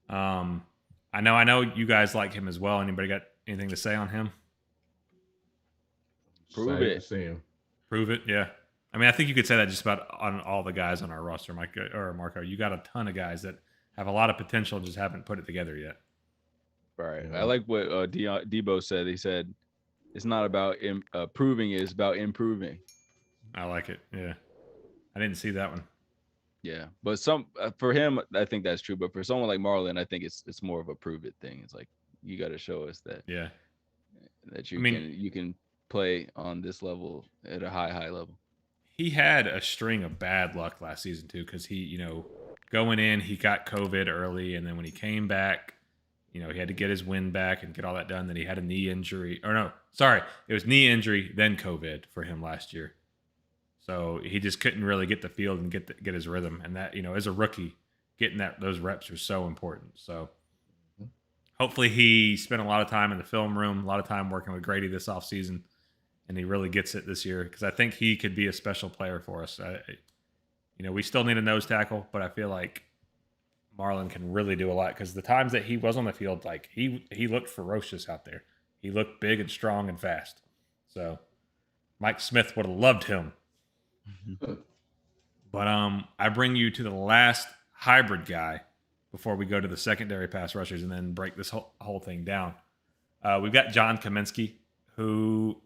I know you guys like him as well. Anybody got anything to say on him? Prove it. See him. Prove it, yeah. I mean, I think you could say that just about on all the guys on our roster, Mike or Marco. You got a ton of guys that have a lot of potential, just haven't put it together yet. Right. I like what Debo said. He said, it's not about proving it, it's about improving. I like it, yeah. I didn't see that one. Yeah, but for him, I think that's true. But for someone like Marlon, I think it's more of a prove it thing. It's like, you got to show us that you can play on this level at a high level. He had a string of bad luck last season too, because he, going in, he got COVID early, and then when he came back, he had to get his win back and get all that done. Then he had a knee injury, it was knee injury, then COVID for him last year. So he just couldn't really get the field and get his rhythm. And that, as a rookie, getting those reps are so important. So hopefully he spent a lot of time in the film room, a lot of time working with Grady this offseason, and he really gets it this year, because I think he could be a special player for us. We still need a nose tackle, but I feel like Marlon can really do a lot, because the times that he was on the field, like he looked ferocious out there. He looked big and strong and fast. So Mike Smith would have loved him. But I bring you to the last hybrid guy before we go to the secondary pass rushers and then break this whole thing down. We've got John Kaminsky, who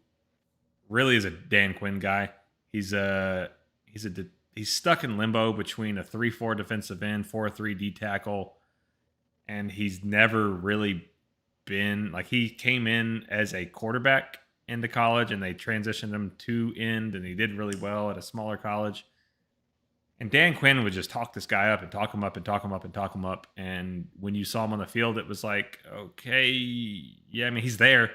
really is a Dan Quinn guy. He's stuck in limbo between a 3-4 defensive end, 4-3 D tackle, and he's never really been he came in as a quarterback into college, and they transitioned him to end, and he did really well at a smaller college. And Dan Quinn would just talk this guy up and talk him up and talk him up and talk him up. And when you saw him on the field, it was like, okay, yeah, I mean, he's there.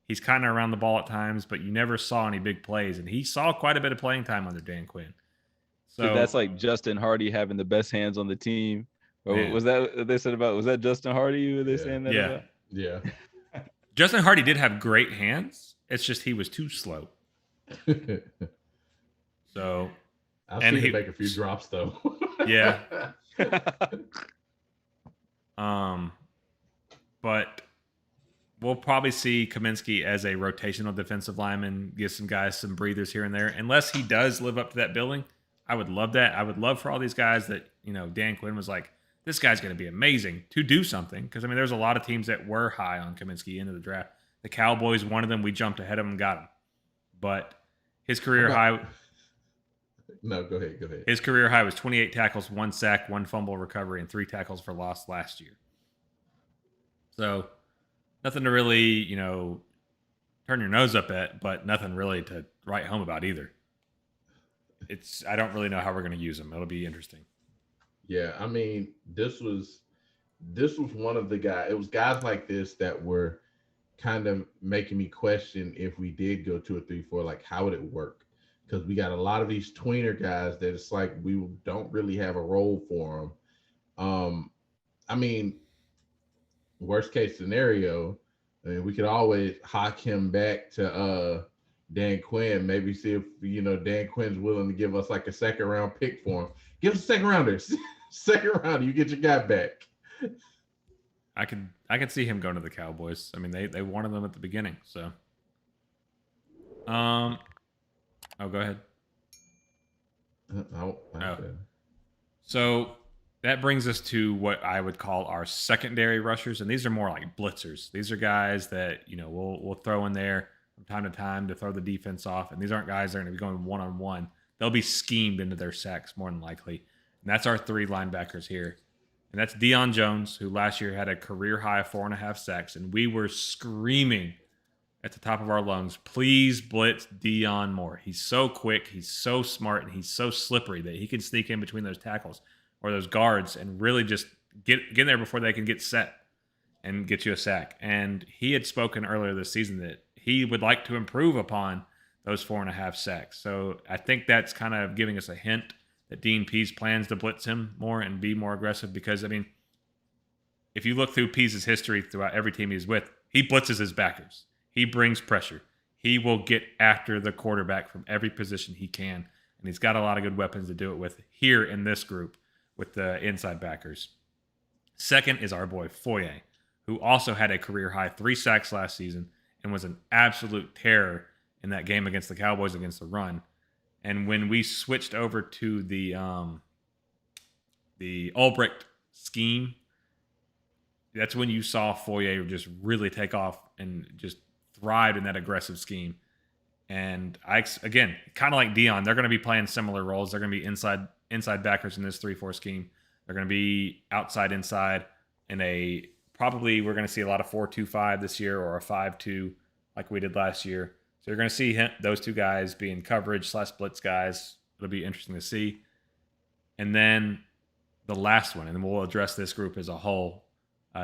He's kind of around the ball at times, but you never saw any big plays. And he saw quite a bit of playing time under Dan Quinn. So dude, that's like Justin Hardy having the best hands on the team. Or was that what they said about? Was that Justin Hardy? Were they saying that about? Yeah. Justin Hardy did have great hands. It's just he was too slow. So I've seen him make a few drops though. Yeah. But we'll probably see Kaminsky as a rotational defensive lineman, give some guys some breathers here and there. Unless he does live up to that billing, I would love that. I would love for all these guys that, Dan Quinn was like, this guy's going to be amazing, to do something. Because, there's a lot of teams that were high on Kaminsky into the draft. The Cowboys, one of them, we jumped ahead of him and got him. But his career high... No, go ahead. His career high was 28 tackles, 1 sack, 1 fumble recovery, and 3 tackles for loss last year. So nothing to really, turn your nose up at, but nothing really to write home about either. I don't really know how we're going to use him. It'll be interesting. Yeah, this was one of the guys. It was guys like this that were kind of making me question if we did go to a 3-4, like how would it work? because we got a lot of these tweener guys that it's like we don't really have a role for them. I mean, worst case scenario, I mean, we could always hawk him back to Dan Quinn. Maybe see if Dan Quinn's willing to give us like a second round pick for him. Give us a second rounder. Second round, you get your guy back. I could see him going to the Cowboys. I mean, they wanted them at the beginning, so. Oh, go ahead. So that brings us to what I would call our secondary rushers, and these are more like blitzers. These are guys that we'll throw in there from time to time to throw the defense off, and these aren't guys that are going to be going one-on-one. They'll be schemed into their sacks more than likely, and that's our 3 linebackers here. And that's Deion Jones, who last year had a career high of 4.5 sacks, and we were screaming at the top of our lungs, please blitz Deion more. He's so quick, he's so smart, and he's so slippery that he can sneak in between those tackles or those guards and really just get in there before they can get set and get you a sack. And he had spoken earlier this season that he would like to improve upon those 4.5 sacks. So I think that's kind of giving us a hint that Dean Pease plans to blitz him more and be more aggressive because, I mean, if you look through Pease's history throughout every team he's with, he blitzes his backers. He brings pressure. He will get after the quarterback from every position he can, and he's got a lot of good weapons to do it with here in this group with the inside backers. Second is our boy Foye, who also had a career-high 3 sacks last season and was an absolute terror in that game against the Cowboys against the run. And when we switched over to the Ulbricht scheme, that's when you saw Foye just really take off and just thrived in that aggressive scheme. And again, kind of like Deion, they're going to be playing similar roles. They're going to be inside backers in this 3-4 scheme. They're going to be outside inside in probably we're going to see a lot of 4-2-5 this year or a 5-2 like we did last year. So you're going to see those 2 guys being coverage / blitz guys. It'll be interesting to see. And then the last one, and then we'll address this group as a whole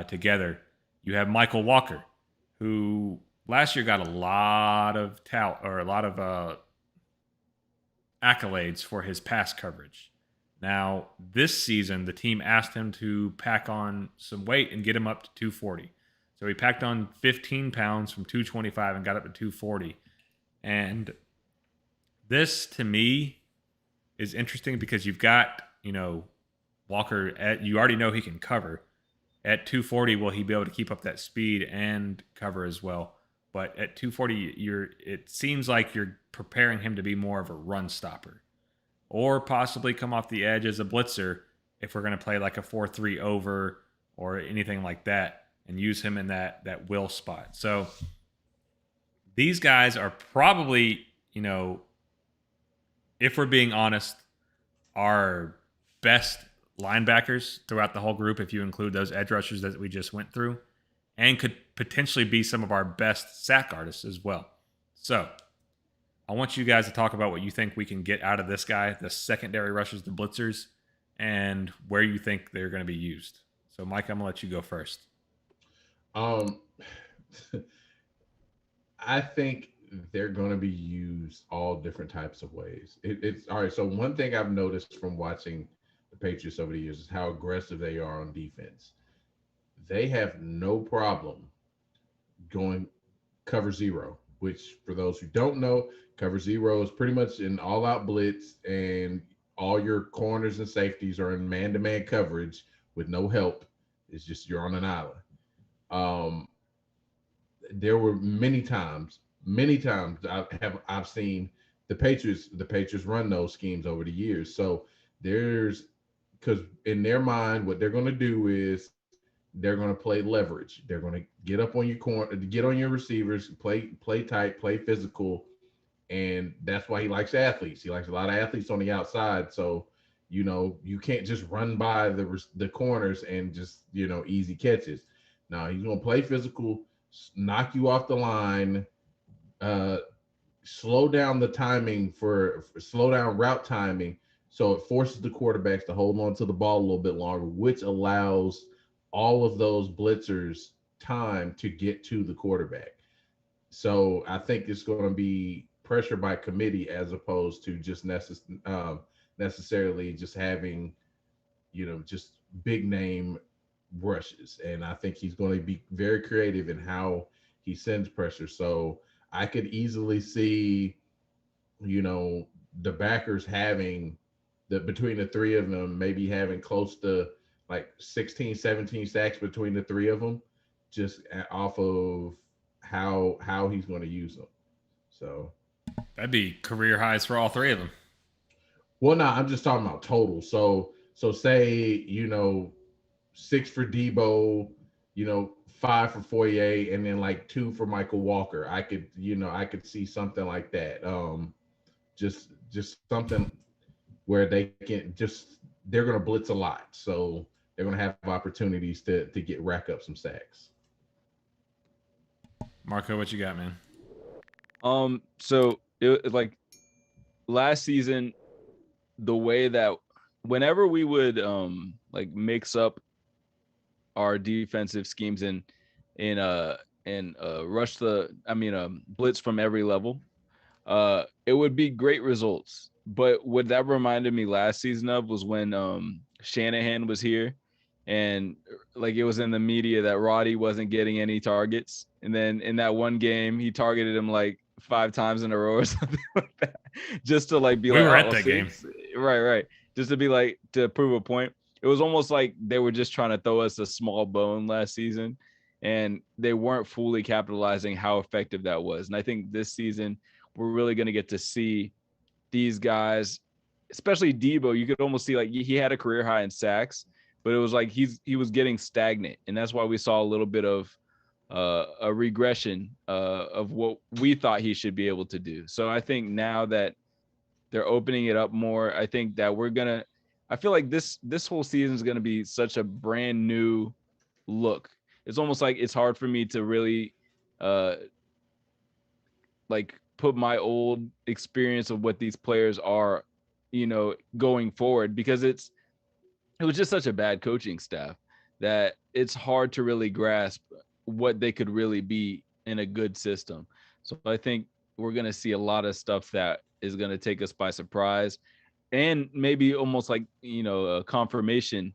together. You have Michael Walker, who last year got a lot of accolades for his pass coverage. Now, this season, the team asked him to pack on some weight and get him up to 240. So he packed on 15 pounds from 225 and got up to 240. And this, to me, is interesting because you've got, Walker, you already know he can cover. At 240, will he be able to keep up that speed and cover as well? But at 240, it seems like you're preparing him to be more of a run stopper, or possibly come off the edge as a blitzer if we're going to play like a 4-3 over or anything like that, and use him in that will spot. So these guys are probably, if we're being honest, our best linebackers throughout the whole group, if you include those edge rushers that we just went through, and could potentially be some of our best sack artists as well. So I want you guys to talk about what you think we can get out of this guy, the secondary rushers, the blitzers, and where you think they're going to be used. So, Mike, I'm going to let you go first. I think they're going to be used all different types of ways. It's all right. So one thing I've noticed from watching the Patriots over the years is how aggressive they are on defense. They have no problem going cover 0, which for those who don't know, cover 0 is pretty much an all-out blitz, and all your corners and safeties are in man-to-man coverage with no help. It's just you're on an island. There were many times I've seen the Patriots run those schemes over the years. So because in their mind, what they're going to do is they're going to play leverage. They're going to get up on your corner, get on your receivers, play tight, play physical, and that's why he likes athletes. He likes a lot of athletes on the outside. So you can't just run by the corners and just easy catches. Now he's going to play physical, knock you off the line, slow down route timing, so it forces the quarterbacks to hold on to the ball a little bit longer, which allows all of those blitzers time to get to the quarterback. So I think it's going to be pressure by committee as opposed to just necessarily just having, just big name rushes. And I think he's going to be very creative in how he sends pressure. So I could easily see, the backers having between the three of them, maybe having close to like 16, 17 sacks between the three of them, just off of how he's going to use them. So that'd be career highs for all three of them. Well, no, I'm just talking about total. So say, 6 for Debo, 5 for Foye, and then like 2 for Michael Walker. I could see something like that. Just something where they're going to blitz a lot. So they're going to have opportunities to rack up some sacks. Marco, what you got, man? So it like last season, the way that whenever we would like mix up our defensive schemes and rush blitz from every level, it would be great results. But what that reminded me last season of was when Shanahan was here, and like it was in the media that Roddy wasn't getting any targets, and then in that one game he targeted him like 5 times in a row or something like that, just to like be we like, were at that game, right, just to be like to prove a point. It was almost like they were just trying to throw us a small bone last season, and they weren't fully capitalizing how effective that was. And I think this season we're really going to get to see these guys, especially Debo. You could almost see like he had a career high in sacks, but it was like he was getting stagnant, and that's why we saw a little bit of a regression of what we thought he should be able to do. So I think now that they're opening it up more, I think that I feel like this whole season is going to be such a brand new look. It's almost like it's hard for me to really like put my old experience of what these players are, going forward, because it was just such a bad coaching staff that it's hard to really grasp what they could really be in a good system. So I think we're going to see a lot of stuff that is going to take us by surprise, and maybe almost like, a confirmation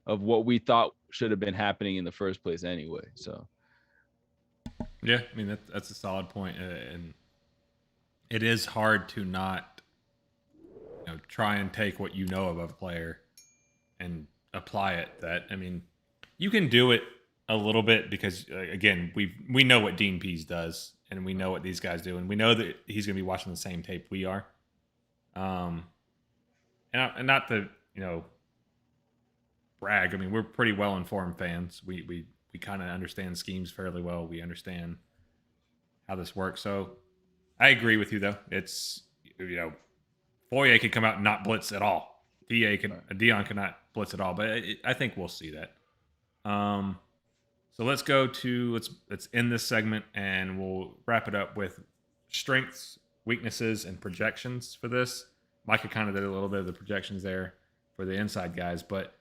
of what we thought should have been happening in the first place anyway. So yeah, I mean, that's a solid point. And it is hard to not, try and take what you know of a player and apply it. You can do it a little bit because, again, we know what Dean Pease does, and we know what these guys do, and we know that he's going to be watching the same tape we are. And not to, brag. I mean, we're pretty well-informed fans. We kind of understand schemes fairly well. We understand how this works. So I agree with you, though. It's, Foye could come out and not blitz at all. Dion cannot blitz at all, but I think we'll see that. So let's end this segment, and we'll wrap it up with strengths, weaknesses, and projections for this. Micah kind of did a little bit of the projections there for the inside guys, but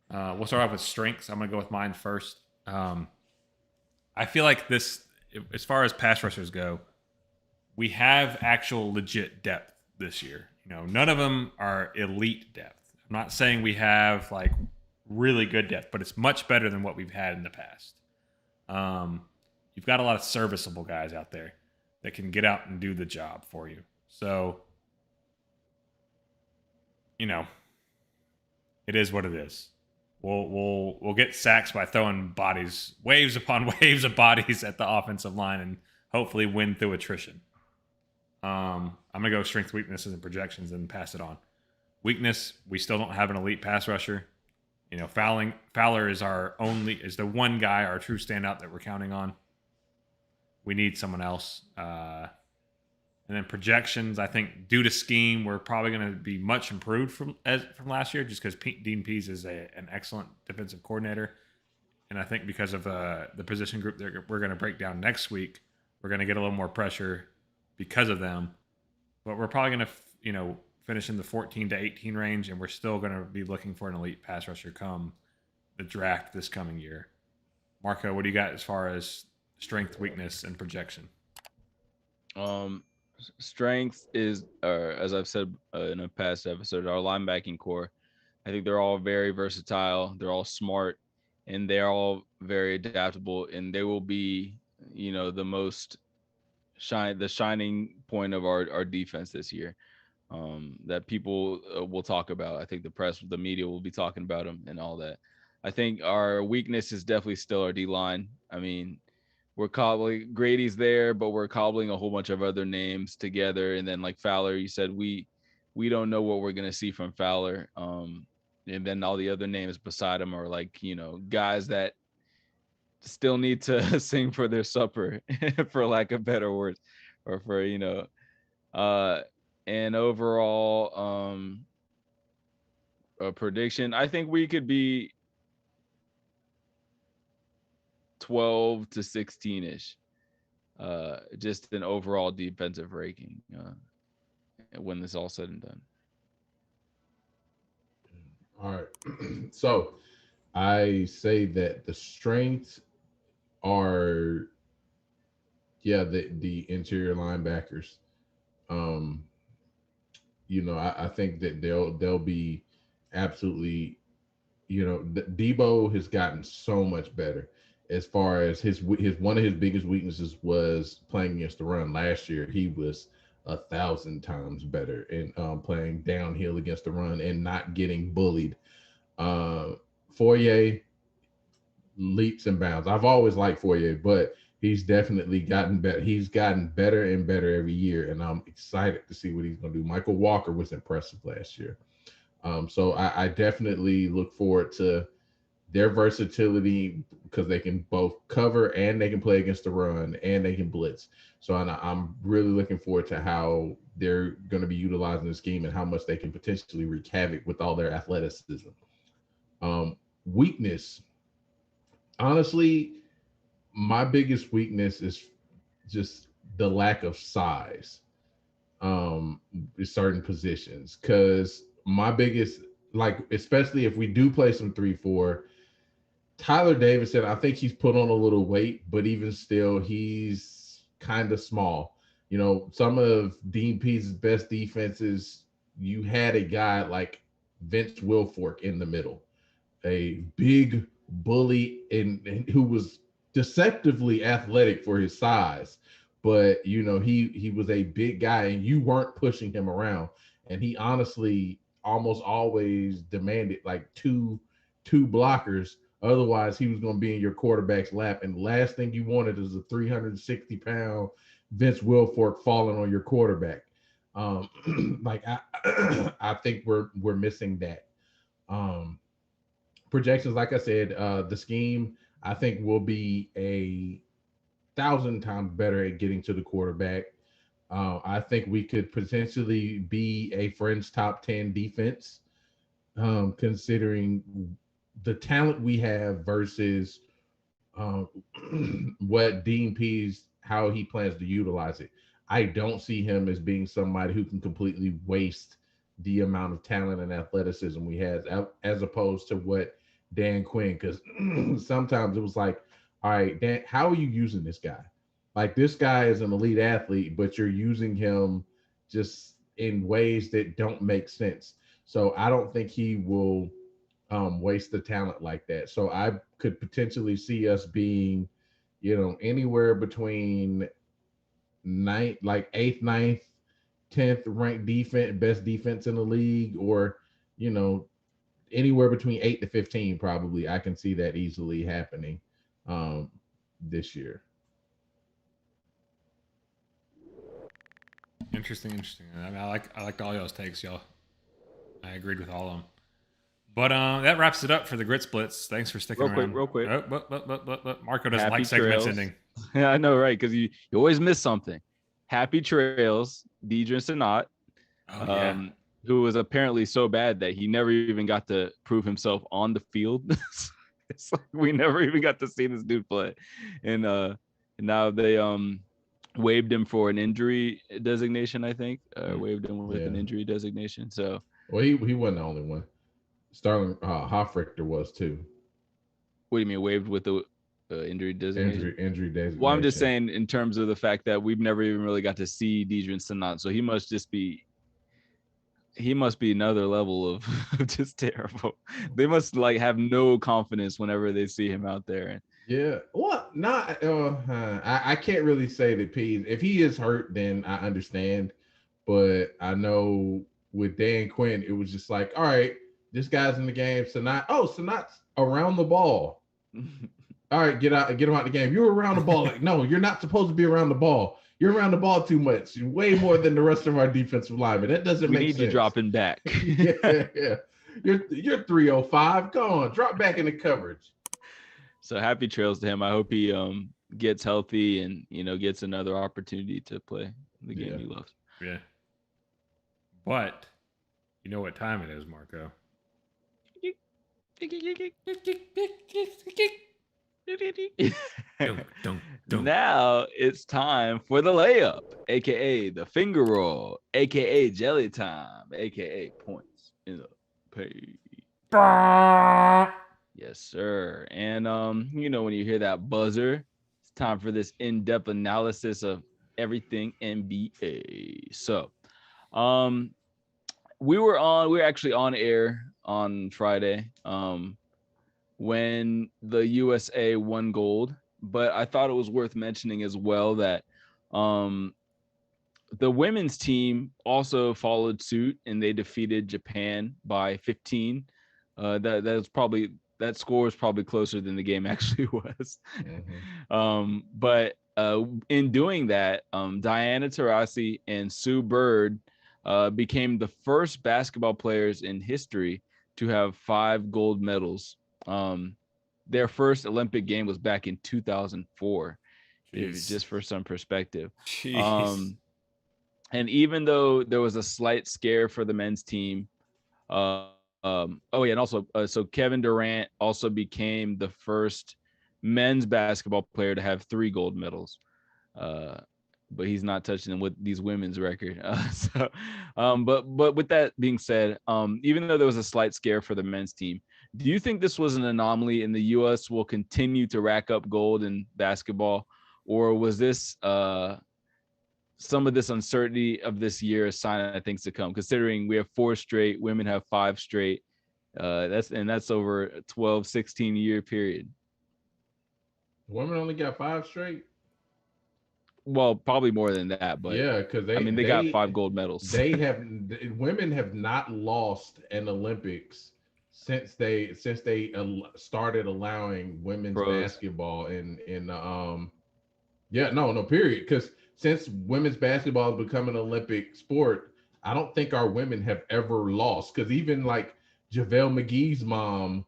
we'll start off with strengths. I'm going to go with mine first. I feel like this, as far as pass rushers go, we have actual legit depth this year. None of them are elite depth. I'm not saying we have like really good depth, but it's much better than what we've had in the past. You've got a lot of serviceable guys out there that can get out and do the job for you. So, it is what it is. We'll get sacks by throwing waves upon waves of bodies at the offensive line, and hopefully win through attrition. I'm gonna go strength, weaknesses, and projections, and pass it on. Weakness: we still don't have an elite pass rusher. Fowler is the one guy, our true standout that we're counting on. We need someone else. And then projections, I think due to scheme, we're probably going to be much improved from last year, just because Dean Pease is an excellent defensive coordinator. And I think because of the position group that we're going to break down next week, we're going to get a little more pressure because of them. But we're probably going to, finish in the 14 to 18 range, and we're still going to be looking for an elite pass rusher come the draft this coming year. Marco, what do you got as far as strength, weakness, and projection? strength is, as I've said in a past episode, our linebacking core. I think they're all very versatile. They're all smart, and they're all very adaptable. And they will be, the shining point of our defense this year. That people will talk about. I think the press, the media will be talking about them and all that. I think our weakness is definitely still our D line. I mean, we're cobbling Grady's there, but we're cobbling a whole bunch of other names together. And then like Fowler, you said we don't know what we're gonna see from Fowler. And then all the other names beside him are like, guys that still need to sing for their supper, for lack of better words, or for uh, and overall a prediction. I think we could be 12 to 16-ish. Just an overall defensive ranking when this all said and done. All right. So I say that the strengths are, the interior linebackers. I think that they'll be absolutely, Debo has gotten so much better as far as his one of his biggest weaknesses was playing against the run. Last year he was 1,000 times better in playing downhill against the run and not getting bullied. Fourier, leaps and bounds. I've always liked Fourier, but he's definitely gotten better. He's gotten better and better every year, and I'm excited to see what he's going to do. Michael Walker was impressive last year. So I definitely look forward to their versatility because they can both cover and they can play against the run and they can blitz. So I'm really looking forward to how they're going to be utilizing the scheme and how much they can potentially wreak havoc with all their athleticism. Weakness. Honestly, my biggest weakness is just the lack of size in certain positions. Because my biggest, like, especially if we do play some 3-4, Tyler Davidson, I think he's put on a little weight, but even still, he's kind of small. Some of Dean Pease's best defenses, you had a guy like Vince Wilfork in the middle, a big bully and who was deceptively athletic for his size, but he was a big guy and you weren't pushing him around, and he honestly almost always demanded like two blockers. Otherwise, he was going to be in your quarterback's lap, and the last thing you wanted is a 360-pound Vince Wilfork falling on your quarterback. Like I think we're missing that. Projections, like I said, the scheme I think will be 1,000 times better at getting to the quarterback. I think we could potentially be a French top 10 defense, considering the talent we have versus what Dean Pease, how he plans to utilize it. I don't see him as being somebody who can completely waste the amount of talent and athleticism we have, as opposed to what Dan Quinn, because sometimes it was like, all right, Dan, how are you using this guy? Like, this guy is an elite athlete, but you're using him just in ways that don't make sense. So I don't think he will waste the talent like that. So I could potentially see us being, anywhere between eighth, ninth, 10th ranked defense, best defense in the league, or, anywhere between 8 to 15, probably. I can see that easily happening this year. Interesting. I mean, I liked all y'all's takes, y'all. I agreed with all of them. But that wraps it up for the Grits Blitz. Thanks for sticking around. Real quick. Marco doesn't Happy like segments trails. ending. Yeah, I know, right? Because you always miss something. Happy trails, Deidre Sanat, Oh, yeah. who was apparently so bad that he never even got to prove himself on the field. It's like we never even got to see this dude play. And now they waived him for an injury designation, I think. Waived him with an injury designation. So, well, he wasn't the only one. Sterling Hoffrichter was too. What do you mean waived with the? injury designation. Injury designation. Well, I'm just saying in terms of the fact that we've never even really got to see Deidre Sanat, so he must be another level of just terrible. They must like have no confidence whenever they see him out there. Yeah, well, not. I can't really say that if he is hurt, then I understand. But I know with Dan Quinn, it was just like, all right, this guy's in the game. Sanat's around the ball. All right, get him out the game. You're around the ball. Like, no, you're not supposed to be around the ball. You're around the ball too much, way more than the rest of our defensive linemen. That doesn't make sense. We need you dropping back. yeah. You're 305. Go on, drop back in the coverage. So happy trails to him. I hope he gets healthy and gets another opportunity to play the game he loves. Yeah. But you know what time it is, Marco? Now it's time for the layup, aka the finger roll, aka jelly time, aka points in the pay. Yes, sir. And when you hear that buzzer, it's time for this in-depth analysis of everything NBA. So, we were actually on air on Friday when the USA won gold, but I thought it was worth mentioning as well that the women's team also followed suit and they defeated Japan by 15. That score is probably closer than the game actually was. Mm-hmm. But in doing that, Diana Taurasi and Sue Bird became the first basketball players in history to have 5 gold medals. Their first Olympic game was back in 2004, just for some perspective. And even though there was a slight scare for the men's team, and also so Kevin Durant also became the first men's basketball player to have 3 gold medals. But he's not touching them with these women's record. But with that being said, even though there was a slight scare for the men's team, do you think this was an anomaly and the U.S. will continue to rack up gold in basketball, or was this some of this uncertainty of this year a sign of things to come? Considering we have 4 straight, women have 5 straight. That's over a 12, 16 year period. Women only got 5 straight. Well, probably more than that, but yeah, because they got 5 gold medals. Women have not lost an Olympics since they started allowing women's basketball period. Because since women's basketball has become an Olympic sport, I don't think our women have ever lost. Because even like JaVale McGee's mom,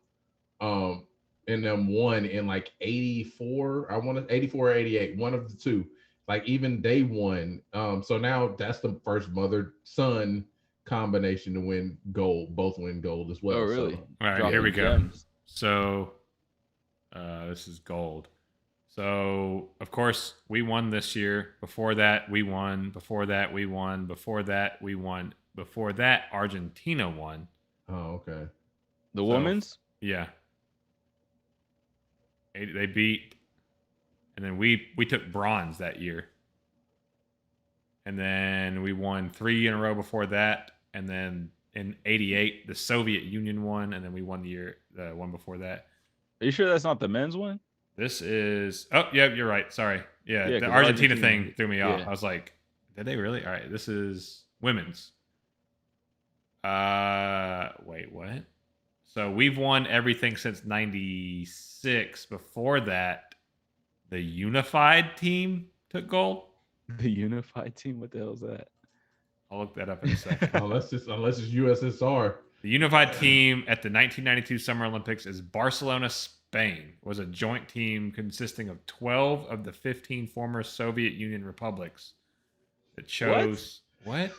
and them won in like 84. I want to 84 or 88, one of the two. Like even they won. So now that's the first mother-son combination to win gold. Both win gold as well. Oh, really? So, all right, here we go. So this is gold. So of course we won this year. Before that we won. Before that we won. Before that we won. Before that Argentina won. Oh, okay. The women's? Yeah. They beat, and then we took bronze that year. And then we won 3 in a row before that. And then in 88, the Soviet Union won, and then we won the one before that. Are you sure that's not the men's one? This is, oh, yeah, you're right. Sorry. Yeah, the Argentina thing threw me off. I was like, did they really? All right, this is women's. Wait, what? So we've won everything since 96. Before that, the unified team took gold. The unified team? What the hell is that? I'll look that up in a second. unless it's USSR. The unified team at the 1992 Summer Olympics is Barcelona, Spain. It was a joint team consisting of 12 of the 15 former Soviet Union republics. It chose what?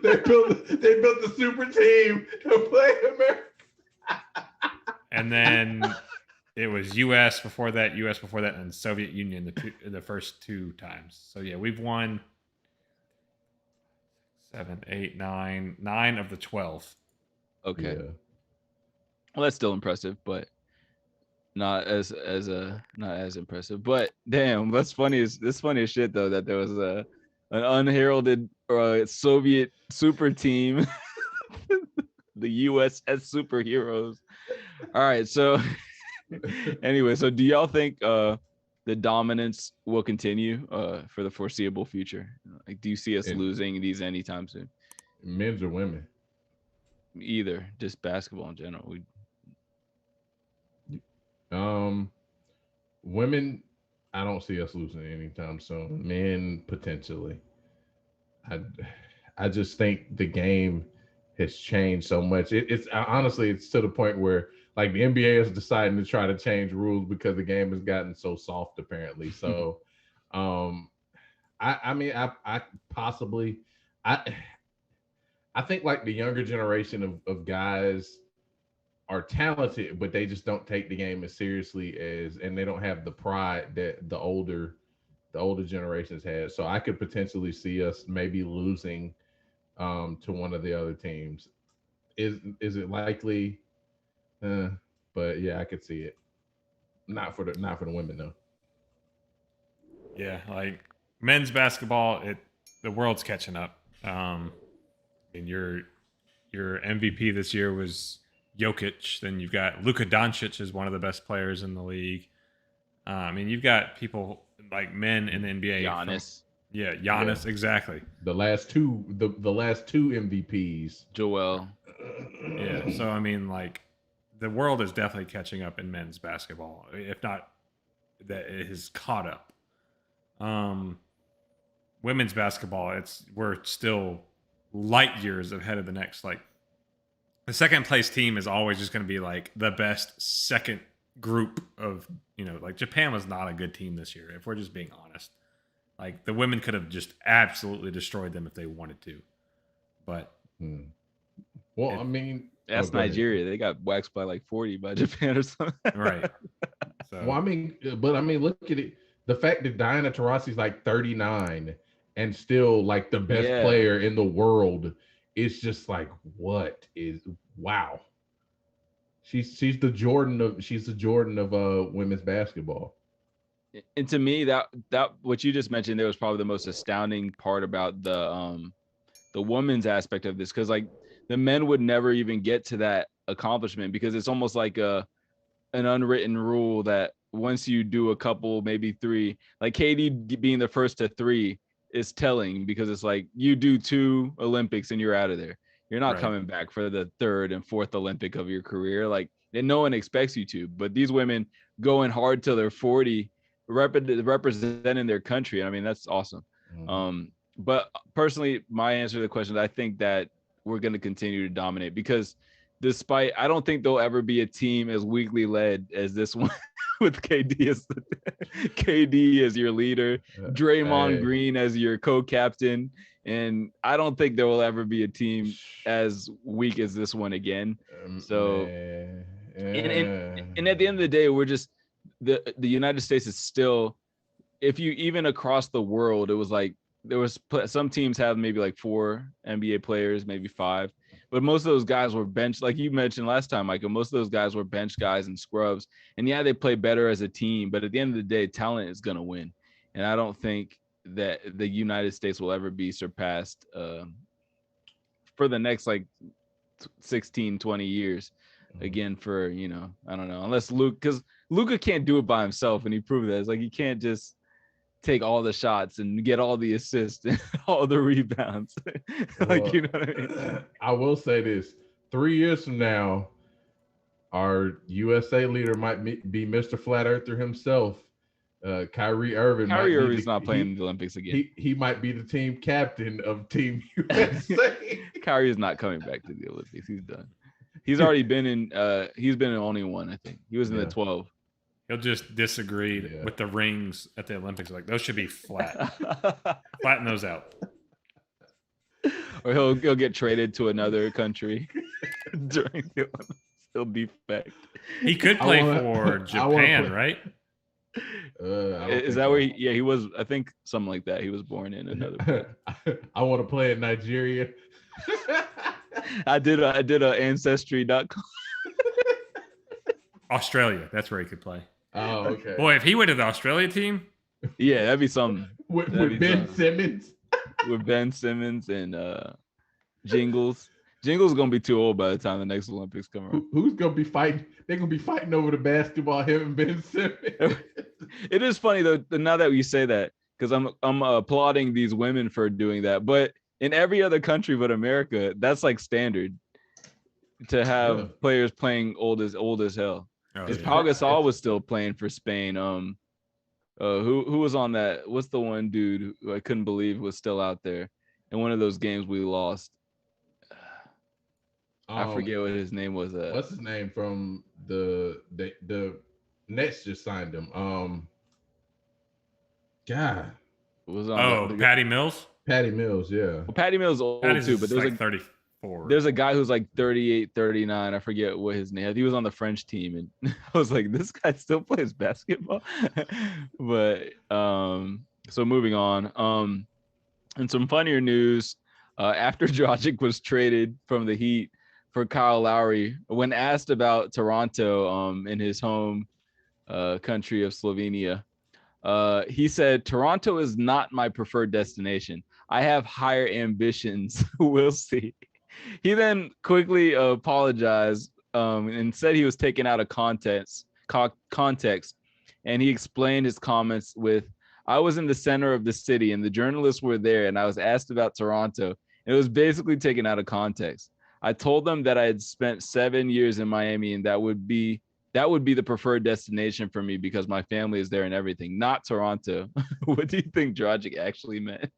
They built the super team to play America. And then it was US before that, and Soviet Union the first 2 times. So yeah, we've won 7, 8, 9 of the 12. Okay. Yeah. Well, that's still impressive, but not as impressive. But damn, what's funny is shit though that there was an unheralded Soviet super team, the USS Superheroes. All right, so anyway, so do y'all think the dominance will continue for the foreseeable future? Like, do you see us losing these anytime soon? Men's or women? Either, just basketball in general. Women, I don't see us losing anytime soon. Men, potentially. I just think the game has changed so much. It's honestly, it's to the point where like the NBA is deciding to try to change rules because the game has gotten so soft, apparently. So, I mean, I possibly, I think like the younger generation of guys are talented, but they just don't take the game as seriously as, and they don't have the pride that the older generations had. So I could potentially see us maybe losing to one of the other teams. Is it likely? But yeah, I could see it. Not for the women though. Yeah, like men's basketball, the world's catching up. And your MVP this year was Jokic. Then you've got Luka Doncic is one of the best players in the league. I mean, you've got people like men in the NBA. Giannis. Giannis, exactly. The last two MVPs. Joel. Yeah, so I mean, like, the world is definitely catching up in men's basketball. If not, that it has caught up. Women's basketball, we're still light years ahead of the next. Like, the second place team is always just going to be like the best second group of, like Japan was not a good team this year, if we're just being honest. Like, the women could have just absolutely destroyed them if they wanted to. But well, I mean, that's Nigeria. They got waxed by like 40 by Japan or something. Right. So. Well, I mean, look at it. The fact that Diana Taurasi's like 39 and still like the best player in the world is just like, wow. She's the Jordan of women's basketball. And to me, that what you just mentioned there was probably the most astounding part about the women's aspect of this, because like the men would never even get to that accomplishment, because it's almost like an unwritten rule that once you do a couple, maybe three, like KD being the first to three is telling, because it's like you do 2 Olympics and you're out of there. You're not coming back for the 3rd and 4th Olympic of your career. Like, and no one expects you to, but these women going hard till they're 40, representing their country. I mean, that's awesome. But personally, my answer to the question is I think that we're going to continue to dominate, because I don't think there'll ever be a team as weakly led as this one with KD as your leader, Draymond Green as your co-captain. And I don't think there will ever be a team as weak as this one again. So, and at the end of the day, we're just, the United States is still, if you even across the world, it was like, some teams have maybe like 4 NBA players, maybe 5. But most of those guys were bench, like you mentioned last time, Michael. Most of those guys were bench guys and scrubs. And yeah, they play better as a team. But at the end of the day, talent is going to win. And I don't think that the United States will ever be surpassed for the next like 16, 20 years. Again, for, I don't know, unless because Luka can't do it by himself. And he proved that. It's like, he can't just take all the shots and get all the assists and all the rebounds. Like, you know what I mean? I will say this: 3 years from now, our USA leader might be Mr. Flat Earther himself. Kyrie Irving. Kyrie Irving's not playing the Olympics again. He might be the team captain of Team USA. Kyrie is not coming back to the Olympics. He's done. He's already been in. He's been in only one, I think. He was in the 12. He'll just disagree with the rings at the Olympics. Like, those should be flat. Flatten those out. Or he'll get traded to another country during the Olympics. He'll defect. He could play for Japan, right? Is that where he was? I think something like that. He was born in another place. I want to play in Nigeria. I did a ancestry.com. Australia. That's where he could play. Oh, okay. Boy, if he went to the Australia team, Yeah, that'd be something. With That'd be Ben something. Simmons. With Ben Simmons and Jingles. Jingles gonna be too old by the time the next Olympics come around. Who's gonna be fighting? They're gonna be fighting over the basketball. Him and Ben Simmons. It is funny though. Now that you say that, because I'm applauding these women for doing that, but in every other country but America, that's like standard to have players playing old as hell. Because Pau Gasol was still playing for Spain. Who was on that? What's the one dude who I couldn't believe was still out there in one of those games we lost? I forget what his name was. What's his name from the Nets just signed him? God. Was on Patty Mills? Patty Mills, yeah. Well, Patty Mills is old too, but there's like 34. There's a guy who's like 38, 39. I forget what his name. He was on the French team, and I was like, this guy still plays basketball. But so moving on. And some funnier news. After Dragic was traded from the Heat for Kyle Lowry, when asked about Toronto in his home country of Slovenia, he said, "Toronto is not my preferred destination. I have higher ambitions. We'll see." He then quickly apologized and said he was taken out of context, and he explained his comments with, "I was in the center of the city and the journalists were there and I was asked about Toronto. It was basically taken out of context. I told them that I had spent 7 years in Miami and that would be the preferred destination for me because my family is there and everything, not Toronto." What do you think Dragic actually meant?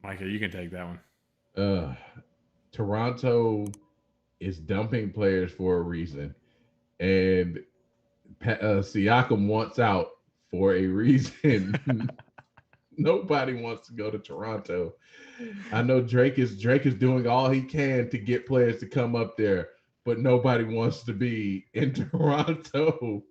Micah, you can take that one. Toronto is dumping players for a reason, and Siakam wants out for a reason. Nobody wants to go to Toronto. I know Drake is doing all he can to get players to come up there, but nobody wants to be in Toronto.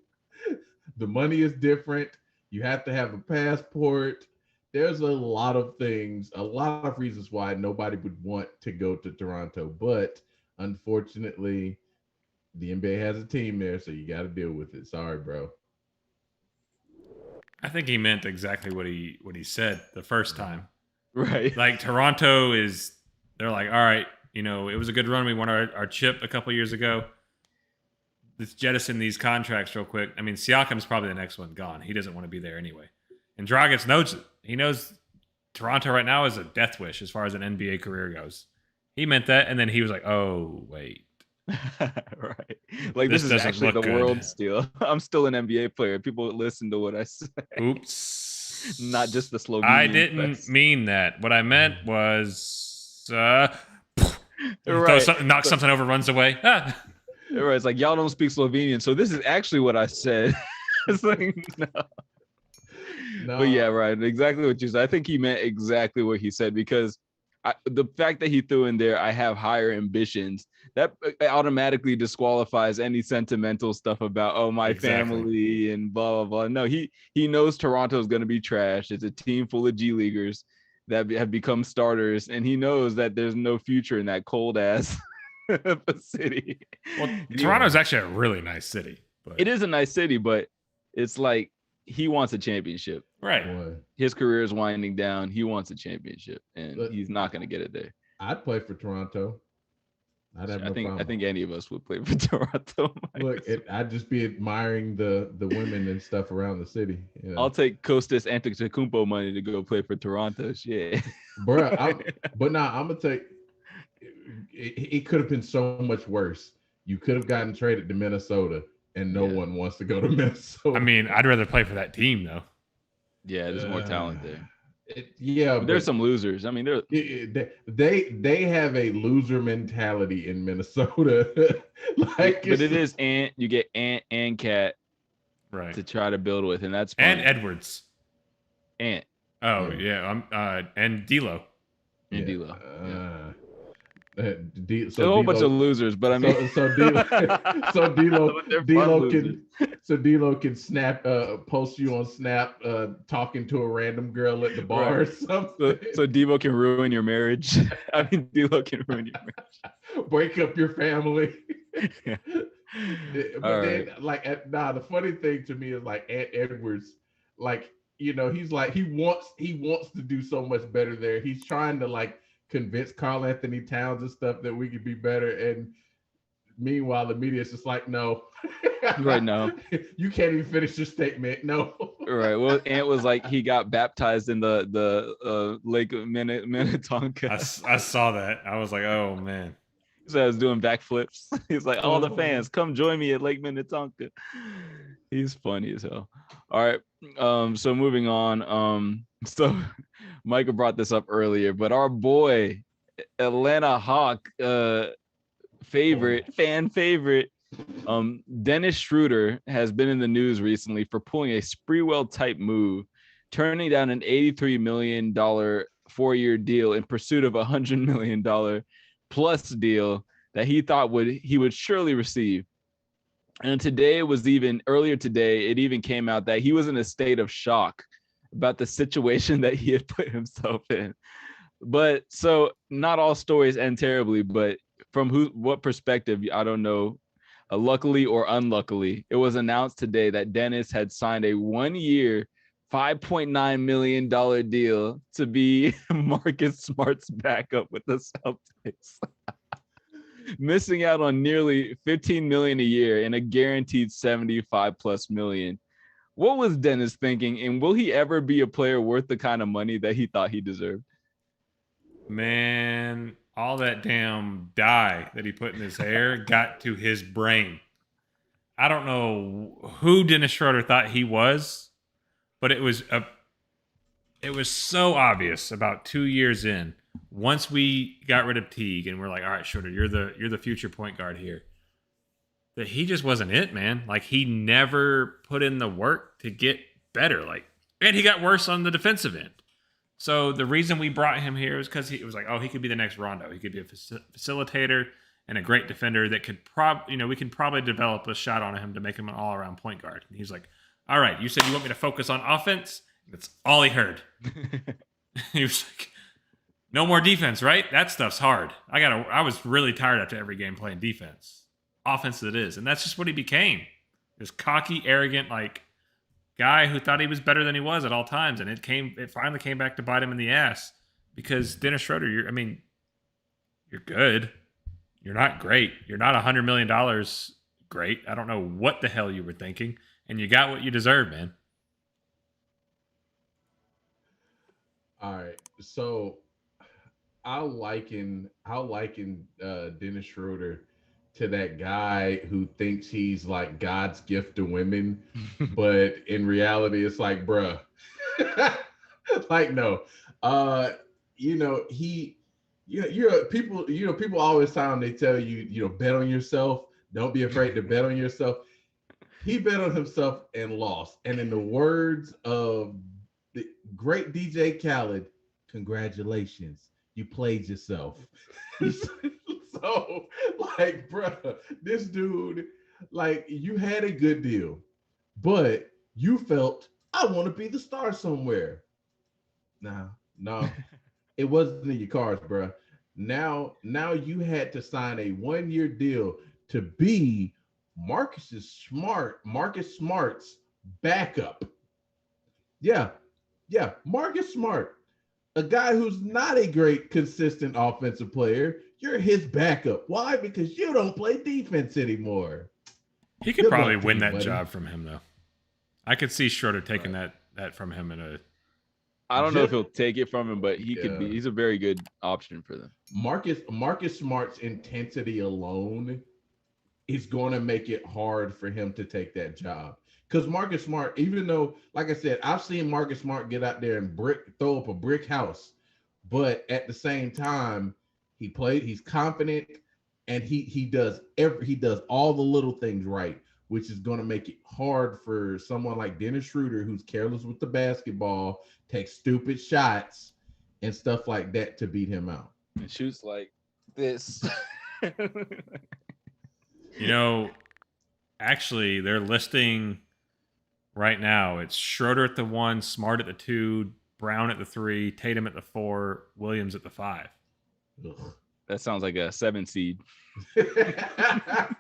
The money is different. You have to have a passport. There's a lot of things, a lot of reasons why nobody would want to go to Toronto. But unfortunately, the NBA has a team there, so you got to deal with it. Sorry, bro. I think he meant exactly what he said the first time. Right. Like Toronto they're like, all right, it was a good run. We won our chip a couple years ago. Let's jettison these contracts real quick. I mean, Siakam's probably the next one gone. He doesn't want to be there anyway. And Dragic knows it. He knows Toronto right now is a death wish as far as an NBA career goes. He meant that, and then he was like, oh, wait. Right. Like, this is actually the world still. I'm still an NBA player. People listen to what I say. Oops. Not just the Slovenian. I didn't mean that. What I meant was right. Knock something over, runs away. Right. It's like, y'all don't speak Slovenian, so this is actually what I said. It's like, no. But yeah, right. Exactly what you said. I think he meant exactly what he said, because the fact that he threw in there, I have higher ambitions, that automatically disqualifies any sentimental stuff about, my family and blah, blah, blah. No, he knows Toronto is going to be trash. It's a team full of G Leaguers that have become starters, and he knows that there's no future in that cold ass city. Well, Toronto is actually a really nice city. But... It is a nice city, but it's like, he wants a championship. Right. Boy. His career is winding down. He wants a championship, and he's not going to get it there. I'd play for Toronto. I think any of us would play for Toronto. Look, I'd just be admiring the women and stuff around the city. I'll take Kostas Antetokounmpo money to go play for Toronto. Shit, bro. I'm gonna take. It could have been so much worse. You could have gotten traded to Minnesota, and no one wants to go to Minnesota. I mean, I'd rather play for that team though. Yeah, there's more talent there. But there's some losers. I mean, they have a loser mentality in Minnesota. But it is Ant. You get Ant and Cat, right, to try to build with, and that's and Edwards. Ant. Oh yeah, and D'Lo. And D'Lo. a whole bunch of losers, but I mean, D'Lo can snap, post you on Snap, talking to a random girl at the bar or something. So D'Lo can ruin your marriage. I mean, D'Lo can ruin your marriage. Break up your family. Yeah. But then, the funny thing to me is like Ant Edwards, like, he's like he wants to do so much better there. He's trying to like convince Karl Anthony Towns and stuff that we could be better, and meanwhile the media is just like, no. Right now, you can't even finish your statement. No. Right. Well, Ant was like he got baptized in the Lake of Minnetonka. I saw that. I was like, oh man. So I was doing backflips. He's like, all the fans, come join me at Lake Minnetonka. He's funny as hell. All right. So moving on. So Micah brought this up earlier, but our boy, Atlanta Hawk fan favorite, Dennis Shreuder has been in the news recently for pulling a Sprewell type move, turning down an $83 million 4-year deal in pursuit of a $100 million plus deal that he thought he would surely receive. And earlier today, it even came out that he was in a state of shock about the situation that he had put himself in. But so not all stories end terribly, but from what perspective, I don't know. Luckily or unluckily, it was announced today that Denis had signed a 1-year, $5.9 million deal to be Marcus Smart's backup with the Celtics. Missing out on nearly $15 million a year and a guaranteed $75+ million. What was Denis thinking, and will he ever be a player worth the kind of money that he thought he deserved? Man, all that damn dye that he put in his hair got to his brain. I don't know who Dennis Shreuder thought he was, but it was so obvious about 2 years in. Once we got rid of Teague and we're like, all right, Shreuder, you're the future point guard here, that he just wasn't it, man. Like, he never put in the work to get better. And he got worse on the defensive end. So the reason we brought him here is because it was like, oh, he could be the next Rondo. He could be a facilitator and a great defender that could we can probably develop a shot on him to make him an all-around point guard. And he's like, all right, you said you want me to focus on offense? That's all he heard. He was like, no more defense, right? That stuff's hard. I was really tired after every game playing defense. Offense it is. And that's just what he became. This cocky, arrogant, guy who thought he was better than he was at all times. And it finally came back to bite him in the ass because Dennis Shreuder, you're good. You're not great. You're not $100 million great. I don't know what the hell you were thinking. And you got what you deserve, man. All right. So I'll liken Dennis Shreuder to that guy who thinks he's like God's gift to women, but in reality, it's like, bruh, no. People always they tell you, bet on yourself. Don't be afraid to bet on yourself. He bet on himself and lost. And in the words of the great DJ Khaled, congratulations, you played yourself. So, bruh, this dude, you had a good deal, but you felt, I want to be the star somewhere. No, it wasn't in your cards, bruh. Now you had to sign a 1-year deal to be Marcus Smart's backup. Yeah, Marcus Smart, a guy who's not a great consistent offensive player. You're his backup. Why? Because you don't play defense anymore. He could probably win that job from him, though. I could see Shreuder taking that from him I don't know if he'll take it from him, but he's a very good option for them. Marcus Smart's intensity alone is going to make it hard for him to take that job. Because Marcus Smart, even though, like I said, I've seen Marcus Smart get out there and throw up a brick house, but at the same time, he's confident, and he does all the little things right, which is going to make it hard for someone like Dennis Shreuder, who's careless with the basketball, takes stupid shots and stuff like that, to beat him out. And shoots like this. You know, actually, they're listing right now. It's Shreuder at the 1, Smart at the 2, Brown at the 3, Tatum at the 4, Williams at the 5. That sounds like a 7 seed. that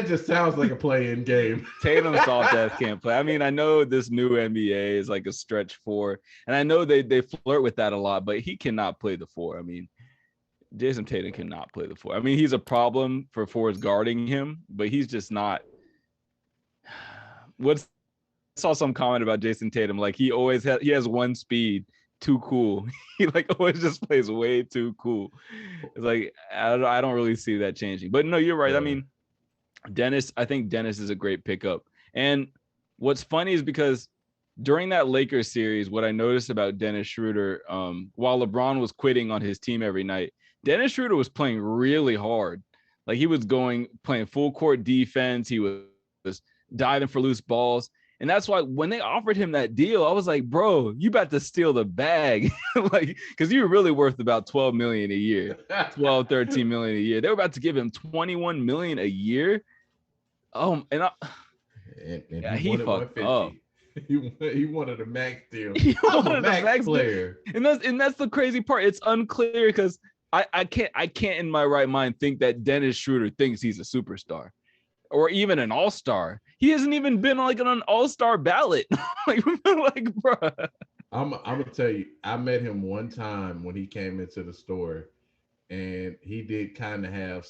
just sounds like a play-in game. Tatum soft ass can't play. I mean, I know this new NBA is like a stretch 4, and I know they flirt with that a lot, but he cannot play the 4. I mean, Jason Tatum cannot play the 4. I mean, he's a problem for 4s guarding him, but he's just not. I saw some comment about Jason Tatum, like he has one speed, too cool. He like always just plays way too cool. It's like I don't really see that changing. But no, you're right. Yeah. I mean, I think Denis is a great pickup. And what's funny is because during that Lakers series, what I noticed about Dennis Shreuder, while LeBron was quitting on his team every night, Dennis Shreuder was playing really hard. Like he was playing full court defense. He was diving for loose balls. And that's why when they offered him that deal, I was like, bro, you about to steal the bag. Like, because you're really worth about $12 million a year, 12, 13 million a year. They were about to give him $21 million a year. And he fucked up. He wanted a max deal. He wanted a max player. And that's the crazy part. It's unclear because I can't in my right mind think that Dennis Shreuder thinks he's a superstar or even an all-star. He hasn't even been like on an all-star ballot. like, bro. I'm gonna tell you, I met him one time when he came into the store, and he did kind of have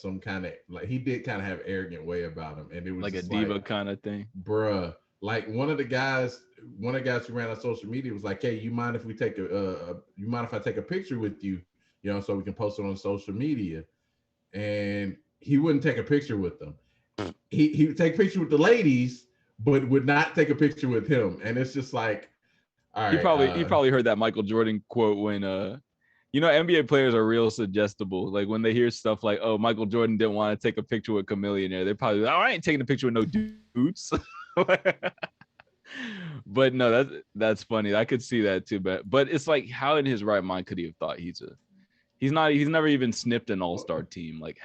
arrogant way about him, and it was like a diva kind of thing, bruh. Like one of the guys who ran on social media was like, "Hey, you mind if I take a picture with you, so we can post it on social media?" And he wouldn't take a picture with them. He would take a picture with the ladies, but would not take a picture with him. And it's just like, all right. He probably heard that Michael Jordan quote when NBA players are real suggestible. Like when they hear stuff like, "Oh, Michael Jordan didn't want to take a picture with Chameleonaire," they're probably like, "Oh, I ain't taking a picture with no dudes." But no, that's funny. I could see that too. But it's like, how in his right mind could he have thought he's never even sniffed an all-star team? Like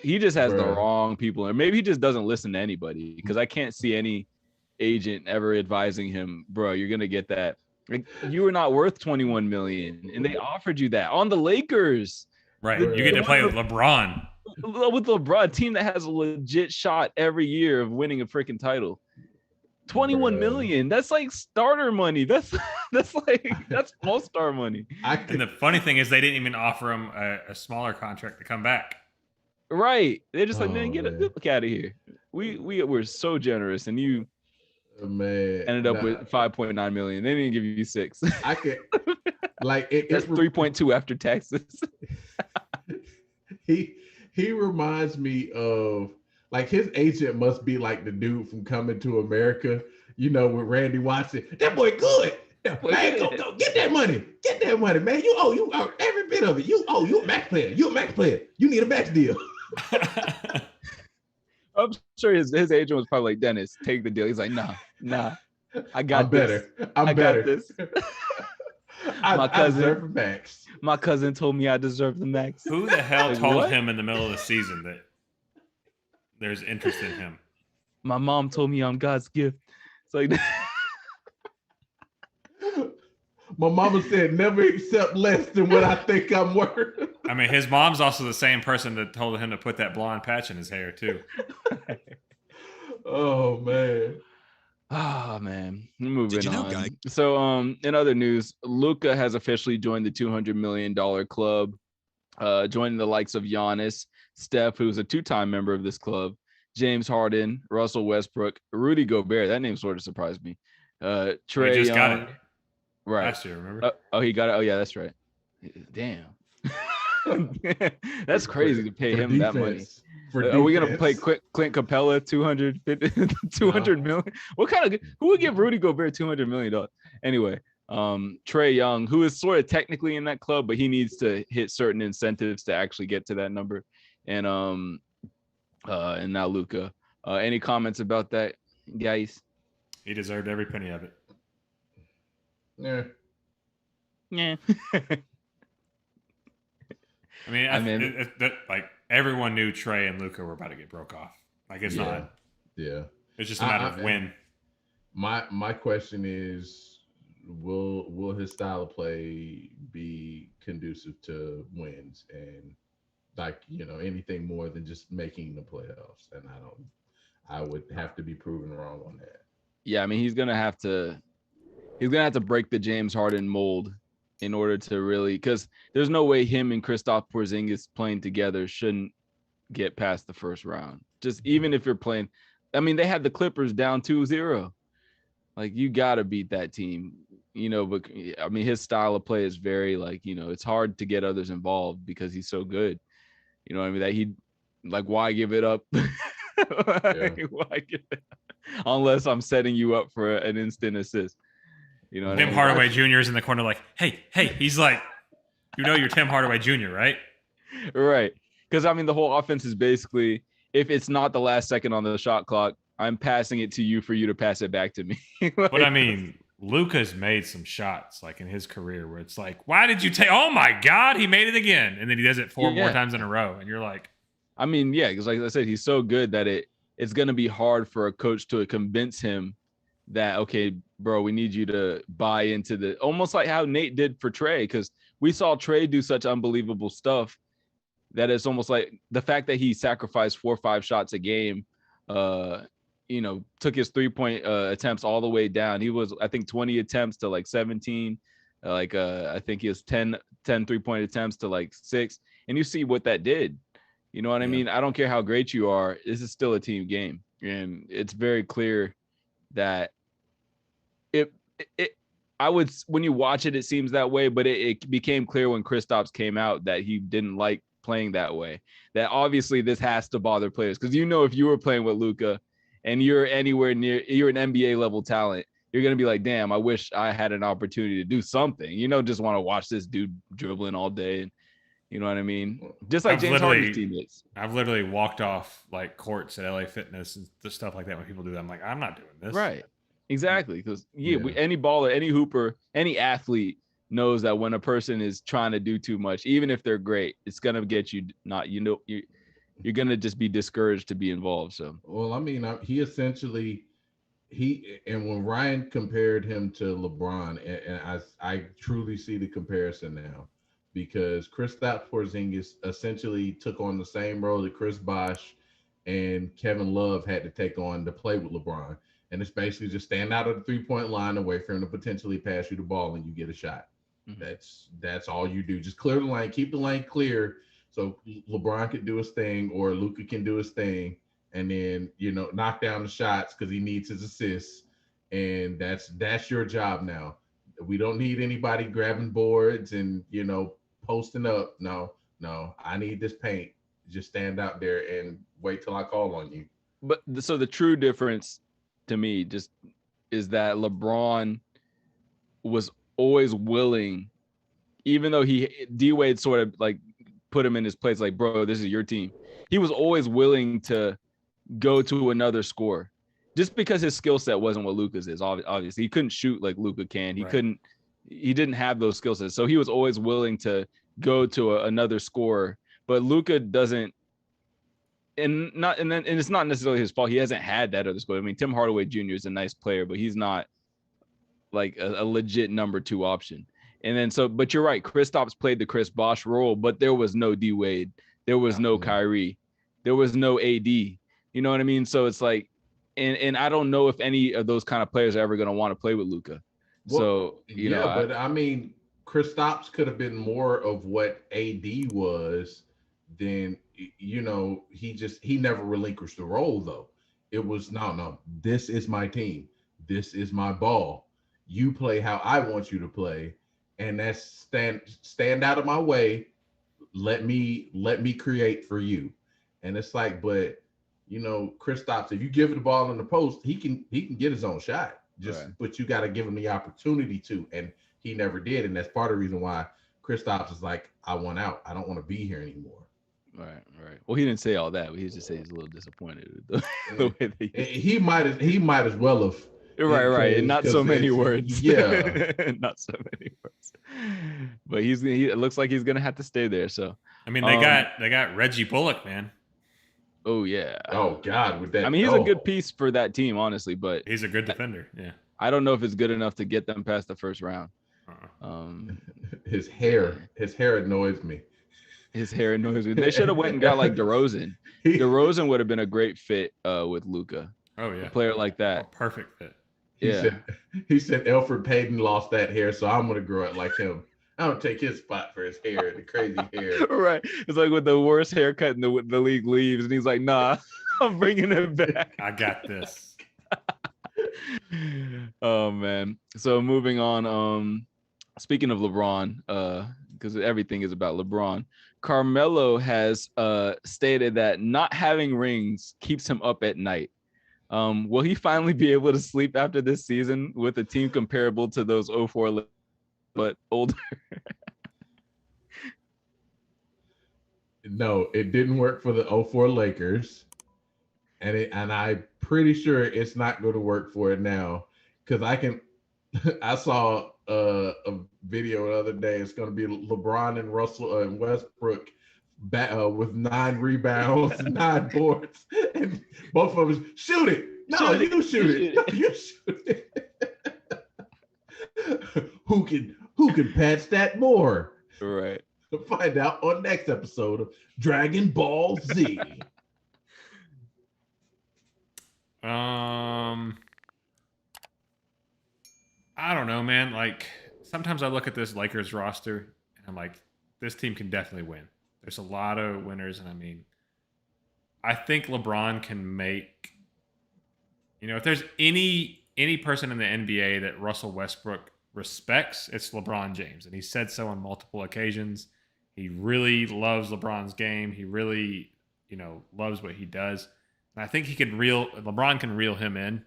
he just has the wrong people, or maybe he just doesn't listen to anybody, because I can't see any agent ever advising him, bro, you're gonna get that. Like, you were not worth 21 million, and they offered you that on the Lakers. Right, you get to play with LeBron. With LeBron, a team that has a legit shot every year of winning a freaking title. 21 million. That's like starter money. That's all-star money. And the funny thing is, they didn't even offer him a smaller contract to come back. Right. They're just like, man, get out of here. We were so generous, and you ended up with 5.9 million. They didn't give you 6. I could like it. That's 3.2 after taxes. He reminds me of, like, his agent must be like the dude from Coming to America, with Randy Watson. That boy good. Man, go get that money. Get that money, man. You owe every bit of it. You a max player. You a max player. You need a max deal. I'm sure his agent was probably like, "Denis, take the deal." He's like, nah. I got this. I'm better. Got this. I deserve the max. My cousin told me I deserve the max. Who the hell told him in the middle of the season that there's interest in him? My mom told me I'm God's gift. It's like, my mama said, never accept less than what I think I'm worth. I mean, his mom's also the same person that told him to put that blonde patch in his hair too. Oh man. Oh man. Moving on. So in other news, Luka has officially joined the $200 million club, joining the likes of Giannis, Steph, who's a 2-time member of this club, James Harden, Russell Westbrook, Rudy Gobert. That name sort of surprised me. Trae Young. Got it. Right. Last year, remember? He got it. Oh yeah, that's right. Damn. That's crazy to pay him that money. Are we gonna play Clint Capella 200 million? Who would give Rudy Gobert $200 million? Anyway, Trae Young, who is sort of technically in that club, but he needs to hit certain incentives to actually get to that number. And now Luka. Any comments about that, guys? He deserved every penny of it. Yeah. I mean, like everyone knew Trae and Luka were about to get broke off. Like it's not. Yeah. It's just a matter of when. My question is, will his style of play be conducive to wins and anything more than just making the playoffs? And I would have to be proven wrong on that. Yeah, I mean he's gonna have to break the James Harden mold in order to really, because there's no way him and Kristaps Porzingis playing together shouldn't get past the first round. Just even if you're playing, I mean they had the Clippers down 2-0. Like you gotta beat that team, but I mean his style of play is very it's hard to get others involved because he's so good. You know what I mean? That he why give it up? Why give it up? Unless I'm setting you up for an instant assist. Tim I mean? Hardaway Jr. is in the corner like, hey, he's like, you're Tim Hardaway Jr., right? Right. Because, I mean, the whole offense is basically, if it's not the last second on the shot clock, I'm passing it to you for you to pass it back to me. But, I mean, Luka's made some shots, in his career where it's like, why did you take – oh, my God, he made it again. And then he does it four more times in a row. And you're like – I mean, yeah, because like I said, he's so good that it's going to be hard for a coach to convince him that, okay, bro, we need you to buy into the almost like how Nate did for Trae, because we saw Trae do such unbelievable stuff that it's almost like the fact that he sacrificed 4 or 5 shots a game, took his 3-point attempts all the way down. He was, I think, 20 attempts to 17. I think he was 10 3-point attempts to 6. And you see what that did. You know what I mean? I don't care how great you are. This is still a team game. And it's very clear that when you watch it, it seems that way, but it became clear when Kristaps came out that he didn't like playing that way. That obviously this has to bother players, because if you were playing with Luka and you're anywhere near, you're an NBA level talent, you're going to be like, damn, I wish I had an opportunity to do something. Just want to watch this dude dribbling all day. And you know what I mean? Just like James Harden's teammates. I've literally walked off courts at LA Fitness and stuff like that. When people do that, I'm like, I'm not doing this. Right. Exactly. Because any baller, any hooper, any athlete knows that when a person is trying to do too much, even if they're great, it's going to get you you're going to just be discouraged to be involved. So, well, I mean, he essentially, and when Ryan compared him to LeBron, and I truly see the comparison now, because Kristaps Porzingis essentially took on the same role that Chris Bosh and Kevin Love had to take on to play with LeBron. And it's basically just stand out of the 3-point line and wait for him to potentially pass you the ball and you get a shot. Mm-hmm. That's all you do. Just clear the lane, keep the lane clear so LeBron can do his thing or Luka can do his thing, and then knock down the shots because he needs his assists. And that's your job now. We don't need anybody grabbing boards and posting up. No, I need this paint. Just stand out there and wait till I call on you. But so the true difference to me just is that LeBron was always willing, even though D-Wade sort of put him in his place, bro, this is your team. He was always willing to go to another scorer just because his skill set wasn't what Luka's is. Obviously, he couldn't shoot like Luka can. He didn't have those skill sets. So he was always willing to go to another scorer, but Luka doesn't. And it's not necessarily his fault. He hasn't had that other scorer. I mean, Tim Hardaway Jr. is a nice player, but he's not a legit number 2 option. And then but you're right. Kristaps played the Chris Bosh role, but there was no D Wade, there was no Kyrie, there was no AD. You know what I mean? So it's and I don't know if any of those kind of players are ever going to want to play with Luka. Well, so but I mean, Kristaps could have been more of what AD was than he never relinquished the role though. It was no, this is my team, this is my ball. You play how I want you to play, and that's stand out of my way. Let me create for you. And it's but Kristaps, if you give him the ball in the post, he can get his own shot. But you got to give him the opportunity to, and he never did. And that's part of the reason why Kristaps is I want out. I don't want to be here anymore. Right. Well, he didn't say all that. He just said he's a little disappointed with the way that he might as well have. Right. And not so many words. Yeah. Not so many words. But it looks like he's gonna have to stay there. So I mean, they got Reggie Bullock, man. oh yeah. Oh God, with that. I mean, he's a good piece for that team, honestly, but he's a good defender. Yeah. I don't know if it's good enough to get them past the first round. His hair annoys me. His hair annoys me. They should have went and got like DeRozan. DeRozan would have been a great fit with Luka. Oh yeah, a player like that. Perfect fit. He said Elfrid Payton lost that hair, so I'm gonna grow it like him. I'm gonna take his spot for his hair, the crazy hair. Right. It's like with the worst haircut in the league leaves, and he's like, "Nah, I'm bringing it back. I got this." Oh man. So moving on. Speaking of LeBron, because everything is about LeBron, Carmelo has stated that not having rings keeps him up at night. Will he finally be able to sleep after this season with a team comparable to those 04 but older? No, it didn't work for the 04 Lakers. And I'm pretty sure it's not going to work for it now. Because I saw a video the other day. It's going to be LeBron and Russell and Westbrook with 9 rebounds, 9 boards, and both of them shoot it. No, you shoot it. No, you shoot it. Who can patch that more? Right. Find out on next episode of Dragon Ball Z. I don't know, man. Like, sometimes I look at this Lakers roster and I'm like, this team can definitely win. There's a lot of winners, and I mean, I think LeBron can make, if there's any person in the NBA that Russell Westbrook respects, it's LeBron James. And he said so on multiple occasions. He really loves LeBron's game. He really, loves what he does. And I think LeBron can reel him in.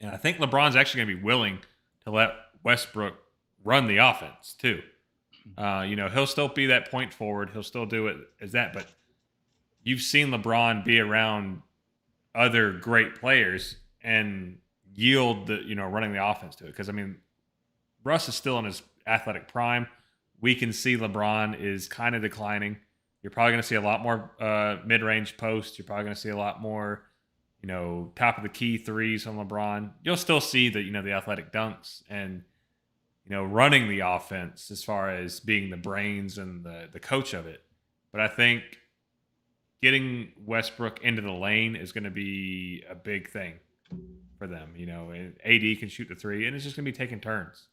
And I think LeBron's actually going to be willing to let Westbrook run the offense too. He'll still be that point forward. He'll still do it as that. But you've seen LeBron be around other great players and yield running the offense to it. Because, I mean, Russ is still in his athletic prime. We can see LeBron is kind of declining. You're probably going to see a lot more mid-range posts. You're probably going to see a lot more, top of the key threes from LeBron. You'll still see the athletic dunks and, running the offense as far as being the brains and the coach of it. But I think getting Westbrook into the lane is going to be a big thing for them. AD can shoot the three, and it's just going to be taking turns.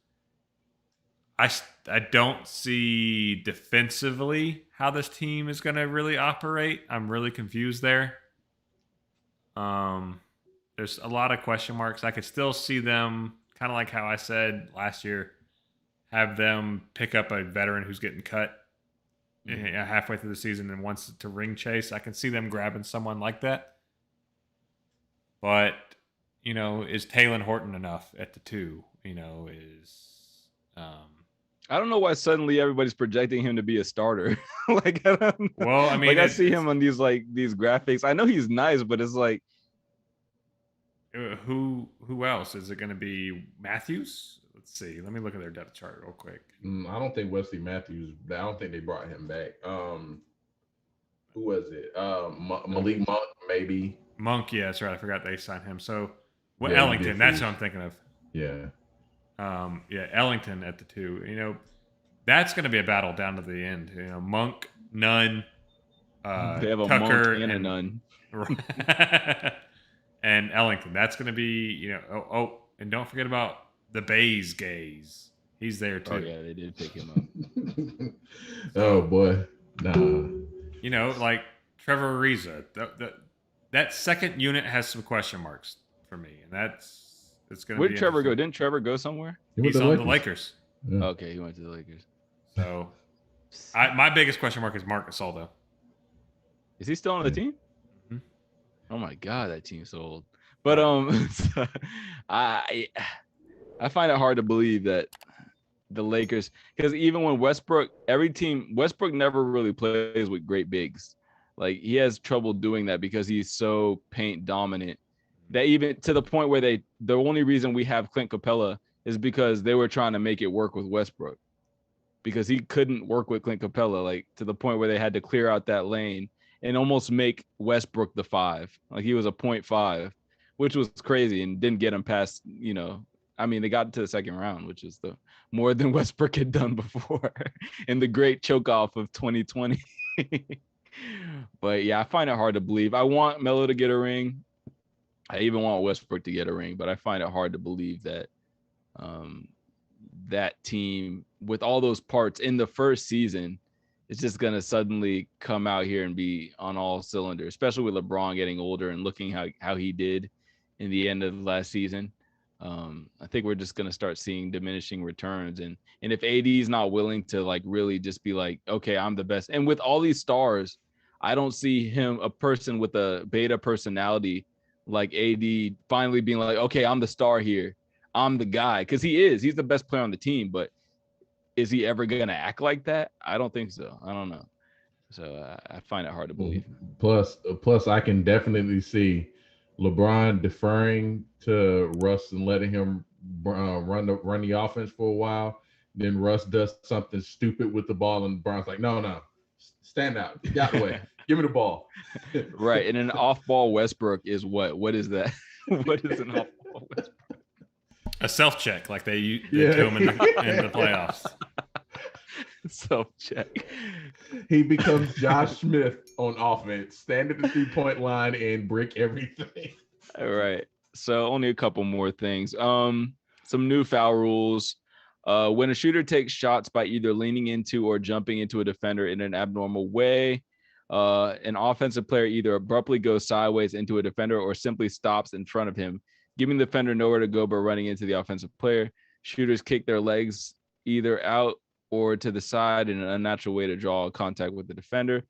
I don't see defensively how this team is going to really operate. I'm really confused there. There's a lot of question marks. I could still see them, kind of like how I said last year, have them pick up a veteran who's getting cut halfway through the season and wants to ring chase. I can see them grabbing someone like that. But, is Talen Horton enough at the 2? I don't know why suddenly everybody's projecting him to be a starter. I mean, I see him on these graphics. I know he's nice, but it's like, who else is it going to be? Matthews? Let's see. Let me look at their depth chart real quick. I don't think Wesley Matthews. I don't think they brought him back. Who was it? Malik Monk, maybe. Monk, yeah, that's right. I forgot they signed him. So, Ellington. That's what I'm thinking of. Yeah. Ellington at the 2. That's going to be a battle down to the end. Monk, Nunn, they have a Tucker, Monk and a Nunn, and Ellington. That's going to be, and don't forget about the Bays Gaze. He's there too. Oh yeah, they did pick him up. Oh boy, nah. Like Trevor Ariza. That second unit has some question marks for me, and it's going to be. Where did Trevor go? Didn't Trevor go somewhere? He's on the Lakers. Yeah. Okay, he went to the Lakers. So, my biggest question mark is Marc Gasol, though. Is he still on the team? Mm-hmm. Oh my God, that team's so old. But I find it hard to believe that the Lakers, because even when Westbrook never really plays with great bigs. Like, he has trouble doing that because he's so paint dominant. That even to the point where the only reason we have Clint Capella is because they were trying to make it work with Westbrook. because he couldn't work with Clint Capella, like to the point where they had to clear out that lane and almost make Westbrook the 5. Like he was a 0.5, which was crazy and didn't get him past, I mean, they got to the second round, which is the more than Westbrook had done before in the great choke off of 2020. But yeah, I find it hard to believe. I want Melo to get a ring. I even want Westbrook to get a ring, but I find it hard to believe that that team with all those parts in the first season is just going to suddenly come out here and be on all cylinders, especially with LeBron getting older and looking how he did in the end of last season. I think we're just going to start seeing diminishing returns. And if AD is not willing to like really just be like, okay, I'm the best. And with all these stars, I don't see him, a person with a beta personality like AD, finally being like, okay, I'm the star here. I'm the guy. Because he's the best player on the team. But is he ever going to act like that? I don't think so. I don't know. So I find it hard to believe. Plus, I can definitely see LeBron deferring to Russ and letting him run the offense for a while. Then Russ does something stupid with the ball, and LeBron's like, no, stand out, get out the way, give me the ball. Right, and an off-ball Westbrook is what? What is that? What is an off-ball Westbrook? A self-check, like they do him in the playoffs. Self-check. He becomes Josh Smith on offense, stand at the 3-point line and break everything. All right. So only a couple more things. Some new foul rules. When a shooter takes shots by either leaning into or jumping into a defender in an abnormal way, an offensive player either abruptly goes sideways into a defender or simply stops in front of him, giving the defender nowhere to go but running into the offensive player. Shooters kick their legs either out or to the side in an unnatural way to draw contact with the defender.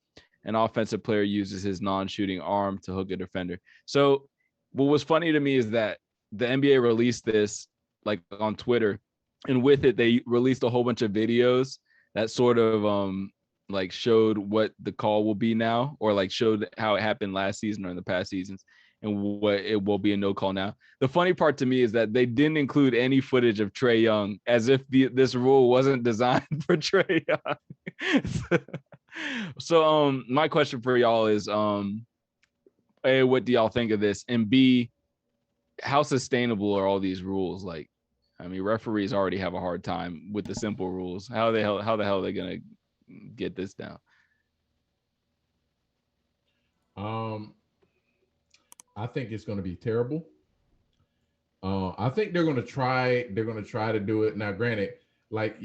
An offensive player uses his non-shooting arm to hook a defender. So what was funny to me is that the NBA released this like on Twitter, and with it, they released a whole bunch of videos that sort of like showed what the call will be now, or like showed how it happened last season or in the past seasons, and what it will be a no call now. The funny part to me is that they didn't include any footage of Trae Young, as if this rule wasn't designed for Trae Young. So my question for y'all is, A, what do y'all think of this? And B, how sustainable are all these rules? Like, I mean, referees already have a hard time with the simple rules. How the hell are they gonna get this down? I think it's going to be terrible. I think they're going to try. They're going to try to do it. Now, granted, like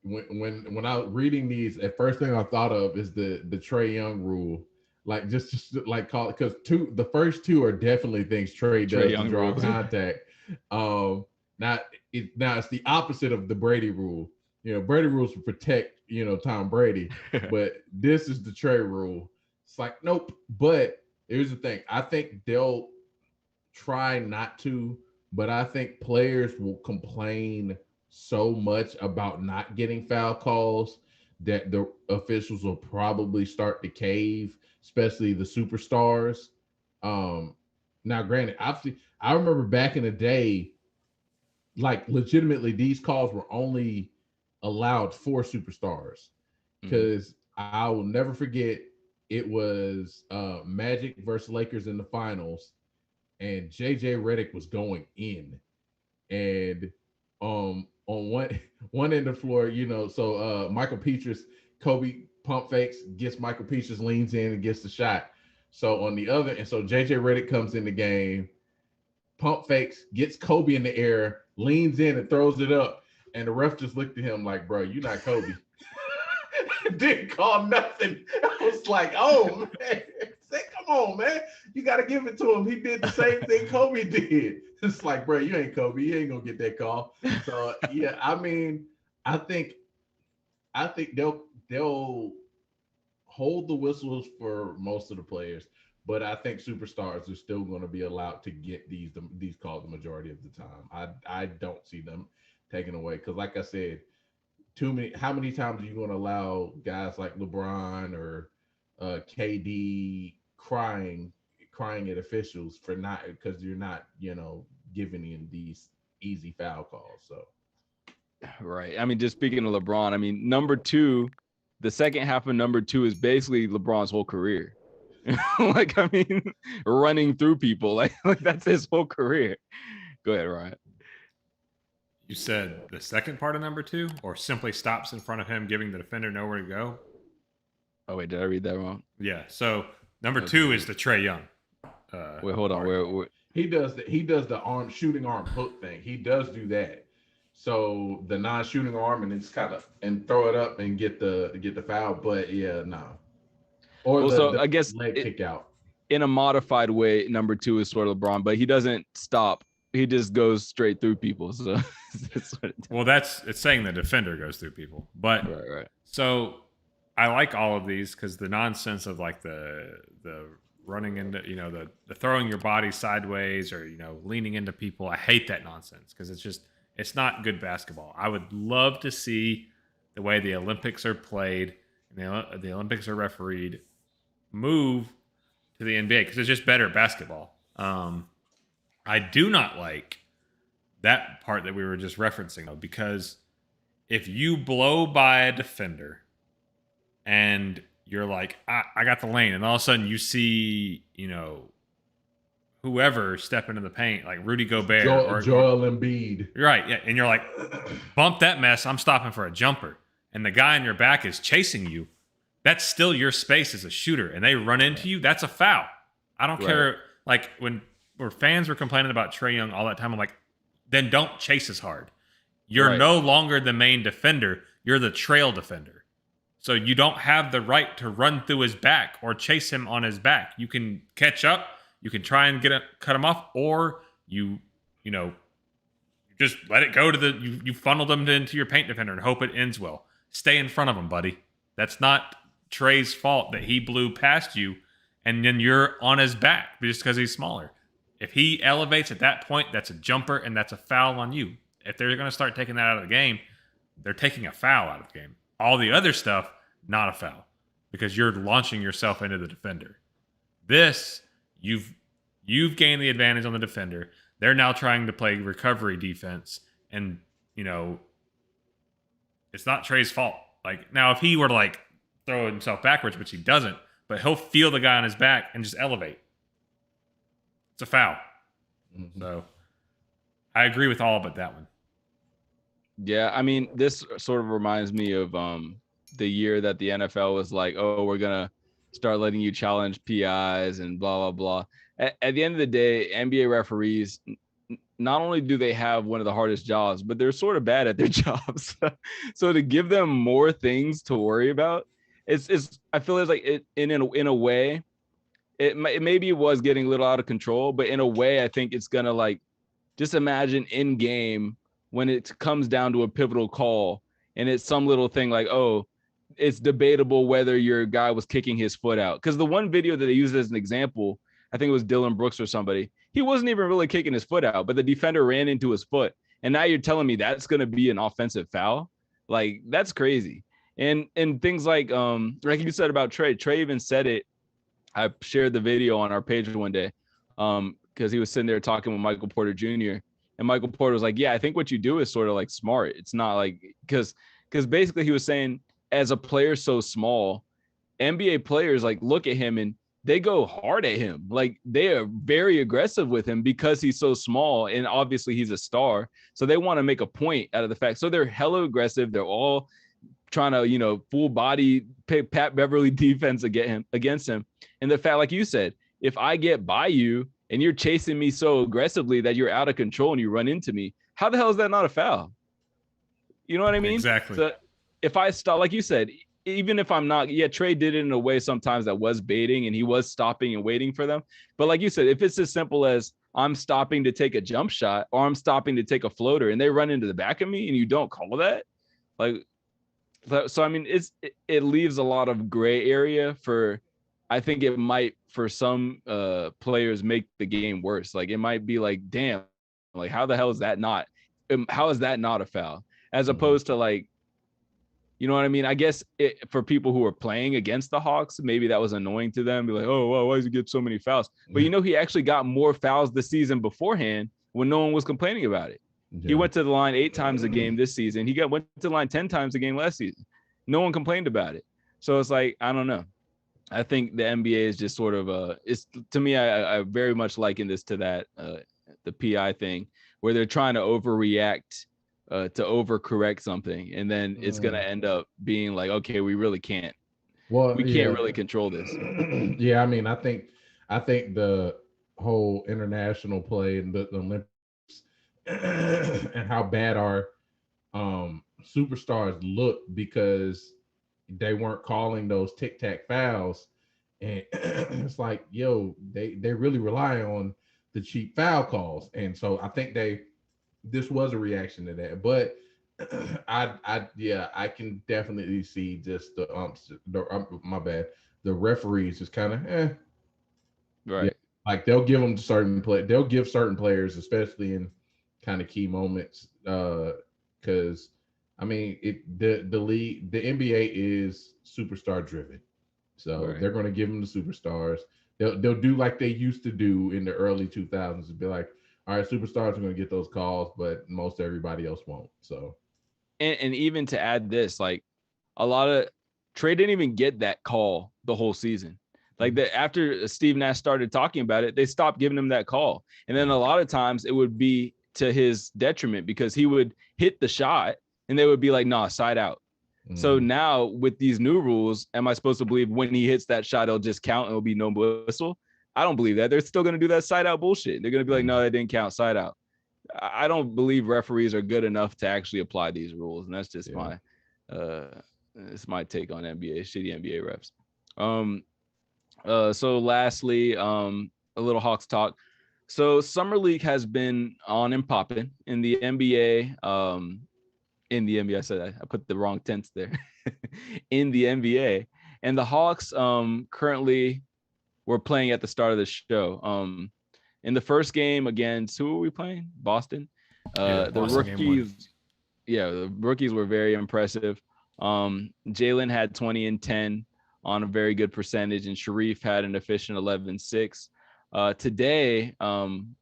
when I was reading these, at first thing I thought of is the Trae Young rule. Like just like call it, because the first two are definitely things Trae does to draw contact. Now it's the opposite of the Brady rule. Brady rules to protect Tom Brady, but this is the Trae rule. It's like nope. But here's the thing: I think they'll try not to, but I think players will complain so much about not getting foul calls that the officials will probably start to cave, especially the superstars. Now, granted, I remember back in the day, like legitimately, these calls were only allowed for superstars, because I will never forget, it was Magic versus Lakers in the finals, and JJ Redick was going in, and on one end of the floor, so Michael Petras, Kobe pump fakes, gets Michael Petras, leans in and gets the shot. So on the other, and so JJ Redick comes in the game, pump fakes, gets Kobe in the air, leans in and throws it up, and the ref just looked at him like, bro, you're not Kobe. Didn't call nothing. I was like, oh man, come on, man. You got to give it to him. He did the same thing Kobe did. It's like, bro, you ain't Kobe. You ain't gonna get that call. So yeah, I mean, I think they'll hold the whistles for most of the players, but I think superstars are still going to be allowed to get these calls the majority of the time. I don't see them taken away, because like I said, how many times are you going to allow guys like LeBron or KD crying at officials for not, because you're not giving in these easy foul calls? So Right. I mean, just speaking of LeBron, I mean, number 2, the second half of number 2 is basically LeBron's whole career. Like, I mean, running through people, like that's his whole career. Go ahead, Ryan. You said the second part of number 2, or simply stops in front of him, giving the defender nowhere to go? Oh, wait, did I read that wrong? Yeah. So number 2 is the Trae Young. Wait, hold on. Where? He does the shooting arm hook thing. He does do that. So the non-shooting arm and it's kind of and throw it up and get the foul. But yeah, no. Or well, I guess leg kick out. In a modified way, number 2 is sort of LeBron, but he doesn't stop. He just goes straight through people. So that's what it's saying the defender goes through people. But right. So I like all of these because the nonsense of like the running into, the throwing your body sideways or, leaning into people. I hate that nonsense because it's not good basketball. I would love to see the way the Olympics are played and the Olympics are refereed move to the NBA because it's just better basketball. I do not like that part that we were just referencing, though, because if you blow by a defender and you're like, I got the lane, and all of a sudden you see, whoever step into the paint, like Rudy Gobert or Joel Embiid. Right, yeah, and you're like, bump that mess, I'm stopping for a jumper. And the guy on your back is chasing you. That's still your space as a shooter, and they run into you, that's a foul. I don't care. Like, when fans were complaining about Trae Young all that time, I'm like, then don't chase as hard. You're no longer the main defender. You're the trail defender. So you don't have the right to run through his back or chase him on his back. You can catch up. You can try and cut him off, or you just let it go to you funnel them into your paint defender and hope it ends well. Stay in front of him, buddy. That's not Trae's fault that he blew past you and then you're on his back just because he's smaller. If he elevates at that point, that's a jumper and that's a foul on you. If they're going to start taking that out of the game, they're taking a foul out of the game. All the other stuff, not a foul, because you're launching yourself into the defender. This, you've gained the advantage on the defender. They're now trying to play recovery defense, and it's not Trae's fault. Like, now, if he were to throw himself backwards, which he doesn't, but he'll feel the guy on his back and just elevate. It's a foul. Mm-hmm. So I agree with all but that one. Yeah, I mean, this sort of reminds me of the year that the NFL was like, oh, we're going to start letting you challenge PIs and blah, blah, blah. At the end of the day, NBA referees, not only do they have one of the hardest jobs, but they're sort of bad at their jobs. So to give them more things to worry about, it's I feel it's like it in a way, it maybe was getting a little out of control, but in a way, I think it's going to just imagine in game when it comes down to a pivotal call and it's some little thing like, oh, it's debatable whether your guy was kicking his foot out. Because the one video that they used as an example, I think it was Dylan Brooks or somebody, he wasn't even really kicking his foot out, but the defender ran into his foot. And now you're telling me that's going to be an offensive foul? Like, that's crazy. And things like you said about Trae even said it. I shared the video on our page one day because he was sitting there talking with Michael Porter Jr. And Michael Porter was like, yeah, I think what you do is sort of smart. It's not because basically he was saying, as a player so small, NBA players look at him and they go hard at him. They are very aggressive with him because he's so small and obviously he's a star. So they want to make a point out of the fact. So they're hella aggressive. They're all trying to, full body Pat Beverly defense against him. And the fact, like you said, if I get by you and you're chasing me so aggressively that you're out of control and you run into me, how the hell is that not a foul? You know what I mean? Exactly. So if I stop, like you said, even if I'm not, Trae did it in a way sometimes that was baiting and he was stopping and waiting for them. But like you said, if it's as simple as I'm stopping to take a jump shot or I'm stopping to take a floater and they run into the back of me and you don't call that, so I mean, it leaves a lot of gray area for, I think it might, for some players, make the game worse. It might be damn, how the hell is that not? How is that not a foul? As opposed to you know what I mean? I guess for people who are playing against the Hawks, maybe that was annoying to them. Be like, oh, well, why does he get so many fouls? But he actually got more fouls the season beforehand when no one was complaining about it. He went to the line 8 times a game this season. He went to the line 10 times a game last season. No one complained about it. So it's like, I don't know. I think the NBA is just sort of it's to me, I very much liken this to that the PI thing where they're trying to overreact to overcorrect something, and then it's gonna end up being like, okay, we really can't. Well, we can't really control this. Yeah, I mean, I think the whole international play and the Olympics and how bad our superstars look because they weren't calling those tic-tac fouls, and it's like, yo, they really rely on the cheap foul calls, and so I think this was a reaction to that. But I can definitely see just the referees just kind of right. Yeah, like they'll give them they'll give certain players, especially in kind of key moments, because I mean the league, the NBA is superstar driven, so they're going to give them the superstars. They'll do like they used to do in the early 2000s and be like, all right, superstars are going to get those calls, but most everybody else won't. So, and even to add this, like a lot of Trae didn't even get that call the whole season. Like after Steve Nash started talking about it, they stopped giving him that call. And then a lot of times it would be to his detriment because he would hit the shot and they would be like, nah, side out. So now with these new rules, am I supposed to believe when he hits that shot, it'll just count and it'll be no whistle? I don't believe that. They're still going to do that side out bullshit. They're going to be like, no, that didn't count, side out. I don't believe referees are good enough to actually apply these rules. And that's just it's my take on NBA, shitty NBA refs. So lastly, a little Hawks talk. So Summer League has been on and popping in the NBA. I said I put the wrong tense there. In the NBA. And the Hawks currently were playing at the start of the show. In the first game against, who were we playing? Boston. The rookies were very impressive. Jalen had 20 and 10 on a very good percentage, and Sharif had an efficient 11-6. Today,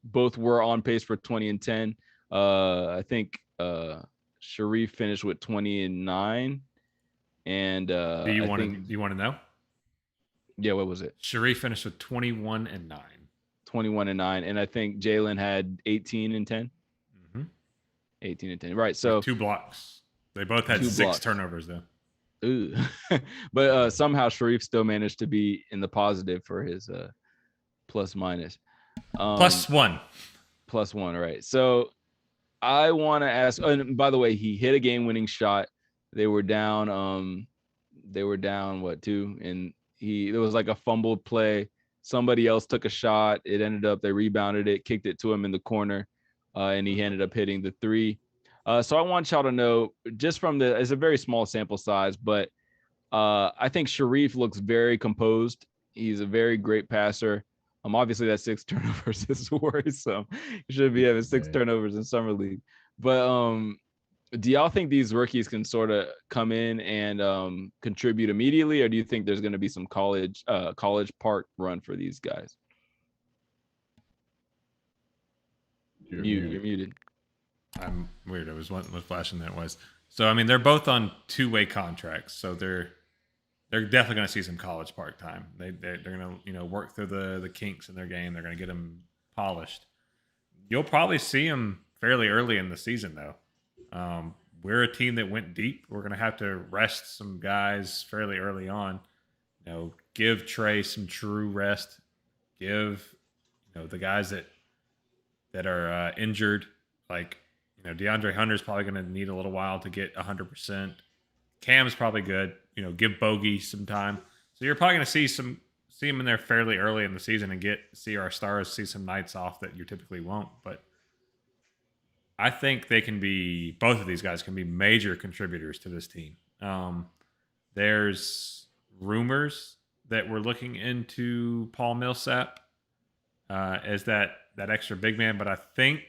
both were on pace for 20 and 10. I think Sharif finished with 20 and 9. And do you want to know? Yeah, what was it? Sharif finished with 21 and 9. 21 and 9, and I think Jalen had 18 and 10. 18 and 10, right? So 2 blocks. They both had 6 turnovers though. Ooh. But somehow Sharif still managed to be in the positive for his plus minus. +1. +1, right? So I want to ask. And by the way, he hit a game-winning shot. They were down. What, 2? And there was like a fumbled play. Somebody else took a shot. It ended up, they rebounded it, kicked it to him in the corner, and he ended up hitting the 3. So I want y'all to know, just from it's a very small sample size, but I think Sharif looks very composed. He's a very great passer. Obviously that 6 turnovers is worrisome. He should be having 6 turnovers in Summer League. But do y'all think these rookies can sort of come in and contribute immediately, or do you think there's going to be some college park run for these guys? You're muted. I'm weird. I was flashing that was. So I mean, they're both on 2-way contracts, so they're definitely going to see some college park time. They're going to work through the kinks in their game. They're going to get them polished. You'll probably see them fairly early in the season, though. We're a team that went deep. We're going to have to rest some guys fairly early on. Give Trae some true rest. Give the guys that are injured, like DeAndre Hunter's probably going to need a little while to get 100%. Cam's probably good. Give Bogey some time. So you're probably going to see him in there fairly early in the season and see our stars see some nights off that you typically won't. But I think both of these guys can be major contributors to this team. There's rumors that we're looking into Paul Millsap as that extra big man, but I think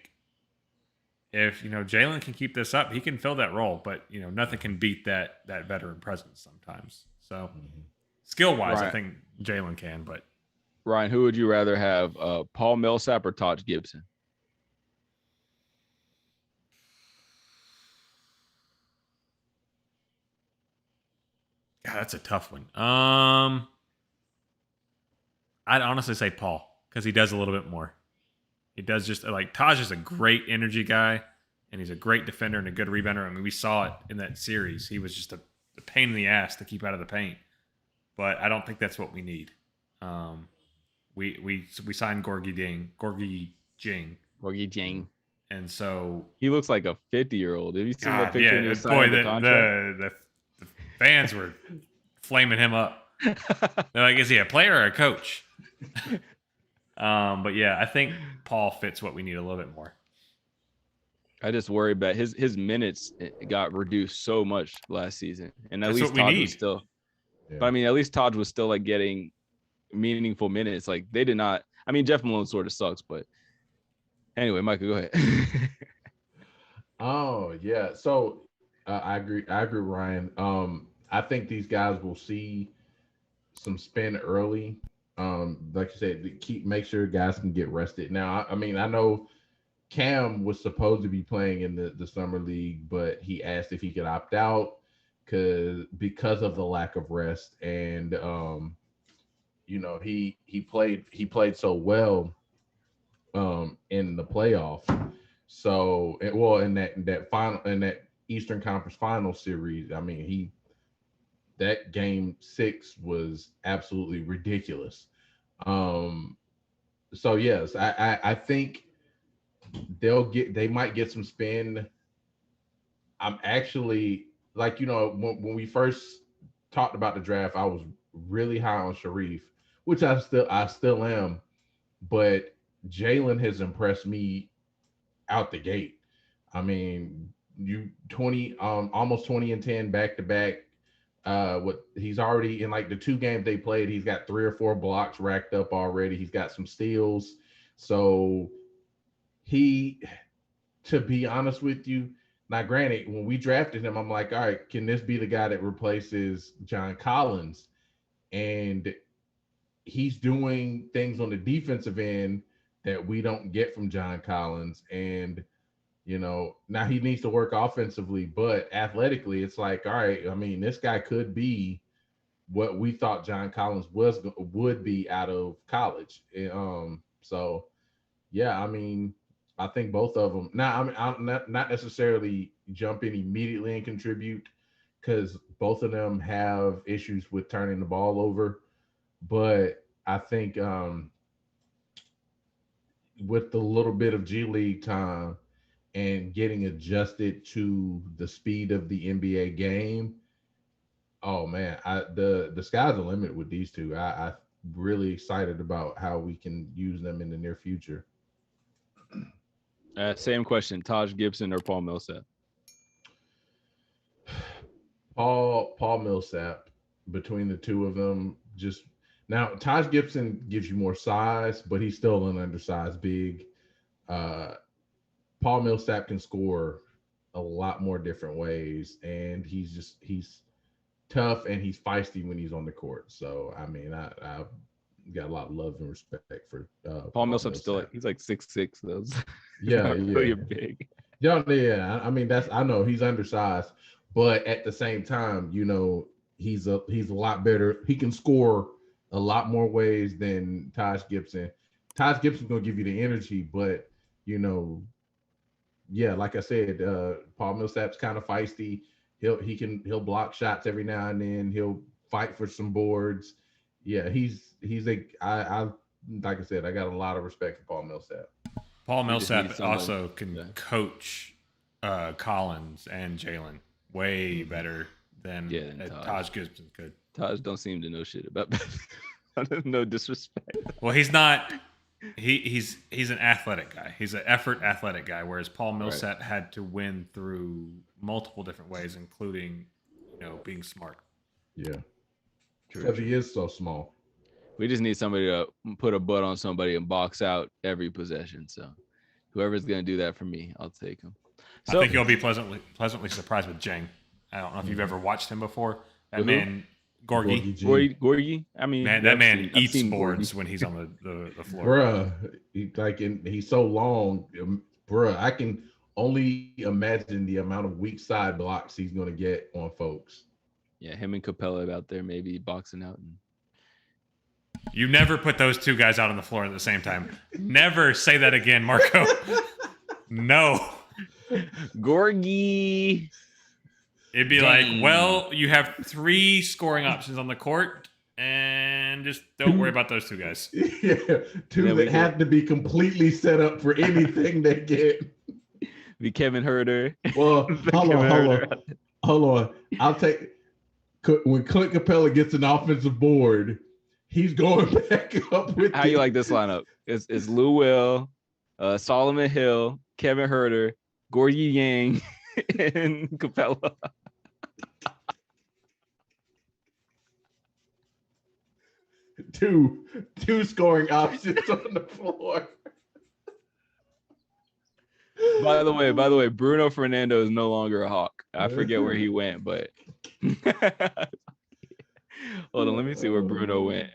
if Jalen can keep this up, he can fill that role. But nothing can beat that veteran presence sometimes. So skill wise, I think Jalen can. But Ryan, who would you rather have, Paul Millsap or Taj Gibson? God, that's a tough one. I'd honestly say Paul because he does a little bit more. He does just like Taj is a great energy guy, and he's a great defender and a good rebounder. I mean, we saw it in that series. He was just a pain in the ass to keep out of the paint. But I don't think that's what we need. We signed Gorgie Jing, and so He looks like a 50-year-old. Have you seen that God, picture? When he was signing the contract? the fans were flaming him up. They're like, is he a player or a coach? But yeah, I think Paul fits what we need a little bit more. I just worry about his minutes got reduced so much last season, and at That's least what we Todd need. was still. Yeah. But I mean, at least Todd was still like getting meaningful minutes. Like they did not. I mean, Jeff Malone sort of sucks, but anyway, Michael, go ahead. Oh yeah, so I agree, Ryan. I think these guys will see some spin early. Like you said, make sure guys can get rested. Now, I mean, I know Cam was supposed to be playing in the summer league, but he asked if he could opt out because of the lack of rest. And he played so well in the playoff. So in that Eastern Conference Final series, I mean, that game 6 was absolutely ridiculous. So yes, I think they might get some spin. I'm actually when we first talked about the draft, I was really high on Sharif, which I still am, but Jalen has impressed me out the gate. I mean, almost 20 and 10 back to back. He's already in like the 2 games they played, he's got 3 or 4 blocks racked up already. He's got some steals. So to be honest with you, now granted, when we drafted him, I'm like, all right, can this be the guy that replaces John Collins? And he's doing things on the defensive end that we don't get from John Collins. And now he needs to work offensively, but athletically, it's like, all right, I mean, this guy could be what we thought John Collins would be out of college. So yeah, I mean, I think both of them. Now, I mean, I'm not necessarily jump in immediately and contribute because both of them have issues with turning the ball over. But I think with the little bit of G League time and getting adjusted to the speed of the NBA game, oh man, the sky's the limit with these two. I'm really excited about how we can use them in the near future. Same question: Taj Gibson or Paul Millsap? Paul Millsap. Between the two of them, just now, Taj Gibson gives you more size, but he's still an undersized big. Paul Millsap can score a lot more different ways, and he's tough and he's feisty when he's on the court. So I mean, I've got a lot of love and respect for Paul Millsap's still he's like 6'6", though. Yeah, really big. Yeah. I mean, I know he's undersized, but at the same time, he's a lot better. He can score a lot more ways than Taj Gibson. Taj Gibson's gonna give you the energy, but yeah, like I said, Paul Millsap's kind of feisty. He'll block shots every now and then. He'll fight for some boards. Yeah, I like I said, I got a lot of respect for Paul Millsap. Paul Millsap also can coach Collins and Jalen way better than Taj Gibson could. Taj don't seem to know shit about that. No disrespect. Well, he's not. He's an athletic guy. He's an effort athletic guy, whereas Paul Millsap had to win through multiple different ways, including being smart. Yeah, because he is so small. We just need somebody to put a butt on somebody and box out every possession. So whoever's going to do that for me, I'll take him. So, I think you'll be pleasantly surprised with Jang. I don't know if you've ever watched him before. That man, Gorgie. I mean, that man eats boards when he's on the Bruh, floor. he's so long. Bruh, I can only imagine the amount of weak side blocks he's going to get on folks. Yeah, him and Capella out there maybe boxing out. You never put those two guys out on the floor at the same time. Never say that again, Marco. No. Gorgie. It'd be like, well, you have 3 scoring options on the court, and just don't worry about those 2 guys. Yeah, 2 that have to be completely set up for anything they get. Be Kevin Herter. Well, hold on. I'll take when Clint Capella gets an offensive board, he's going back up with. How you like this lineup? It's Lou Will, Solomon Hill, Kevin Herter, Gorgie Yang, and Capella. Two scoring options on the floor. By the way, Bruno Fernando is no longer a Hawk. I forget where he went, but hold on, let me see where Bruno went.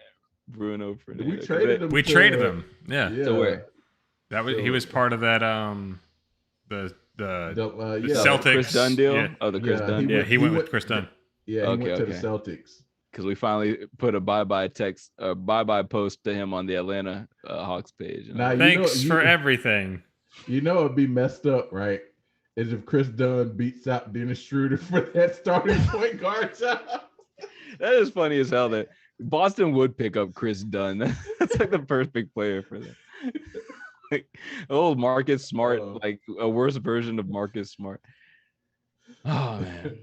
Bruno Fernando. We traded him. Yeah. So where? He was part of that the Celtics Chris Dunn deal. Yeah. Oh, the Chris Dunn. He went with Chris Dunn. Yeah, he went to the Celtics. Because we finally put a bye-bye post to him on the Atlanta Hawks page. Now, thanks for everything. You know it'd be messed up, right? Is if Chris Dunn beats out Dennis Shreuder for that starting point guard job. That is funny as hell that Boston would pick up Chris Dunn. That's like the perfect player for them. Like old Marcus Smart, like a worse version of Marcus Smart. Oh man.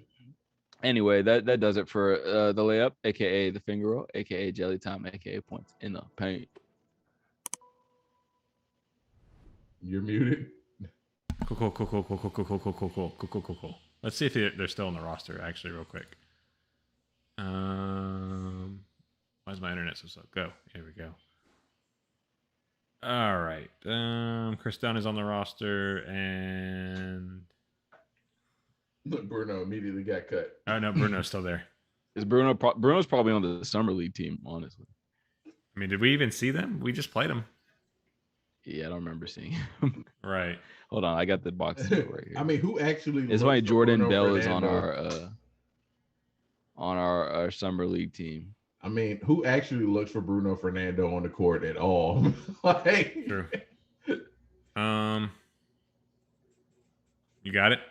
Anyway, that does it for the layup, aka the finger roll, aka jelly time, aka points in the paint. You're muted. Cool. Let's see if they're still on the roster, actually, real quick. Why is my internet so slow? Go. Here we go. All right. Chris Dunn is on the roster, and look, Bruno immediately got cut. Oh no, Bruno's still there. Is Bruno's probably on the summer league team, honestly. I mean, did we even see them? We just played them. Yeah, I don't remember seeing him. Right. Hold on, I got the box right here. I mean, who actually? It's why Jordan Bell is on our summer league team. I mean, who actually looks for Bruno Fernando on the court at all? Like, true. You got it.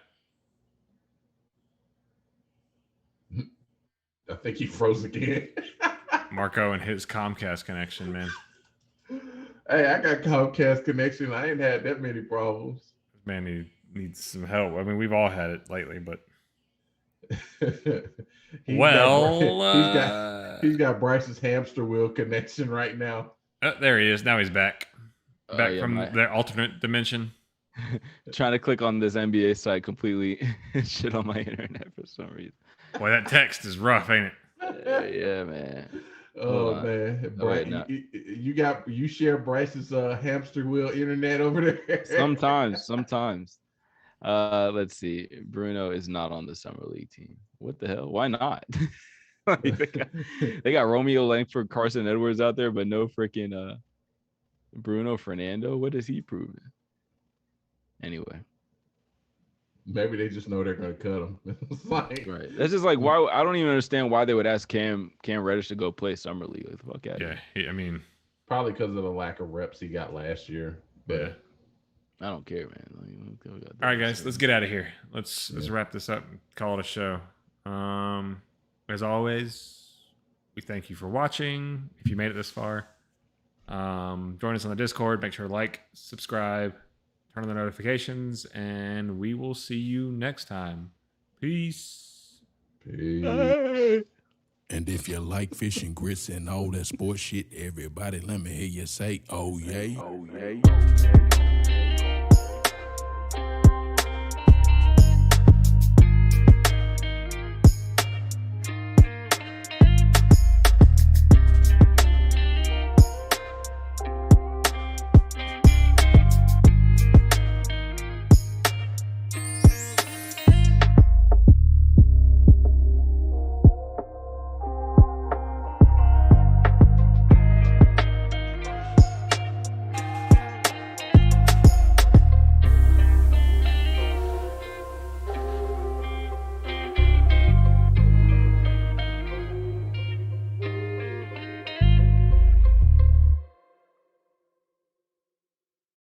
I think he froze again. Marco and his Comcast connection, man. Hey, I got Comcast connection. I ain't had that many problems. Man, he needs some help. I mean, we've all had it lately, but he's got Bryce's hamster wheel connection right now. Oh, there he is. Now he's back. Back from their alternate dimension. Trying to click on this NBA site completely shit on my internet for some reason. Boy, that text is rough, ain't it? Yeah, man. Oh man, Bryce, you share Bryce's hamster wheel internet over there. Sometimes. Let's see. Bruno is not on the summer league team. What the hell? Why not? they got Romeo Langford, Carson Edwards out there, but no freaking Bruno Fernando. What is he proving? Anyway. Maybe they just know they're going to cut him. Right. That's just like why I don't even understand why they would ask Cam Reddish to go play summer league. Like, fuck out. Yeah, I mean, probably because of the lack of reps he got last year. But yeah. I don't care, man. All right, guys, let's get out of here. Let's wrap this up and call it a show. As always, we thank you for watching. If you made it this far, join us on the Discord. Make sure to like, subscribe, turn on the notifications, and we will see you next time. Peace. Peace. And if you like fish and grits and all that sports shit, everybody, let me hear you say, oh, yeah. Oh, yeah.